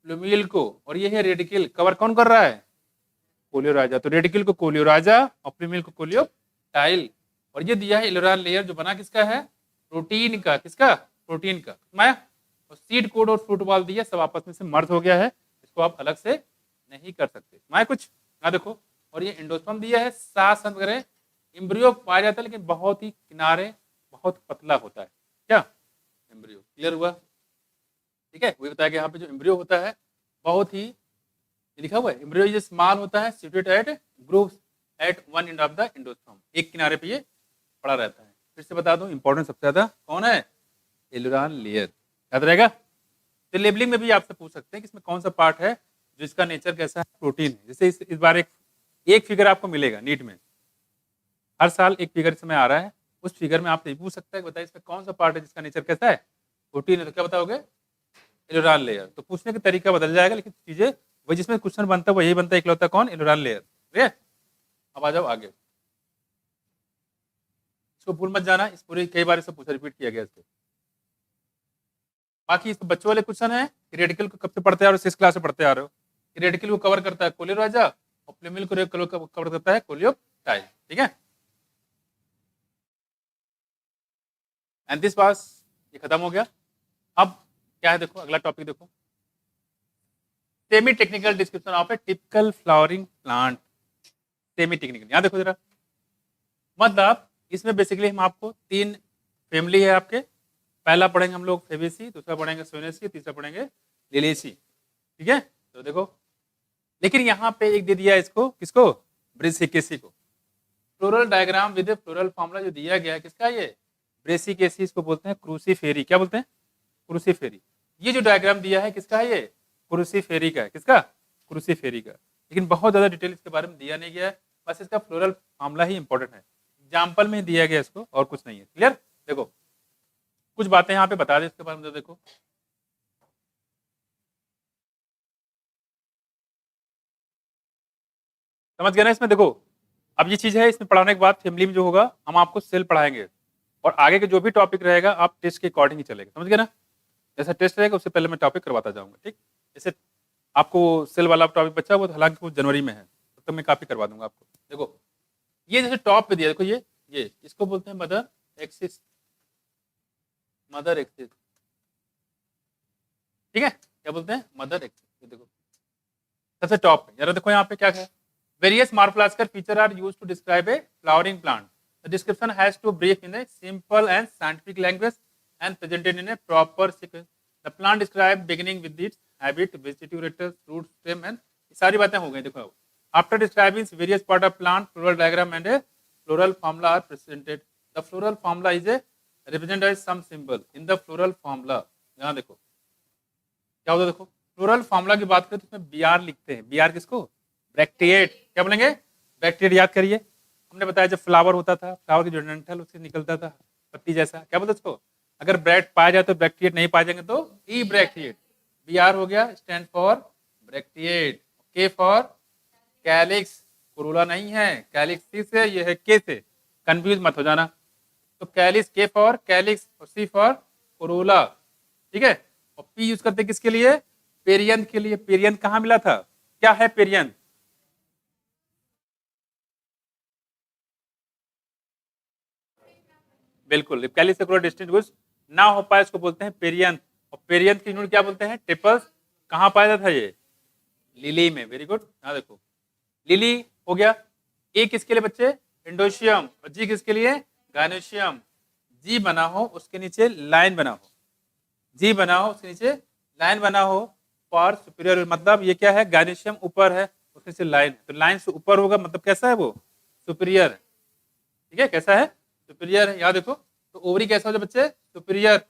Speaker 1: प्लूमियल को, और ये है रेडिकल कवर कौन कर रहा है, कोलियोराजा। तो रेडिकल को कोलियोराजा और प्लूमियल को कोलियोप्टाइल। और ये दिया है एलोरान लेयर जो बना किसका है, प्रोटीन का, किसका, प्रोटीन का, माया। और सीड कोड और फ्रूट बॉल दिया, सब आपस में से मर्ज हो गया है, इसको आप अलग से नहीं कर सकते। माया कुछ ना देखो। और ये एंडोस्पर्म दिया है, सांस वगैरह एम्ब्रियो पाया जाता है, लेकिन बहुत ही किनारे बहुत पतला होता है, क्या एम्ब्रियो, क्लियर हुआ। ठीक है, वही बताया कि यहाँ पे जो एम्ब्रियो होता है बहुत ही, ये लिखा हुआ है एम्ब्रियो इज स्मॉल होता है, situated at grooves at one end of the endosperm, एक किनारे पे ये पड़ा रहता है। फिर से बता दूं, इंपॉर्टेंट सबसे ज्यादा कौन है, एलुरान लेयर, याद रहेगा। तो लेबलिंग में भी आपसे पूछ सकते हैं कि इसमें कौन सा पार्ट है जिसका नेचर कैसा है, प्रोटीन है। जैसे इस बार एक फिगर आपको मिलेगा नीट में, हर साल एक फिगर समय आ रहा है, उस फिगर में आपसे पूछ सकता है कि बताइए इसमें कौन सा पार्ट है जिसका नेचर कैसा है, प्रोटीन है। तो क्या बताओगे, एलुरान लेयर। तो पूछने का तरीका बदल जाएगा, लेकिन चीजें वही, जिसमें क्वेश्चन बनता है वही बनता है, इकलौता कौन, एलुरान लेयर। ठीक है, अब आ जाओ आगे, इसको भूल मत जाना, इस पूरे कई बार इसको पूछा, रिपीट किया गया इसको। बाकी इस बच्चों वाले क्वेश्चन है, रेडिकल को कब से पढ़ते आ रहे हो, 6 क्लास से पढ़ते आ रहे हो। रेडिकल को कवर करता है कोलियोराजा और प्लूमियल को कवर करता है कोलियोप्टाइल। ठीक है, एंड दिस पास, ये खत्म हो गया। अब क्या है देखो, अगला टॉपिक देखो, semi technical description of A typical flowering plant. Semi technical, यहाँ देखो जरा, मतलब इसमें बेसिकली हम आपको 3 फैमिली है आपके, पहला पढ़ेंगे हम लोग फेबेसी, दूसरा पढ़ेंगे सोनेसी, तीसरा पढ़ेंगे लिलियसी। ठीक है, तो देखो, लेकिन यहाँ पे एक दे दिया इसको, किसको, ब्रेसिकेसी को। Floral diagram with floral formula जो दिया गया है, किसका ये, ब्रेसिकेसी, इसको बोलते हैं क्रूसीफेरी। क्या बोलते हैं, क्रूसीफेरी। ये जो डायग्राम दिया है किसका है, ये क्रूसीफेरी का है, किसका, क्रूसीफेरी का। लेकिन बहुत ज्यादा डिटेल इसके बारे में दिया नहीं गया है, बस इसका फ्लोरल फॉर्मूला ही इंपॉर्टेंट है, एग्जाम्पल में दिया गया इसको, और कुछ नहीं है। क्लियर, देखो कुछ बातें यहाँ पे बता दें इसके बारे में, देखो समझ गया ना इसमें। देखो अब ये चीज है, इसमें पढ़ाने के बाद फैमिली में जो होगा हम आपको सेल पढ़ाएंगे, और आगे के जो भी टॉपिक रहेगा आप टेस्ट के अकॉर्डिंग ही चलेगा, समझ गए ना। जैसा टेस्ट रहेगा उससे पहले मैं टॉपिक करवाता जाऊंगा। ठीक, जैसे आपको सेल वाला टॉपिक बचा वो, हालांकि वो जनवरी में है, तब तक मैं काफी करवा दूंगा आपको। देखो ये जैसे टॉप पे दिया, देखो ये इसको बोलते हैं मदर एक्सिस, मदर एक्सिस। ठीक है, क्या बोलते हैं, मदर एक्सिस। ये देखो सबसे टॉप पे, जरा देखो यहाँ पे क्या है, various morphological feature are used to describe a flowering plant. The description has to brief in a simple and scientific language and presented in a proper sequence. The plant describe beginning with its habit, vegetative rectus, fruit, stem and, सारी बातें हो गई। देखो after describing various part of plant, floral diagram and a floral formula are presented. The floral formula is a represented as some symbol in the floral formula। यहाँ देखो क्या होता है, देखो फ्लोरल फॉर्मूला की बात करें तो इसमें बी आर लिखते हैं, बी आर किसको, ब्रैक्टिएट। क्या बोलेंगे, ब्रैक्टिएट। याद करिए, हमने बताया जब फ्लावर होता था, फ्लावर की जो डंठल उससे निकलता था पत्ती जैसा, क्या बोलते उसको, अगर ब्रैक्ट पाया जाए तो ब्रैक्टिएट, नहीं पाए जाएंगे तो ई ब्रैक्टिएट। बी आर हो गया स्टैंड फॉर ब्रैक्टिएट, के फॉर कैलिक्स, कोरोला नहीं है, कैलिक्स सी से, ये है के से, कंफ्यूज मत हो जाना। तो कैलिक्स, के फॉर कैलिक्स, और सी फॉर कोरोला। ठीक है, और पी यूज करते किसके लिए, पेरियंथ के लिए। पेरियंथ कहाँ मिला था, क्या है पेरियंथ, बिल्कुल, कैलिक्स से कोरोला डिस्टिंग्विश ना हो पाए उसको बोलते हैं पेरियंथ। और पेरियंथ की यूनिट क्या बोलते हैं, टेपल्स। कहाँ पाया जाता था ये, लिली में। वेरी गुड, यहाँ देखो लिली हो गया। ए किसके लिए बच्चे, इंडोशियम, और जी किसके लिए, गायनोशियम। जी बना हो उसके नीचे लाइन बना हो, जी बना हो उसके नीचे लाइन बना हो, फॉर सुपीरियर, मतलब ये क्या है, गायनोशियम ऊपर है उसके नीचे लाइन, तो लाइन से ऊपर होगा, मतलब कैसा है वो, सुपीरियर। ठीक है, कैसा है, सुपीरियर है। याद देखो, तो ओवरी कैसा हो जाए बच्चे, सुपीरियर।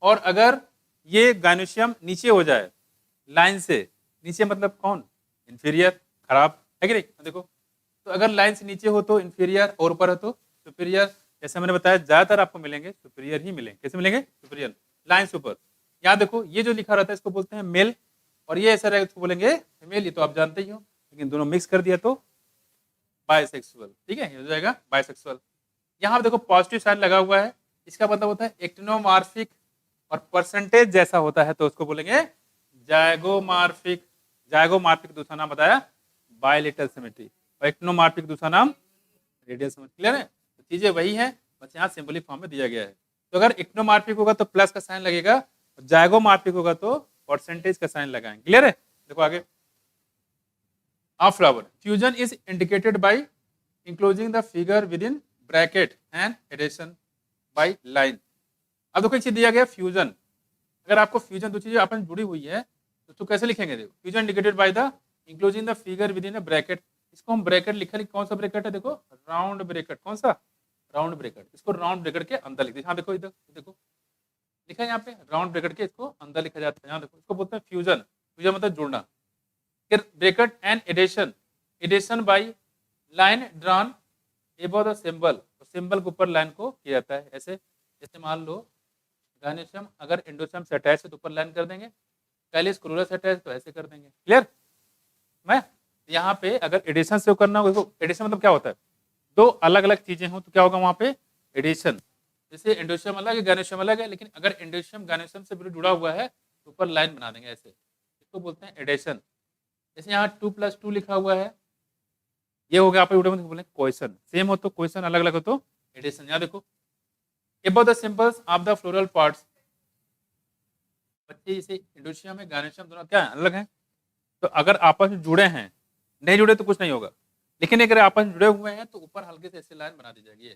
Speaker 1: और अगर ये गायनोशियम नीचे हो जाए, लाइन से नीचे मतलब कौन, इंफीरियर, खराब है कि नहीं। देखो, तो अगर लाइन से नीचे हो तो इंफीरियर, और ऊपर हो तो सुपीरियर। जैसे मैंने बताया ज्यादातर आपको मिलेंगे सुपीरियर ही मिलेंगे। कैसे मिलेंगे, सुपीरियर, लाइन से ऊपर। यहाँ देखो ये जो लिखा रहता है इसको बोलते हैं मेल, और ये ऐसा रहेगा इसको बोलेंगे फीमेल, ये तो आप जानते ही हो, लेकिन दोनों मिक्स कर दिया तो बायसेक्सुअल। ठीक है, ये हो जाएगा बायसेक्सुअल। यहाँ पे देखो पॉजिटिव साइन लगा हुआ है, इसका मतलब होता है एक्टिनोमार्फिक और परसेंटेज जैसा होता है तो उसको बोलेंगे जायगोमार्फिक। जायगोमार्फिक दूसरा नाम बताया बायलेटरल सिमेट्री, और एक्टिनोमार्फिक दूसरा नाम रेडियल सिमेट्री। क्लियर है? तो चीजें वही है, बस यहाँ सिंबलिक फॉर्म में दिया गया है। तो अगर एक्टिनोमार्फिक होगा तो प्लस का साइन लगेगा, जायगोमार्फिक होगा तो परसेंटेज का साइन लगाएंगे। क्लियर है? देखो आगे, of flower fusion is indicated by enclosing the figure within bracket and adhesion by line. अब देखो एक चीज दिया गया फ्यूजन, अगर आपको फ्यूजन दो चीजें आपस में जुड़ी हुई है तो उसको कैसे लिखेंगे? देखो fusion indicated by the enclosing the figure with in a bracket. इसको हम ब्रैकेट लिखा, कौन सा ब्रैकेट है? देखो राउंड ब्रैकेट। कौन सा? Round bracket. इसको राउंड ब्रैकेट के अंदर लिख दीजिए। हाँ देखो इधर देखो लिखा है यहाँ पे राउंड ब्रैकेट के, इसको अंदर लिखा जाता है। यहाँ देखो इसको बोलते हैं फ्यूजन। फ्यूजन मतलब जुड़ना। फिर bracket and adhesion, adhesion by line drawn above the symbol, symbol के ऊपर लाइन को किया जाता है ऐसे। जैसे मान लो गानेशियम अगर एंडोशियम से अटैच है तो ऊपर लाइन कर देंगे, कैलिस क्लोरस से अटैच तो ऐसे कर देंगे। क्लियर? मैं यहाँ पे अगर एडिशन से करना हो, देखो एडिशन मतलब क्या होता है? दो अलग अलग चीजें हो तो क्या होगा वहां पे? एडिशन। जैसे एंडोशियम अलग है, गानेशियम अलग है, लेकिन अगर एंडोशियम गानेशियम से जुड़ा हुआ है तो ऊपर लाइन बना देंगे ऐसे, इसको बोलते हैं एडिशन। जैसे यहाँ 2+2 लिखा हुआ है, ये हो गया आप बोले क्वेश्चन। सेम हो तो क्वेश्चन, अलग अलग हो तो एडिशन। यहाँ देखो above the symbols of the floral parts, बच्चे जैसे एंडोशियम है गानेशियम दोनों क्या है? अलग हैं। तो अगर आपस में जुड़े हैं, नहीं जुड़े तो कुछ नहीं होगा, लेकिन अगर आपस में जुड़े हुए हैं तो ऊपर हल्के से ऐसे लाइन बना दी जाएगी।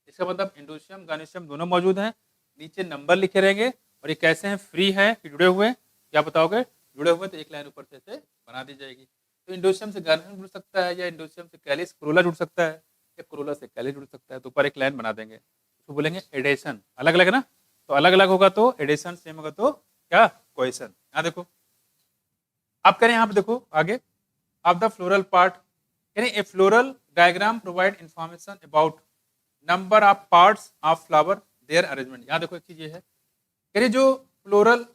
Speaker 1: इसका मतलब एंडोशियम गानेशियम दोनों मौजूद हैं, नीचे नंबर लिखे रहेंगे, और ये कैसे हैं? फ्री है कि जुड़े हुए? क्या बताओगे? जुड़े हुए तो एक लाइन ऊपर से ऐसे बना दी जाएगी। तो इंडोशियम से गानेशियम जुड़ सकता है, या इंडोशियम से कैलिस क्रोला जुड़ सकता है, या क्रोला से कैलिस जुड़ सकता है, तो ऊपर एक लाइन बना देंगे, तो बोलेंगे एडिशन। अलग अलग है ना, तो अलग अलग होगा तो एडिशन, सेम होगा तो क्या? क्वेश्चन। यहाँ देखो आप करें, यहाँ पे देखो आगे, ऑफ द फ्लोरल पार्ट, यानी a floral diagram provide information about number of parts of flower their arrangement. यहाँ देखो एक चीज ये है, यानी जो फ्लोरल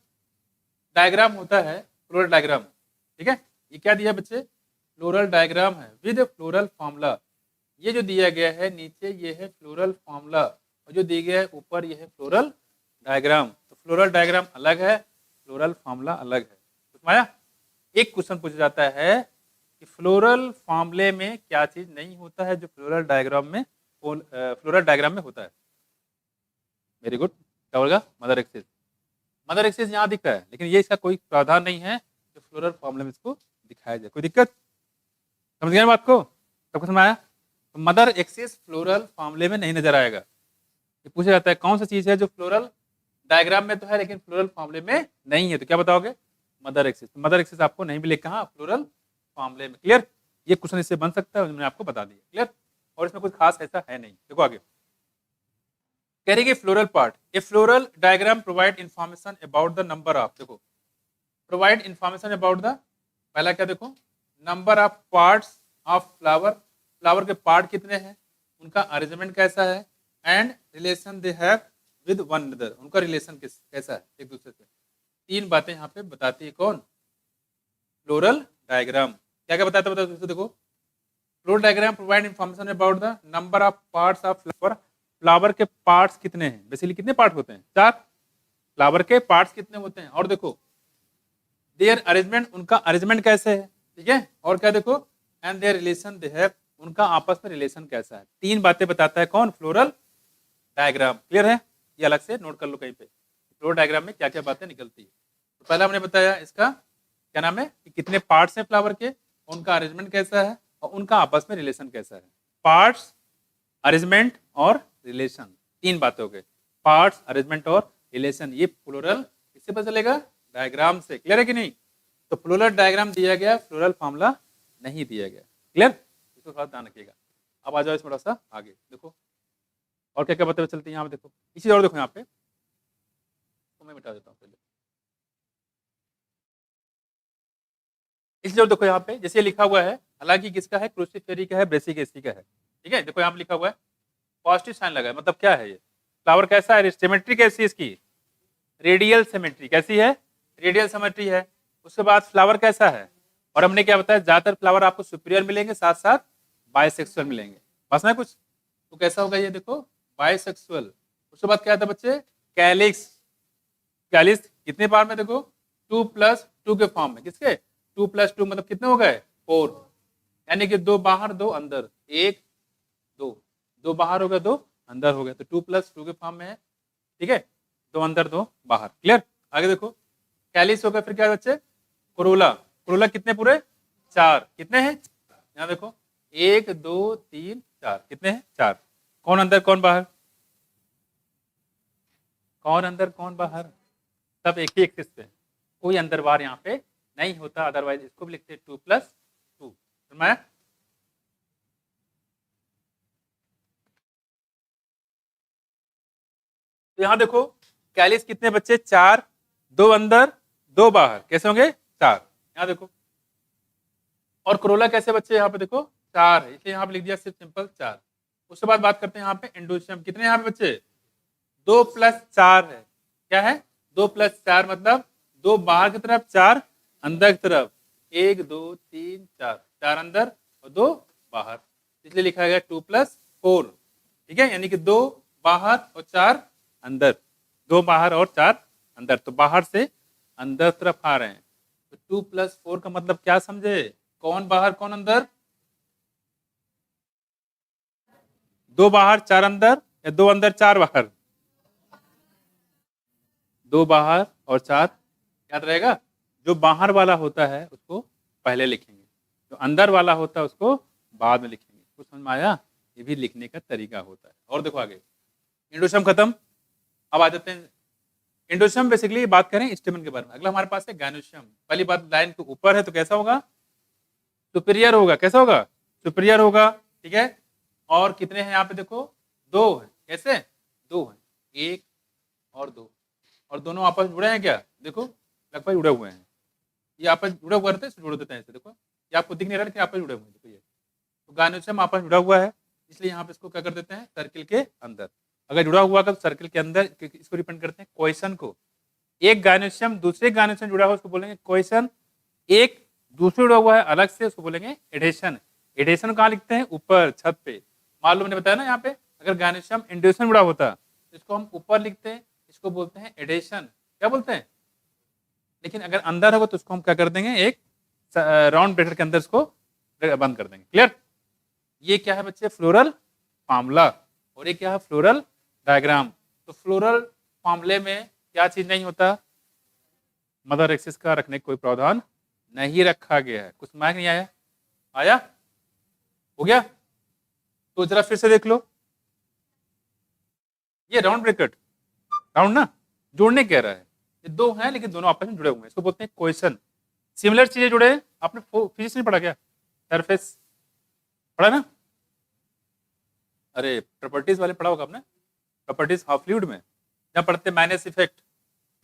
Speaker 1: डायग्राम होता है, फ्लोरल डायग्राम, ठीक है, ये क्या दिया बच्चे? फ्लोरल डायग्राम है विद फ्लोरल फॉर्मूला। ये जो दिया गया है नीचे ये है फ्लोरल फॉर्मूला, और जो दिया गया है ऊपर ये है फ्लोरल डायग्राम। तो फ्लोरल डायग्राम अलग है, फ्लोरल फॉर्मूला अलग है। समझ आया? एक क्वेश्चन पूछा जाता है कि फ्लोरल फॉर्मूले में क्या चीज नहीं होता है जो फ्लोरल डायग्राम में होता है? Very good. क्या होगा? Mother axis. मदर एक्सिस यहाँ दिख रहा है, लेकिन ये इसका कोई प्रावधान नहीं है जो फ्लोरल फॉर्मूले में इसको दिखाया जाए। कोई दिक्कत? समझ गए बात को? सबको समझ आया? तो मदर एक्सिस फ्लोरल फॉर्मूले में नहीं नजर आएगा। ये पूछा जाता है कौन सा चीज है जो फ्लोरल डायग्राम में तो है लेकिन फ्लोरल फॉर्मूले में नहीं है, तो क्या बताओगे? Mother axis. मदर एक्सिस आपको नहीं मिले कहाँ? फ्लोरल फॉर्मूले में। क्लियर? ये क्वेश्चन इससे बन सकता है, मैंने आपको बता दिया। क्लियर? और इसमें कुछ खास ऐसा है नहीं। देखो आगे कह रही है floral part, A floral diagram provide information about the number of, देखो प्रोवाइड इंफॉर्मेशन अबाउट द, पहला क्या देखो, number of parts of flower, flower के पार्ट कितने हैं, उनका अरेंजमेंट कैसा है, and relation they have with one another, उनका रिलेशन कैसा है एक दूसरे से। तीन बातें यहाँ पे बताती है कौन? Floral diagram. क्या क्या बताता है? देखो floral diagram provide information about the number of parts of flower, flower के पार्ट्स कितने हैं, बेसिकली कितने पार्ट होते हैं? 4। फ्लावर के पार्ट्स कितने होते हैं, और देखो देयर अरेंजमेंट, उनका अरेंजमेंट कैसे है, ठीक है, और क्या देखो, and there relation they have, उनका आपस में रिलेशन कैसा है। तीन बातें बताता है कौन? Floral diagram. क्लियर है? ये अलग से नोट कर लो कहीं पे, फ्लोरल डायग्राम में क्या क्या बातें निकलती है। तो पहला हमने बताया इसका क्या नाम है कि कितने पार्ट्स हैं फ्लावर के, उनका अरेंजमेंट कैसा है, और उनका आपस में रिलेशन कैसा है। पार्ट्स, अरेंजमेंट और रिलेशन, तीन बातें हो गई, पार्ट्स, अरेंजमेंट और रिलेशन। ये फ्लोरल किससे पता चलेगा? डायग्राम से। क्लियर है कि नहीं? तो फ्लोरल डायग्राम दिया गया, फ्लोरल फॉर्मूला नहीं दिया गया। क्लियर? इसको थोड़ा ध्यान रखिएगा। अब आ जाओ इस थोड़ा सा आगे, देखो और क्या क्या बातें चलती है यहाँ पे। देखो इसी और देखो यहाँ पे, तो मैं मिटा देता हूँ पहले। इसलिए देखो यहाँ पे जैसे लिखा हुआ है, हालांकि किसका है? क्रूसिफेरी का है, ब्रेसिकेसी का है, ठीक है। देखो यहाँ पे लिखा हुआ है पॉजिटिव साइन लगा है, मतलब क्या है? ये फ्लावर कैसा है? सिमेट्री कैसी है इसकी? Radial symmetry. कैसी है? रेडियल सिमेट्री है। उसके बाद फ्लावर कैसा है? और हमने क्या बताया, ज्यादातर फ्लावर आपको सुपीरियर मिलेंगे, साथ साथ बायसेक्सुअल मिलेंगे। बस ना कुछ, तो कैसा होगा ये? देखो बायसेक्सुअल, उसके बाद क्या था बच्चे, कैलिक्स। कैलिक्स कितने बार में, देखो 2+2 के फॉर्म में, किसके 2+2 मतलब कितने हो गए 4, यानी कि 2 बाहर 2 अंदर, 1 2, 2 बाहर हो गए 2 अंदर हो गए, तो 2+2 के फॉर्म में है। ठीक है, 2 अंदर 2 बाहर। क्लियर, आगे देखो कैलिस हो गया, फिर क्या है बच्चे कोरोला। कोरोला कितने पूरे 4, कितने हैं यहाँ देखो 1 2 3 4, कितने हैं 4। कौन अंदर कौन बाहर, कौन अंदर कौन बाहर, सब एक ही एक्सिस पे, कोई अंदर बाहर यहाँ पे नहीं होता, अदरवाइज इसको भी लिखते हैं 2+2। समझ, तो यहाँ देखो कैलिस कितने बच्चे 4, 2 अंदर 2 बाहर, कैसे होंगे 4। यहाँ देखो, और कोरोला कैसे बच्चे यहाँ पे देखो 4 है, इसलिए यहाँ पे लिख दिया सिर्फ सिंपल 4। उसके बाद बात करते हैं यहाँ पे एंडोशियम, कितने यहाँ पे बच्चे 2+4 है। क्या है 2+4 मतलब 2 बाहर की तरफ 4 अंदर की तरफ, 1 2 3 4, 4 अंदर और 2 बाहर, इसलिए लिखा गया 2+4। ठीक है, यानी कि 2 बाहर और 4 अंदर, 2 बाहर और 4 अंदर, तो बाहर से अंदर तरफ आ रहे हैं। तो 2+4 का मतलब क्या समझे, कौन बाहर कौन अंदर, 2 बाहर 4 अंदर या 2 अंदर 4 बाहर, 2 बाहर और 4, याद रहेगा। जो बाहर वाला होता है उसको पहले लिखेंगे, जो अंदर वाला होता है उसको बाद में लिखेंगे। कुछ समझ में आया, ये भी लिखने का तरीका होता है। और देखो आगे, इंडोशम खत्म, अब आ जाते हैं इंडोशम। बेसिकली बात करें स्टेमन के बारे में, अगला हमारे पास है गायनोशियम। पहली बात लाइन के ऊपर है तो कैसा होगा, सुपीरियर होगा, कैसा होगा सुपीरियर होगा। ठीक है, और कितने हैं यहाँ पे देखो 2 है, कैसे 2 है, 1 और 2, और दोनों आपस में जुड़े हैं क्या, देखो लगभग जुड़े हुए हैं, ये आपस जुड़े हुए रहते हैं, जुड़ देते हैं ऐसे, देखो ये आपको दिख नहीं रहा लेकिन आपस जुड़े हुए हैं, देखो ये तो गायनोशियम आपस जुड़ा हुआ है, इसलिए यहाँ पे इसको क्या कर देते हैं सर्किल के अंदर। अगर जुड़ा हुआ तो सर्किल के अंदर, इसको रिप्रेजेंट करते हैं क्वेश्चन को। एक गायनोशियम दूसरे गायनोशियम जुड़ा हुआ उसको बोलेंगे क्वेश्चन, एक दूसरे जुड़ा हुआ है अलग से उसको बोलेंगे एडेशन। एडेशन कहाँ लिखते हैं, ऊपर छत पे। मालूम मैंने बताया ना, यहाँ पे अगर गायनोशियम इंडोशन जुड़ा होता तो इसको हम ऊपर लिखते हैं, इसको बोलते हैं एडेशन, क्या बोलते हैं। लेकिन अगर अंदर होगा तो उसको हम क्या कर देंगे, एक राउंड ब्रैकेट के अंदर इसको बंद कर देंगे। क्लियर, ये क्या है बच्चे फ्लोरल फार्मूला, और ये क्या है फ्लोरल डायग्राम। तो फ्लोरल फार्मूले में क्या चीज नहीं होता, मदर एक्सिस का रखने का कोई प्रावधान नहीं रखा गया है। कुछ समझ नहीं आया, आया हो गया, तो जरा फिर से देख लो, ये राउंड ब्रैकेट, राउंड ना जोड़ने कह रहा है, ये 2 हैं लेकिन दोनों आपस में जुड़े हुए हैं, इसको बोलते हैं क्वेश्चन। सिमिलर चीजें जुड़े हैं, आपने फिजिक्स नहीं पढ़ा क्या, सरफेस पढ़ा ना, अरे प्रॉपर्टीज वाले पढ़ा होगा आपने, प्रॉपर्टीज ऑफ फ्लूइड में जहाँ पढ़ते मैग्नेस इफेक्ट,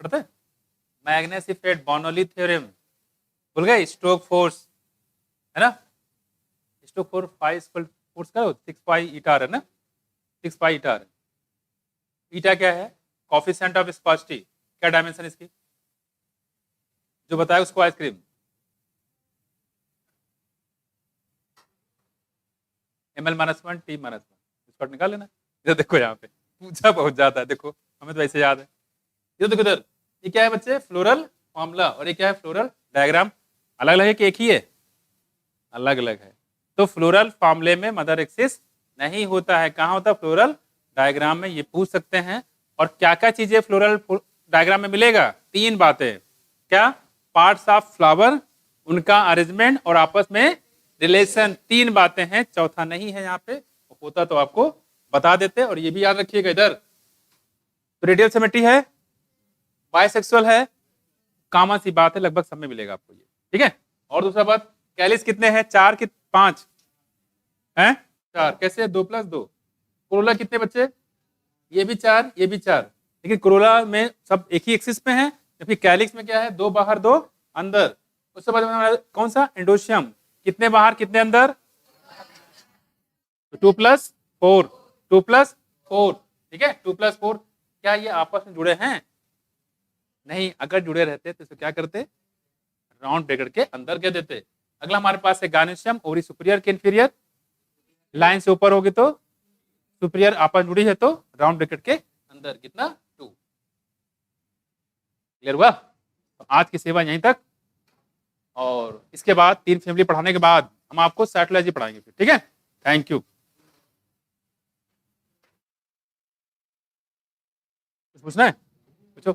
Speaker 1: पढ़ते मैग्नेस इफेक्ट, बर्नौली थ्योरम, भूल गए, स्टोक फोर्स है ना, स्टोक फोर्स करो 6 पाई ईटा है ना, 6 पाई ईटा है। ईटा क्या है, कोफिशिएंट ऑफ विस्कोसिटी, क्या डायमेंशन इसकी, जो बताया उसको आइसक्रीम, ml-1 t-1, इसको निकाल लेना। इधर देखो, यहाँ पे पूछा बहुत ज्यादा है, देखो हमें तो वैसे याद है। ये देखो इधर, ये क्या है बच्चे फ्लोरल फॉर्मूला, और ये क्या है फ्लोरल डायग्राम। अलग अलग है कि एक ही है, अलग अलग है। तो फ्लोरल फॉर्मूले में मदर एक्सिस नहीं होता है, कहाँ होता है फ्लोरल डायग्राम में, ये पूछ सकते हैं। और क्या क्या चीजें फ्लोरल डायग्राम में मिलेगा, 3 बातें, क्या पार्ट्स ऑफ फ्लावर, उनका अरेंजमेंट और आपस में रिलेशन, 3 बातें हैं, चौथा नहीं है यहाँ पे, होता तो आपको बता देते। और ये भी याद रखिएगा इधर, तो रेडियल सिमेट्री है, बाइसेक्सुअल है, कॉमन सी बात है, लगभग सब में मिलेगा आपको ये। ठीक है, और दूसरा बात कैलिस कितने हैं, 4 कि 5 हैं, 4, कैसे 2+2। कोरोला कितने बच्चे, ये भी 4 ये भी 4, लेकिन कोरोला में सब एक ही एक्सिस पे हैं, जबकि कैलिक्स में क्या है 2 बाहर 2 अंदर। उसके बाद कौन सा एंडोशियम, कितने बाहर कितने अंदर, 2+4, 2+4, ठीक है 2+4। क्या ये आपस में जुड़े हैं, नहीं, अगर जुड़े रहते तो क्या करते, राउंड ब्रैकेट के अंदर कह देते। अगला हमारे पास है गायनोशियम, ओरी सुपीरियर के इन्फीरियर, लाइन से ऊपर होगी तो सुपीरियर, आपस जुड़ी है तो राउंड ब्रैकेट के अंदर कितना 2। क्लियर हुआ? तो आज की सेवा यहीं तक, और इसके बाद 3 फैमिली पढ़ाने के बाद हम आपको साइकोलॉजी पढ़ाएंगे फिर, ठीक है? Thank you. कुछ पूछना है? पूछो।